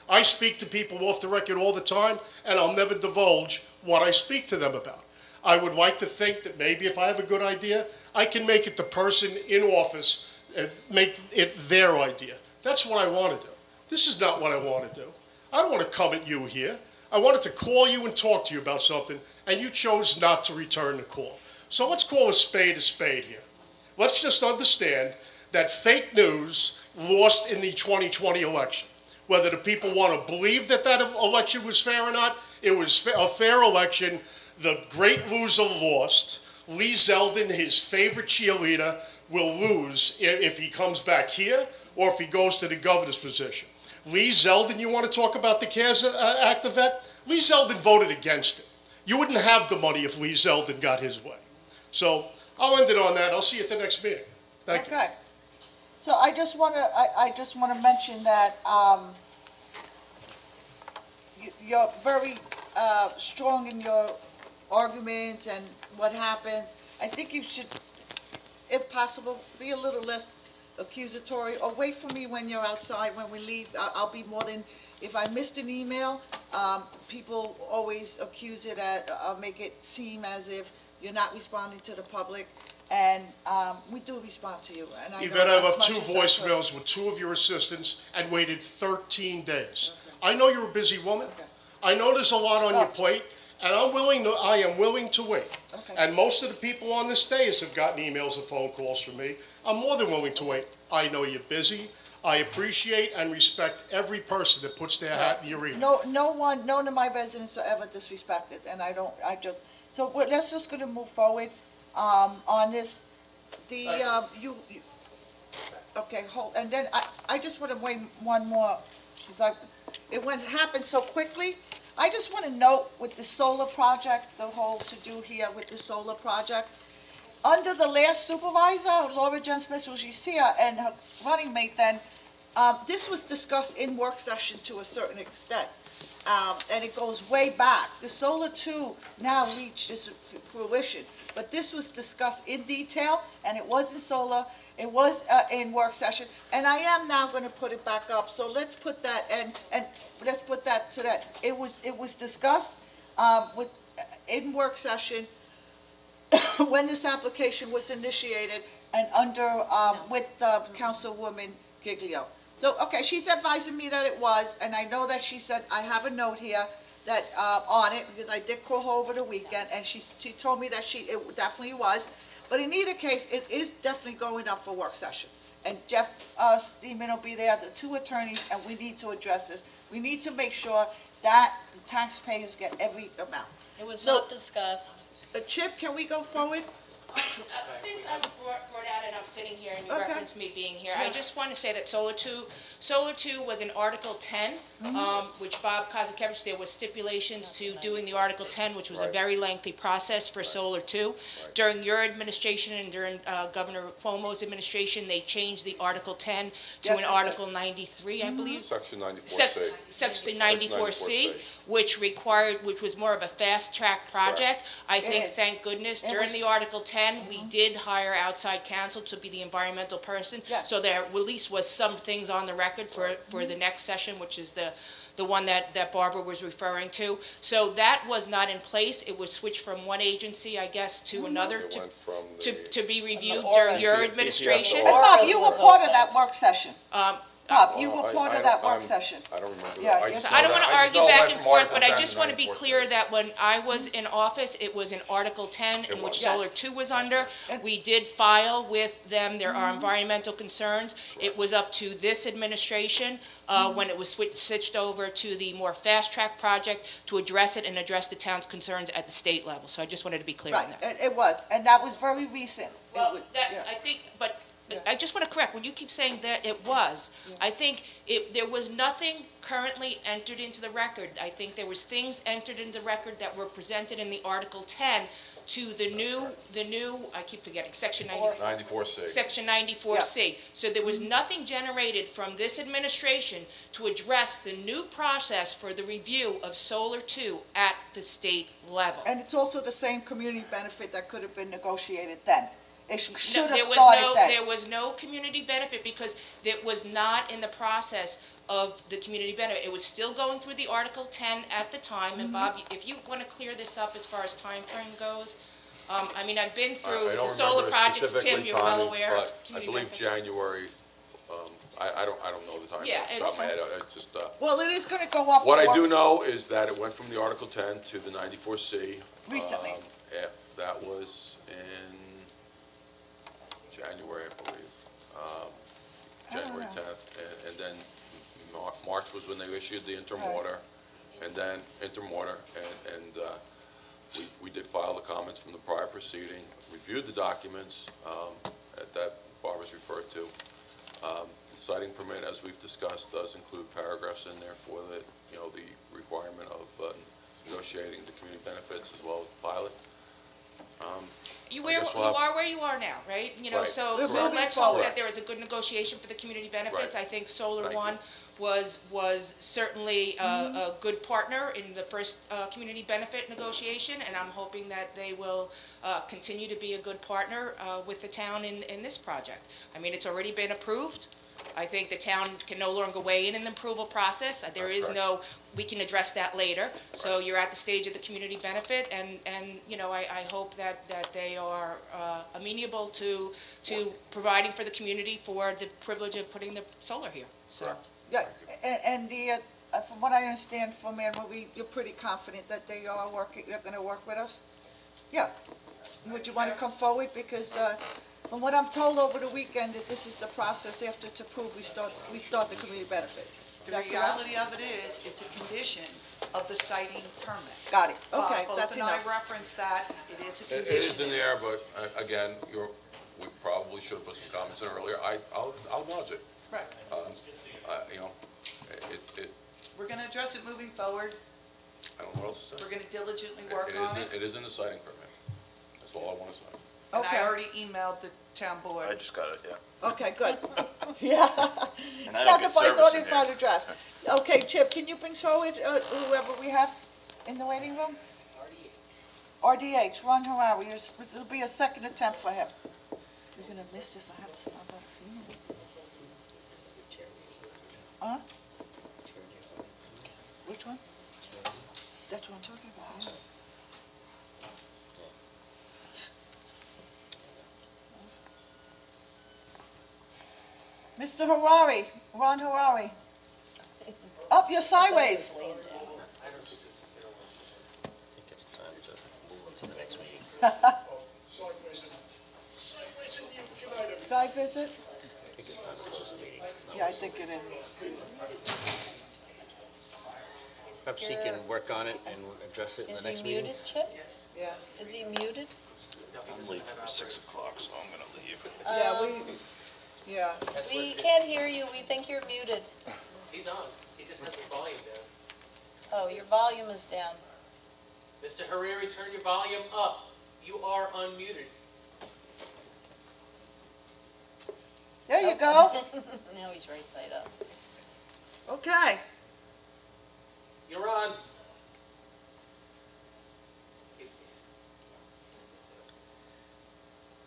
I speak to people off the record all the time, and I'll never divulge what I speak to them about. I would like to think that maybe if I have a good idea, I can make it the person in office and make it their idea. That's what I want to do. This is not what I want to do. I don't want to come at you here. I wanted to call you and talk to you about something, and you chose not to return the call. So let's call a spade here. Let's just understand that fake news lost in the 2020 election. Whether the people want to believe that election was fair or not, it was a fair election. The great loser lost. Lee Zeldin, his favorite cheerleader, will lose if he comes back here or if he goes to the governor's position. Lee Zeldin, you want to talk about the CARES Act, Yvette? Lee Zeldin voted against it. You wouldn't have the money if Lee Zeldin got his way. So I'll end it on that. I'll see you at the next meeting. Thank you. Okay. So I just want to mention that you're very strong in your argument and what happens. I think you should, if possible, be a little less accusatory, or wait for me when you're outside, when we leave. I'll be more than, if I missed an email, people always accuse it, make it seem as if you're not responding to the public. And we do respond to you. And Yvette, I left 2 voicemails with 2 of your assistants and waited 13 days. Okay. I know you're a busy woman. Okay. I know there's a lot on your plate, and I am willing to wait. Okay. And most of the people on this dais have gotten emails or phone calls from me. I'm more than willing to wait. I know you're busy. I appreciate and respect every person that puts their hat in the arena. None of my residents are ever disrespected, and so let's just gonna move forward. On this, okay, hold, and then I just want to wait one more, because it happened so quickly. I just want to note with the solar project, the whole to-do here with the solar project, under the last supervisor, Laura Jen Smith, was she's here, and her running mate then, this was discussed in work session to a certain extent. And it goes way back. The solar two now reached its fruition, but this was discussed in detail, and it was in solar, it was in work session, and I am now gonna put it back up, so let's put that, and let's put that to that. It was discussed, in work session, when this application was initiated, and under, with Councilwoman Giglio. So, okay, she's advising me that it was, and I know that she said, I have a note here that, on it, because I did call her over the weekend, and she told me that it definitely was. But in either case, it is definitely going up for work session. And Jeff Steeman will be there, the two attorneys, and we need to address this. We need to make sure that the taxpayers get every amount. It was So- not discussed. Chip, can we go forward? Since I'm brought out and I'm sitting here and you Okay. reference me being here, I just want to say that Solar 2 was in Article 10, which Bob Kozakevich, there was stipulations to doing the Article 10, which was a very lengthy process for Solar 2. During your administration and during Governor Cuomo's administration, they changed the Article 10 to an Article 93, I believe. Section 94C. Section 94C, which was more of a fast-track project. I think, Yes. thank goodness, during the Article 10, we did hire outside counsel to be the environmental person. Yes. So there at least was some things on the record for the next session, which is the one that Barbara was referring to. So that was not in place. It was switched from one agency, I guess, to another It went from to be reviewed Or during your EPS administration. And Bob, you were was part of open. that work session. Bob, you were part of that work session. I don't remember Yeah, that. yes. just I don't know want to that- I just argue know it back went and from forth, Article but I 10 just want to be 94C. clear that when I was in office, it was in Article 10, in which was. Solar Yes. 2 was under. And- We did file with them, there are environmental concerns. It was up to this administration, when it was switched over to the more fast-track project to address it and address the town's concerns at the state level. So I just wanted to be clear on Right, that. it was, and that was very recent. It Well, was- that, yeah. I think, but Yeah. I just want to correct, when you keep saying that it was, I think there was nothing currently entered into the record. I think there was things entered into the record that were presented in the Article 10 to the new, I keep forgetting, Section 94C. Section 94C. So there was nothing generated from this administration to address the new process for the review of Solar 2 at the state level. And it's also the same community benefit that could have been negotiated then. It should No, have started then. There was no community benefit because it was not in the process of the community benefit. It was still going through the Article 10 at the time. And Bob, if you want to clear this up as far as time frame goes, I mean, I've been through I don't the solar remember projects, specifically Tim, you're well timing, aware. but of I community believe benefit. January, I don't know the time. Yeah, off the top of my head. I just, Well, it is gonna go up. what for I do work know is that it went from the Article 10 to the 94C. Recently. That was in January, I believe, January 10th. And then March was when they issued the interim Right. order, and then interim order, and we did file the comments from the prior proceeding, reviewed the documents that Barbara's referred to. The citing permit, as we've discussed, does include paragraphs in there for the requirement of negotiating the community benefits as well as the pilot. You I guess we'll have- are where you are now, right? Right. So They're moving let's hope forward. that there is a good negotiation for the community benefits. Right. I think Solar Thank you. One was certainly a good partner in the first community benefit negotiation, and I'm hoping that they will continue to be a good partner with the town in this project. I mean, it's already been approved. I think the town can no longer weigh in the approval process. There That's is we can address that later. So you're at the stage of the community benefit, and I hope that they are amenable to providing for the community for the privilege of putting the solar here, so. Yeah, and from what I understand from Anne Marie, you're pretty confident that they're gonna work with us? Yeah. Would you wanna come forward? Because, from what I'm told over the weekend, that this is the process after it's approved, we start the community benefit. Is The that correct? reality of it is, it's a condition of the citing permit. Got it, okay, Both that's and I enough. referenced that, it is a It condition. is in the air, but again, we probably should have put some comments in earlier. I'll acknowledge it. Right. It We're gonna address it moving forward. I don't know what else to say. We're gonna diligently work It on is, it. it is in the citing permit. That's all I want to say. And Okay. I already emailed the town board. I just got it, yeah. Okay, good. Yeah. And It's I not don't the get it's service only in final here. draft. Okay, Chip, can you bring forward whoever we have in the waiting room? RDH, Ron Harari, it'll be a second attempt for him. You're gonna miss this, I have to stop by a funeral. Huh? Which one? That's what I'm talking about, yeah. Mr. Harari, Ron Harari. Up, you're sideways. I think it's time to move on to the next meeting. Side visit? I think it's time to close the meeting. Yeah, I think it is. Perhaps he can work on it and address it in the Is next he meeting. muted, Chip? Yeah. Is he muted? I'm late for 6 o'clock, so I'm gonna leave. Yeah. We can't hear you, we think you're muted. He's on, he just has the volume down. Oh, your volume is down. Mr. Hariri, turn your volume up. You are unmuted. There you go. Now he's right side up. Okay. You're on.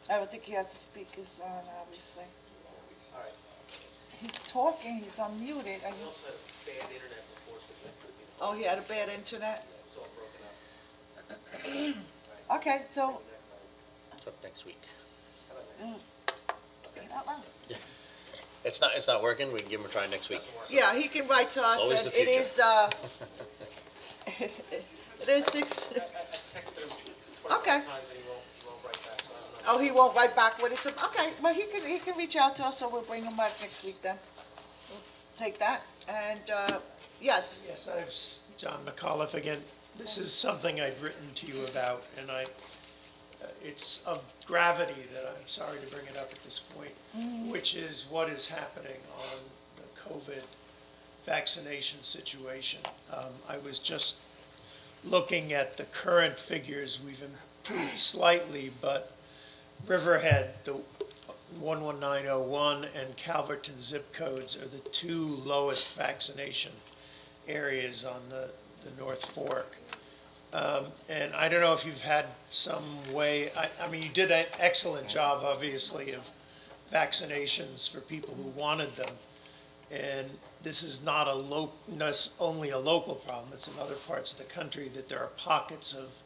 I don't think he has the speakers on, obviously. All right. He's talking, he's unmuted. He also had bad internet before, so that could be. Oh, he had a bad internet? It's all broken up. Okay, so, Talk next week. speak out loud. It's not working, we can give him a try next week. Yeah, he can write to us, always and the it is, it is 6, I texted him 25 Okay. times and he won't write back, so I don't know. oh, he won't write back what it's, okay, well, he can reach out to us, so we'll bring him back next week then. We'll take that, and, yes, Yes, John McAuliffe again. This is something I'd written to you about, and it's of gravity that I'm sorry to bring it up at this point, which is what is happening on the COVID vaccination situation. I was just looking at the current figures. We've improved slightly, but Riverhead, the 11901, and Calverton zip codes are the two lowest vaccination areas on the North Fork. And I don't know if you've had some way, I mean, you did an excellent job, obviously, of vaccinations for people who wanted them. And this is not only a local problem, it's in other parts of the country that there are pockets of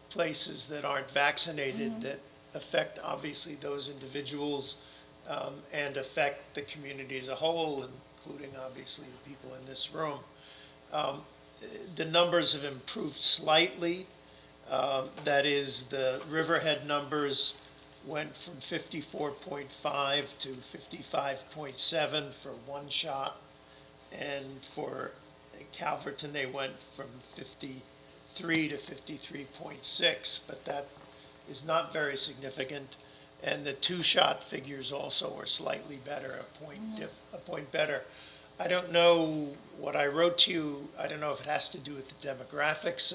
places that aren't vaccinated that affect, obviously, those individuals and affect the community as a whole, including, obviously, the people in this room. The numbers have improved slightly. That is, the Riverhead numbers went from 54.5 to 55.7 for one shot. And for Calverton, they went from 53 to 53.6, but that is not very significant. And the two-shot figures also are slightly better, a point better. I don't know what I wrote to you. I don't know if it has to do with the demographics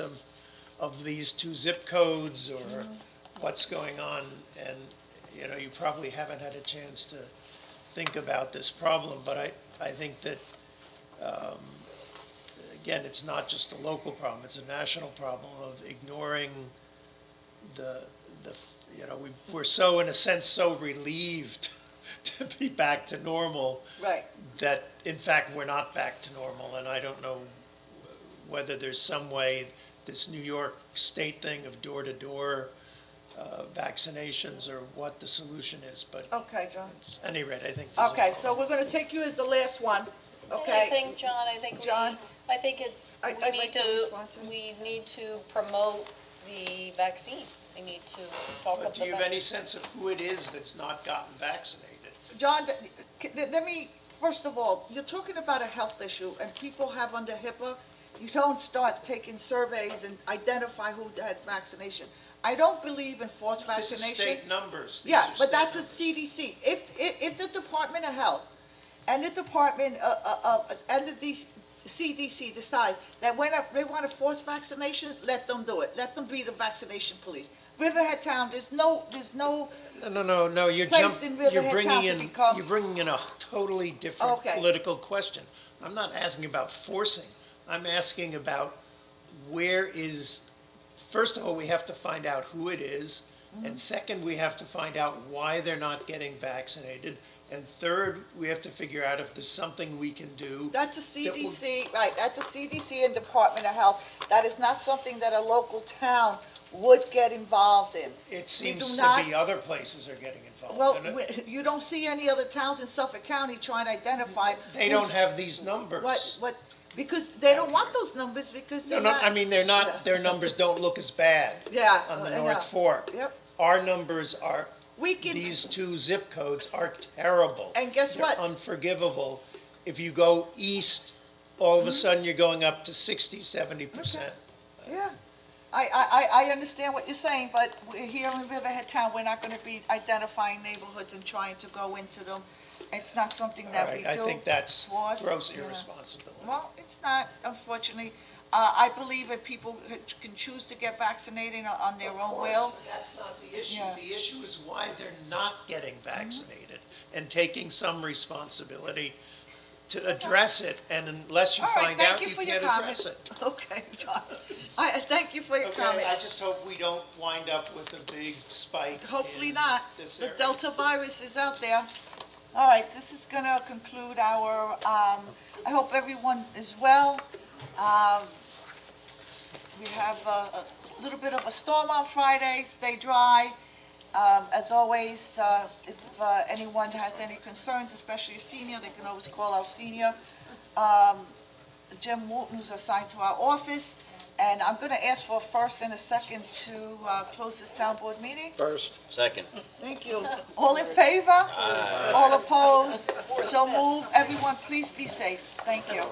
of these two zip codes or what's going on. And, you know, you probably haven't had a chance to think about this problem, but I think that, again, it's not just a local problem, it's a national problem of ignoring we're so, in a sense, so relieved to be back to normal. right. That, in fact, we're not back to normal, and I don't know whether there's some way, this New York State thing of door-to-door vaccinations or what the solution is, but Okay, John. at any rate, I think there's a Okay, so we're gonna take you as the last one, I okay? think, John, I think John? I think it's, I'd like we need to promote the vaccine. We need to talk about. But do you have any sense of who it is that's not gotten vaccinated? John, let me, first of all, you're talking about a health issue, and people have under HIPAA, you don't start taking surveys and identify who had vaccination. I don't believe in forced This is vaccination. state numbers. These Yeah, are but state that's a numbers. CDC. If the Department of Health and the Department and the CDC decide that when they want to force vaccination, let them do it. Let them be the vaccination police. Riverhead Town, there's no No, you're place in Riverhead Town to become. you're bringing in a totally different Okay. political question. I'm not asking about forcing. I'm asking about first of all, we have to find out who it is. And second, we have to find out why they're not getting vaccinated. And third, we have to figure out if there's something we can do. That's a that will- CDC, right, that's a CDC and Department of Health. That is not something that a local town would get involved in. It seems do to not- be other places are getting involved Well, in it. you don't see any other towns in Suffolk County trying to identify. They don't have these numbers. Because they don't want those numbers because they're No, not. I mean, they're not, their numbers don't look as bad Yeah. on the I know. North Fork. Yep. Our numbers are, We can, these two zip codes are terrible. and guess what? They're unforgivable. If you go east, all Mm-hmm. of a sudden you're going up to 60, 70%. Yeah. I understand what you're saying, but here in Riverhead Town, we're not gonna be identifying neighborhoods and trying to go into them. It's not something All that we right, do. I think that's Force, gross you know. irresponsibility. Well, it's not, unfortunately. I believe that people can choose to get vaccinated on their own will. That's not the issue. Yeah. The issue is why they're not getting vaccinated and taking some responsibility to address it, and unless you All right, find thank out, you you for your can't address it. Okay, John. Thank you for your Okay, comment. I just hope we don't wind up with a big spike. Hopefully in not. this The area. Delta virus is out there. All right, this is gonna conclude our, I hope everyone is well. We have a little bit of a storm on Friday, stay dry. As always, if anyone has any concerns, especially a senior, they can always call our senior. Jim Wooten, who's assigned to our office. And I'm gonna ask for a first and a second to close this town board meeting. First. Second. Thank you. All in favor? All opposed? So move. Everyone, please be safe. Thank you.